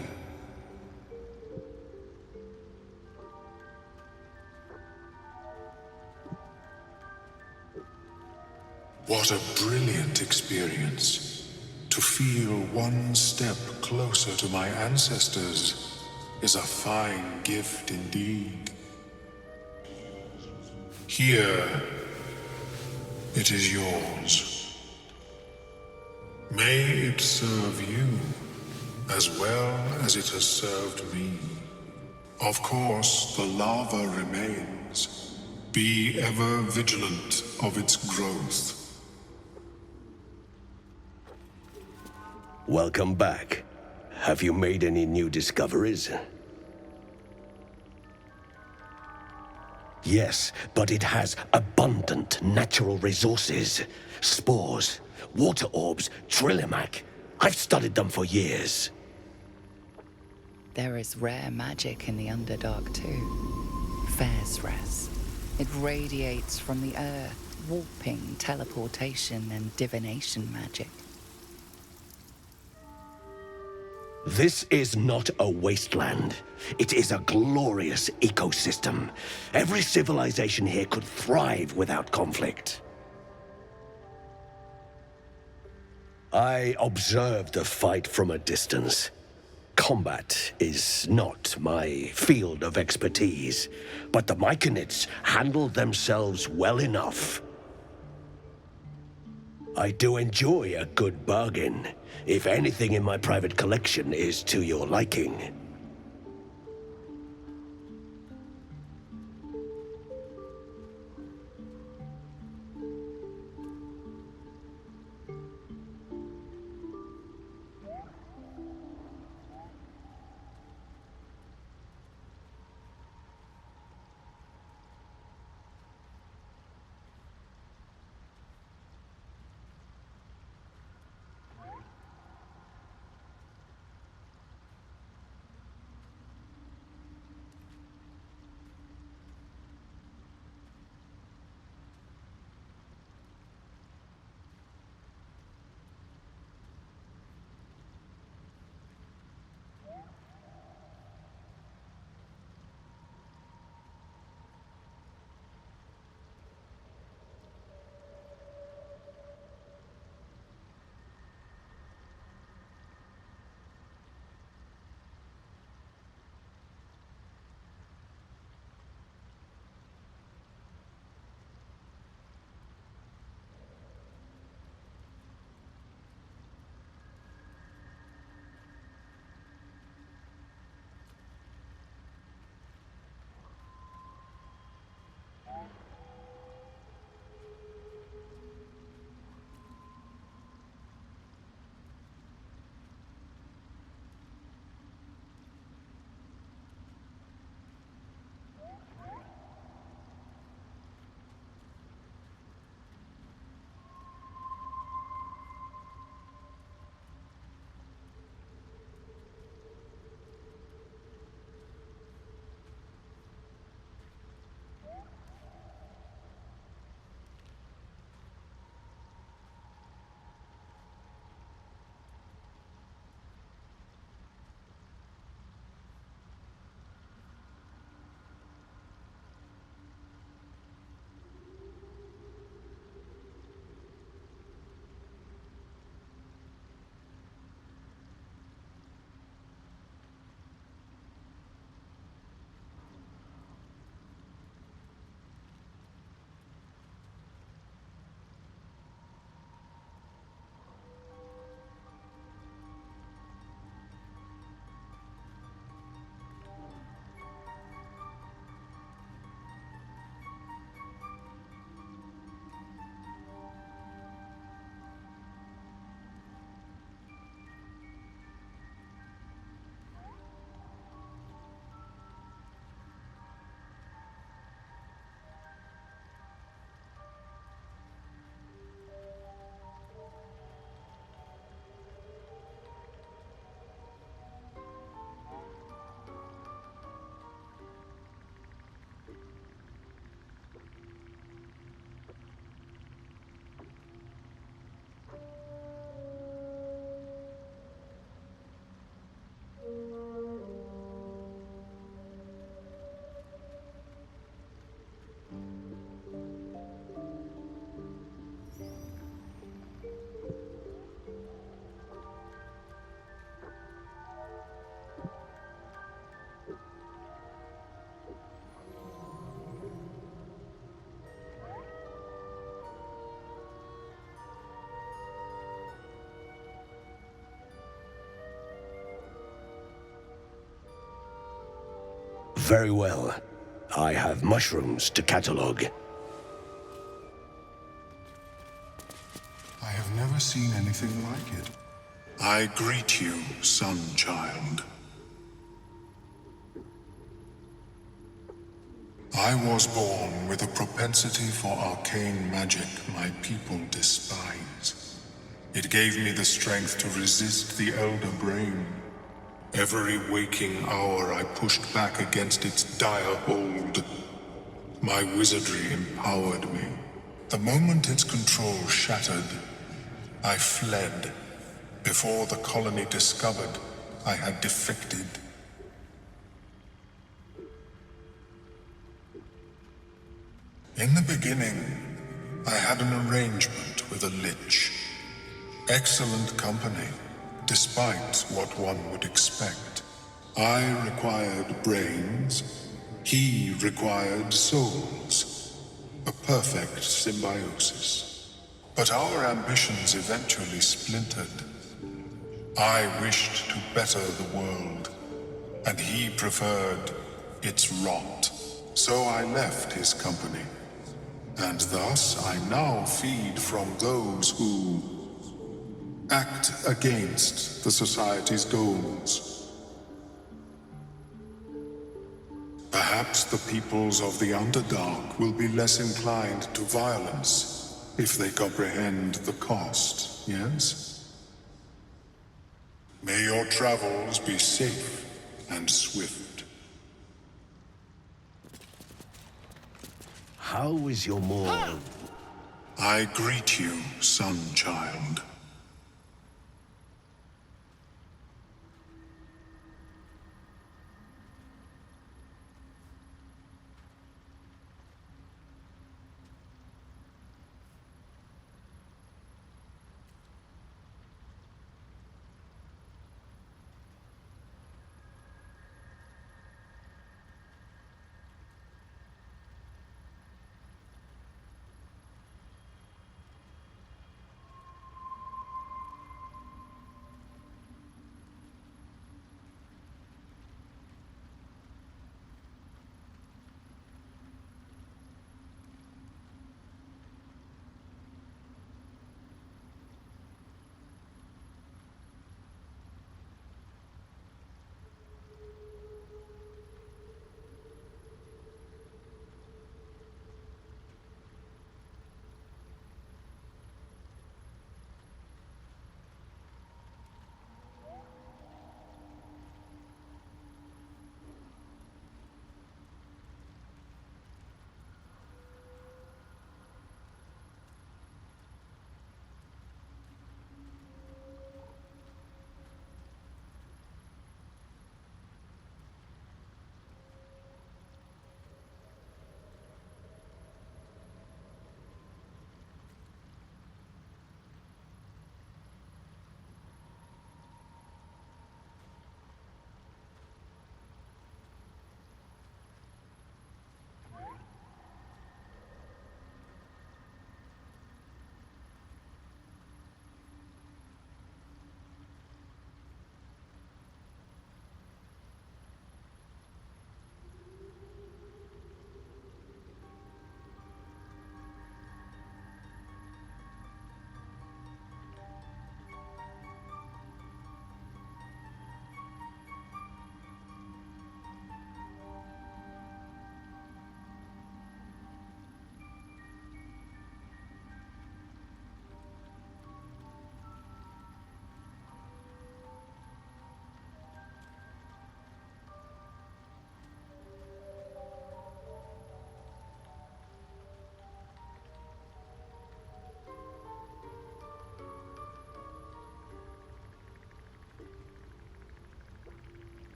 S17: What a brilliant experience. To feel one step closer to my ancestors is a fine gift indeed. Here, it is yours. May it serve you as well as it has served me. Of course, the lava remains. Be ever vigilant of its growth.
S18: Welcome back. Have you made any new discoveries? Yes, but it has abundant natural resources. Spores, water orbs, Trillimac. I've studied them for years.
S2: There is rare magic in the Underdark too. Fair's Res. It radiates from the earth, warping, teleportation, and divination magic.
S18: This is not a wasteland. It is a glorious ecosystem. Every civilization here could thrive without conflict. I observed the fight from a distance. Combat is not my field of expertise, but the Myconids handled themselves well enough. I do enjoy a good bargain, if anything in my private collection is to your liking. Very well. I have mushrooms to catalogue.
S17: I have never seen anything like it. I greet you, son-child. I was born with a propensity for arcane magic my people despise. It gave me the strength to resist the Elder Brain. Every waking hour I pushed back against its dire hold. My wizardry empowered me. The moment its control shattered, I fled. Before the colony discovered I had defected. In the beginning, I had an arrangement with a lich. Excellent company, despite what one would expect. I required brains, he required souls. A perfect symbiosis. But our ambitions eventually splintered. I wished to better the world, and he preferred its rot. So I left his company. And thus I now feed from those who act against the Society's goals. Perhaps the peoples of the Underdark will be less inclined to violence if they comprehend the cost, yes? May your travels be safe and swift.
S18: How is your more...
S17: I greet you, son-child.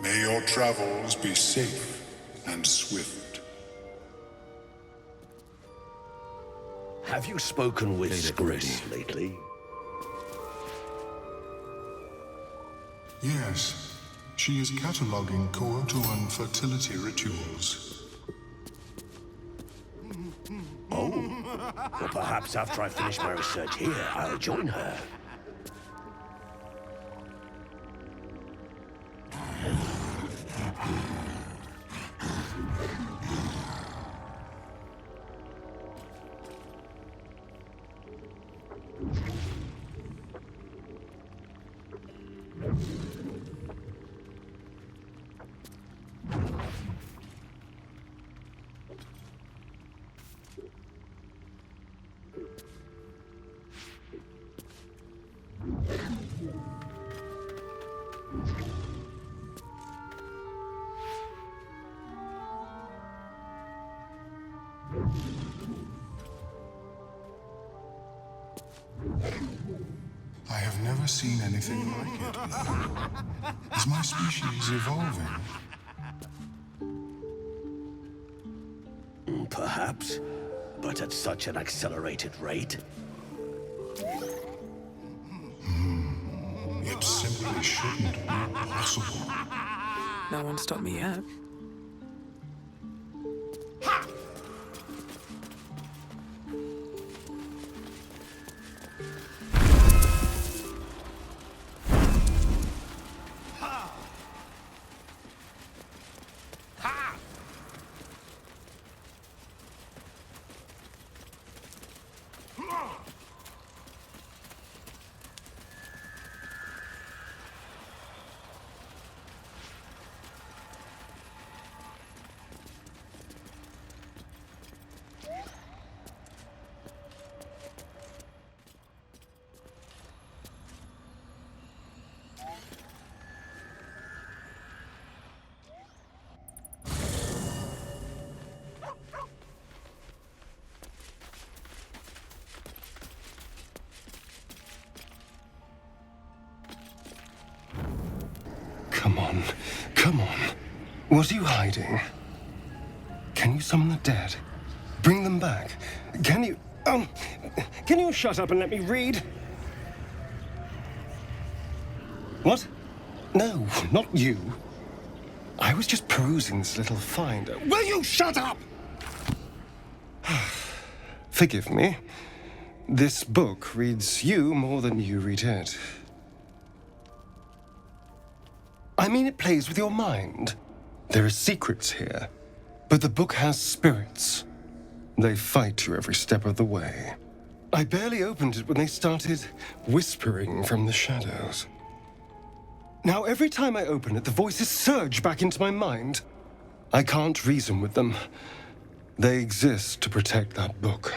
S17: May your travels be safe and swift.
S18: Have you spoken with Skris lately?
S17: Yes, she is cataloguing Kohotoan fertility rituals.
S18: Oh, well, perhaps after I finish my research here, I'll join her.
S17: I have never seen anything like it. Is my species evolving?
S18: Perhaps, but at such an accelerated rate.
S17: It simply shouldn't be possible.
S8: No one stopped me yet.
S11: Come on. Come on. What are you hiding? Can you summon the dead? Bring them back? Can you... can you shut up and let me read? What? No, not you. I was just perusing this little find. Will you shut up? Forgive me. This book reads you more than you read it. I mean, it plays with your mind. There are secrets here, but the book has spirits. They fight you every step of the way. I barely opened it when they started whispering from the shadows. Now, every time I open it, the voices surge back into my mind. I can't reason with them. They exist to protect that book.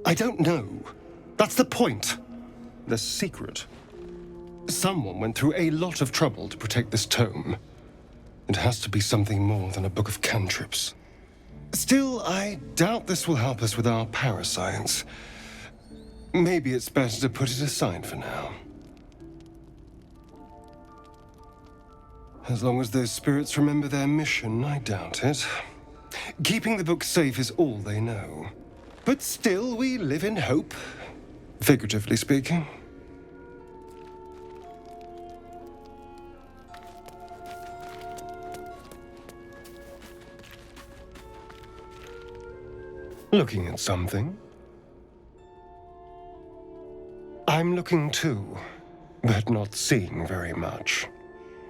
S11: I don't know. That's the point. The secret. Someone went through a lot of trouble to protect this tome. It has to be something more than a book of cantrips. Still, I doubt this will help us with our parascience. Maybe it's better to put it aside for now. As long as those spirits remember their mission, I doubt it. Keeping the book safe is all they know. But still, we live in hope, figuratively speaking. Looking at something? I'm looking too, but not seeing very much.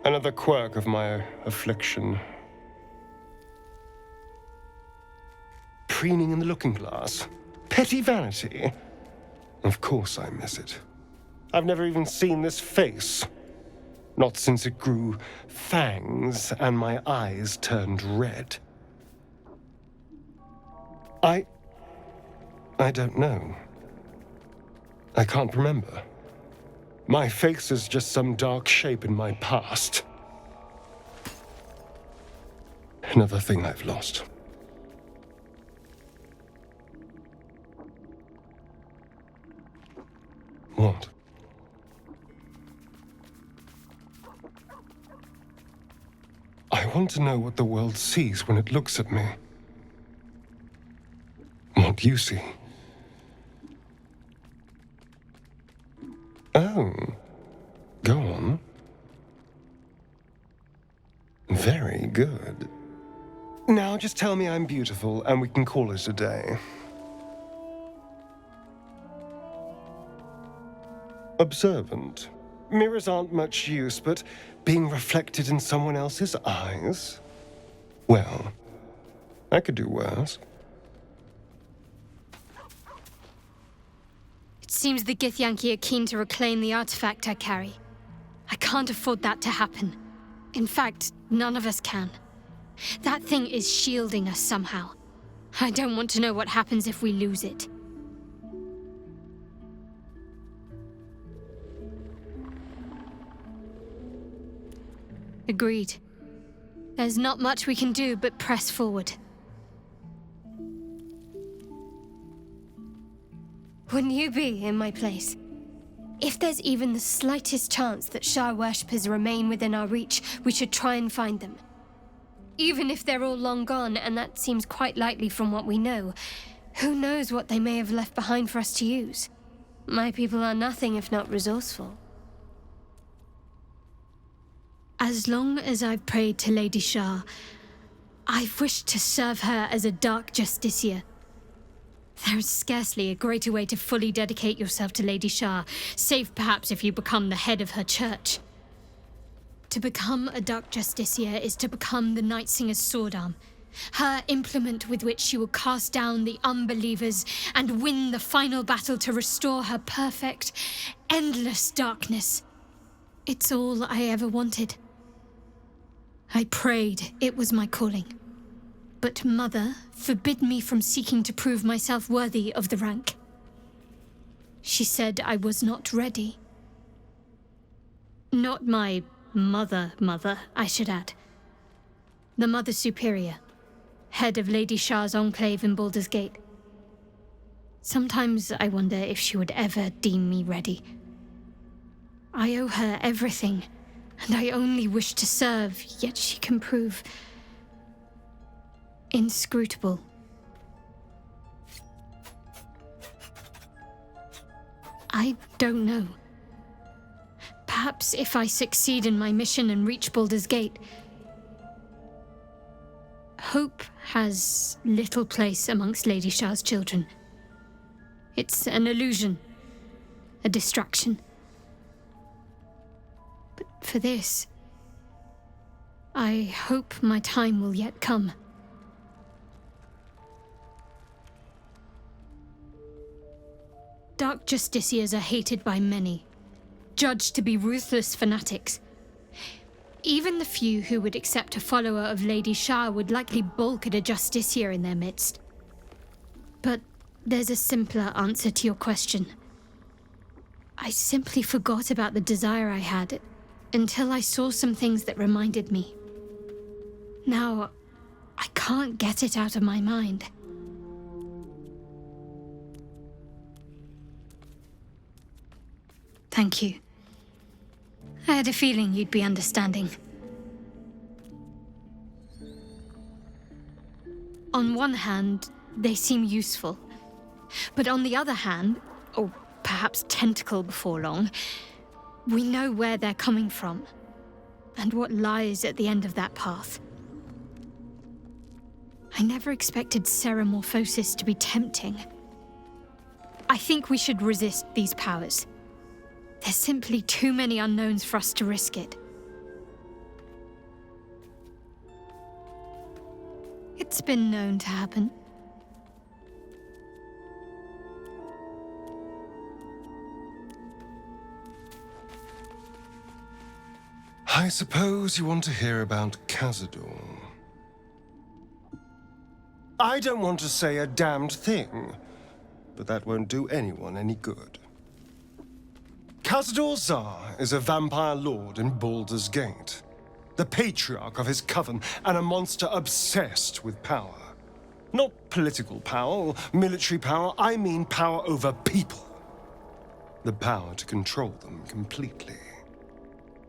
S11: Another quirk of my affliction. Preening in the looking glass. Petty vanity. Of course I miss it. I've never even seen this face. Not since it grew fangs and my eyes turned red. I don't know. I can't remember. My face is just some dark shape in my past. Another thing I've lost. What? I want to know what the world sees when it looks at me. What you see. Oh. Go on. Very good. Now just tell me I'm beautiful and we can call it a day. Observant. Mirrors aren't much use, but being reflected in someone else's eyes? Well, I could do worse.
S14: It seems the Githyanki are keen to reclaim the artifact I carry. I can't afford that to happen. In fact, none of us can. That thing is shielding us somehow. I don't want to know what happens if we lose it. Agreed. There's not much we can do but press forward. Wouldn't you be in my place? If there's even the slightest chance that Shah worshippers remain within our reach, we should try and find them. Even if they're all long gone, and that seems quite likely from what we know, who knows what they may have left behind for us to use? My people are nothing if not resourceful. As long as I've prayed to Lady Shah, I've wished to serve her as a dark justiciar. There is scarcely a greater way to fully dedicate yourself to Lady Shah, save perhaps if you become the head of her church. To become a dark justiciar is to become the Night Singer's sword arm, her implement with which she will cast down the unbelievers and win the final battle to restore her perfect, endless darkness. It's all I ever wanted. I prayed it was my calling. But Mother forbid me from seeking to prove myself worthy of the rank. She said I was not ready. Not my mother, I should add. The Mother Superior, head of Lady Shah's enclave in Baldur's Gate. Sometimes I wonder if she would ever deem me ready. I owe her everything, and I only wish to serve, yet she can prove inscrutable. I don't know. Perhaps if I succeed in my mission and reach Baldur's Gate. Hope has little place amongst Lady Shah's children. It's an illusion, a distraction. But for this, I hope my time will yet come. Dark justiciars are hated by many, judged to be ruthless fanatics. Even the few who would accept a follower of Lady Shah would likely balk at a justiciar in their midst. But there's a simpler answer to your question. I simply forgot about the desire I had until I saw some things that reminded me. Now, I can't get it out of my mind. Thank you. I had a feeling you'd be understanding. On one hand, they seem useful. But on the other hand, or perhaps tentacle before long, we know where they're coming from, and what lies at the end of that path. I never expected Ceramorphosis to be tempting. I think we should resist these powers. There's simply too many unknowns for us to risk it. It's been known to happen.
S11: I suppose you want to hear about Cazador. I don't want to say a damned thing, but that won't do anyone any good. Cazador Zar is a vampire lord in Baldur's Gate, the patriarch of his coven, and a monster obsessed with power. Not political power or military power, I mean power over people. The power to control them completely.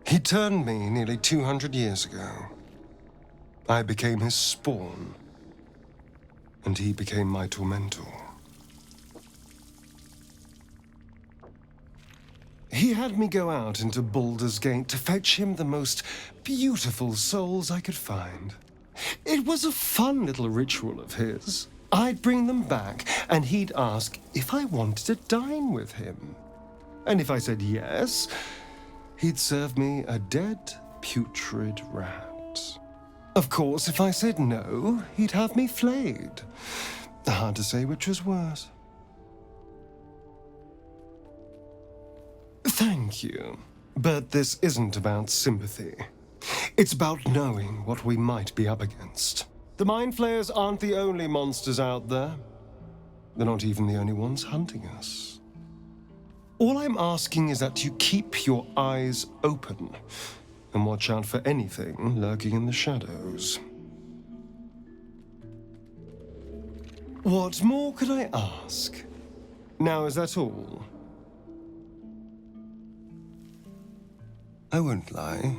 S11: He turned me nearly 200 years ago. I became his spawn, and he became my tormentor. He had me go out into Baldur's Gate to fetch him the most beautiful souls I could find. It was a fun little ritual of his. I'd bring them back, and he'd ask if I wanted to dine with him. And if I said yes, he'd serve me a dead, putrid rat. Of course, if I said no, he'd have me flayed. Hard to say which was worse. Thank you. But this isn't about sympathy. It's about knowing what we might be up against. The Mind Flayers aren't the only monsters out there. They're not even the only ones hunting us. All I'm asking is that you keep your eyes open and watch out for anything lurking in the shadows. What more could I ask? Now, is that all? I won't lie.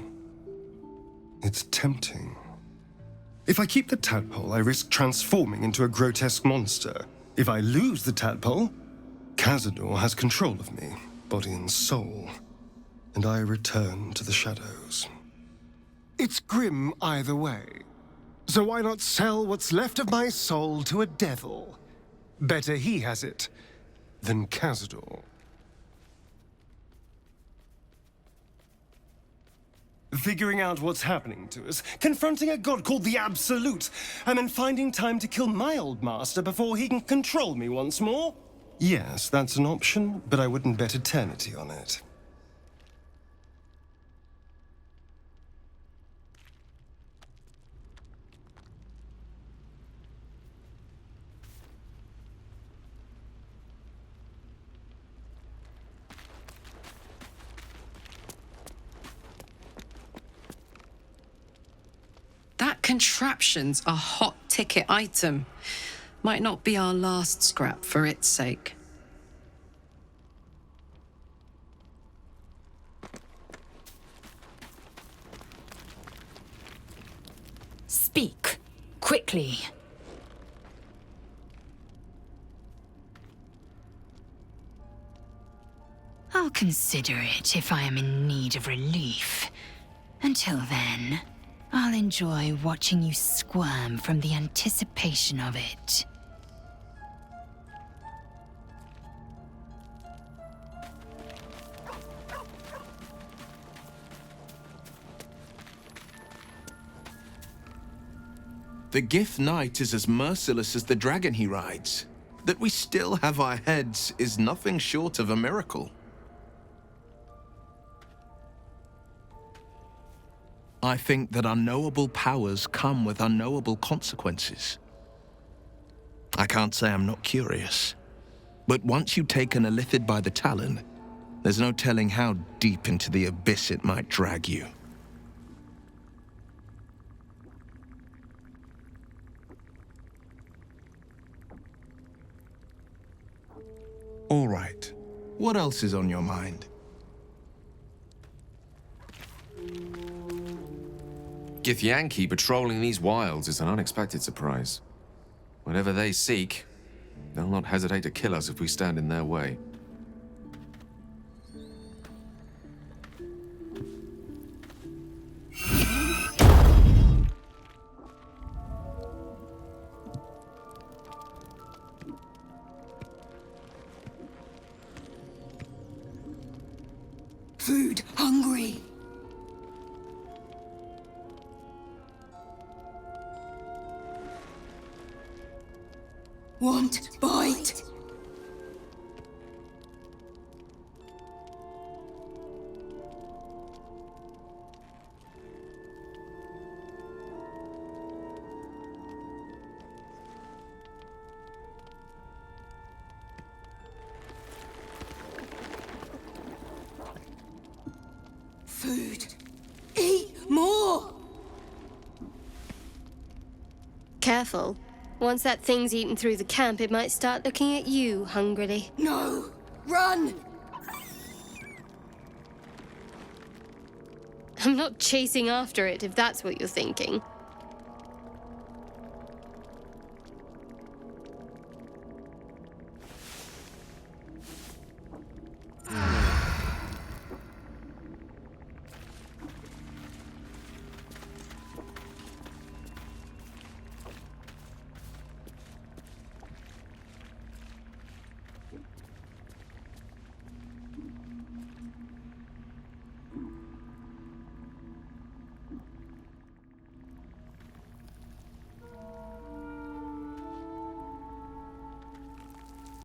S11: It's tempting. If I keep the tadpole, I risk transforming into a grotesque monster. If I lose the tadpole, Cazador has control of me, body and soul, and I return to the shadows. It's grim either way. So why not sell what's left of my soul to a devil? Better he has it than Cazador. Figuring out what's happening to us, confronting a god called the Absolute, and then finding time to kill my old master before he can control me once more? Yes, that's an option, but I wouldn't bet eternity on it.
S5: That contraption's a hot ticket item. Might not be our last scrap for its sake.
S21: Speak, quickly. I'll consider it if I am in need of relief. Until then, I'll enjoy watching you squirm from the anticipation of it.
S23: The Gift Knight is as merciless as the dragon he rides. That we still have our heads is nothing short of a miracle. I think that unknowable powers come with unknowable consequences. I can't say I'm not curious, but once you've taken a Illithid by the talon, there's no telling how deep into the abyss it might drag you. All right. What else is on your mind?
S12: Githyanki patrolling these wilds is an unexpected surprise. Whatever they seek, they'll not hesitate to kill us if we stand in their way.
S13: Food, hungry. Want bite. Food. Eat more.
S14: Careful. Once that thing's eaten through the camp, it might start looking at you hungrily.
S13: No! Run!
S14: I'm not chasing after it, if that's what you're thinking.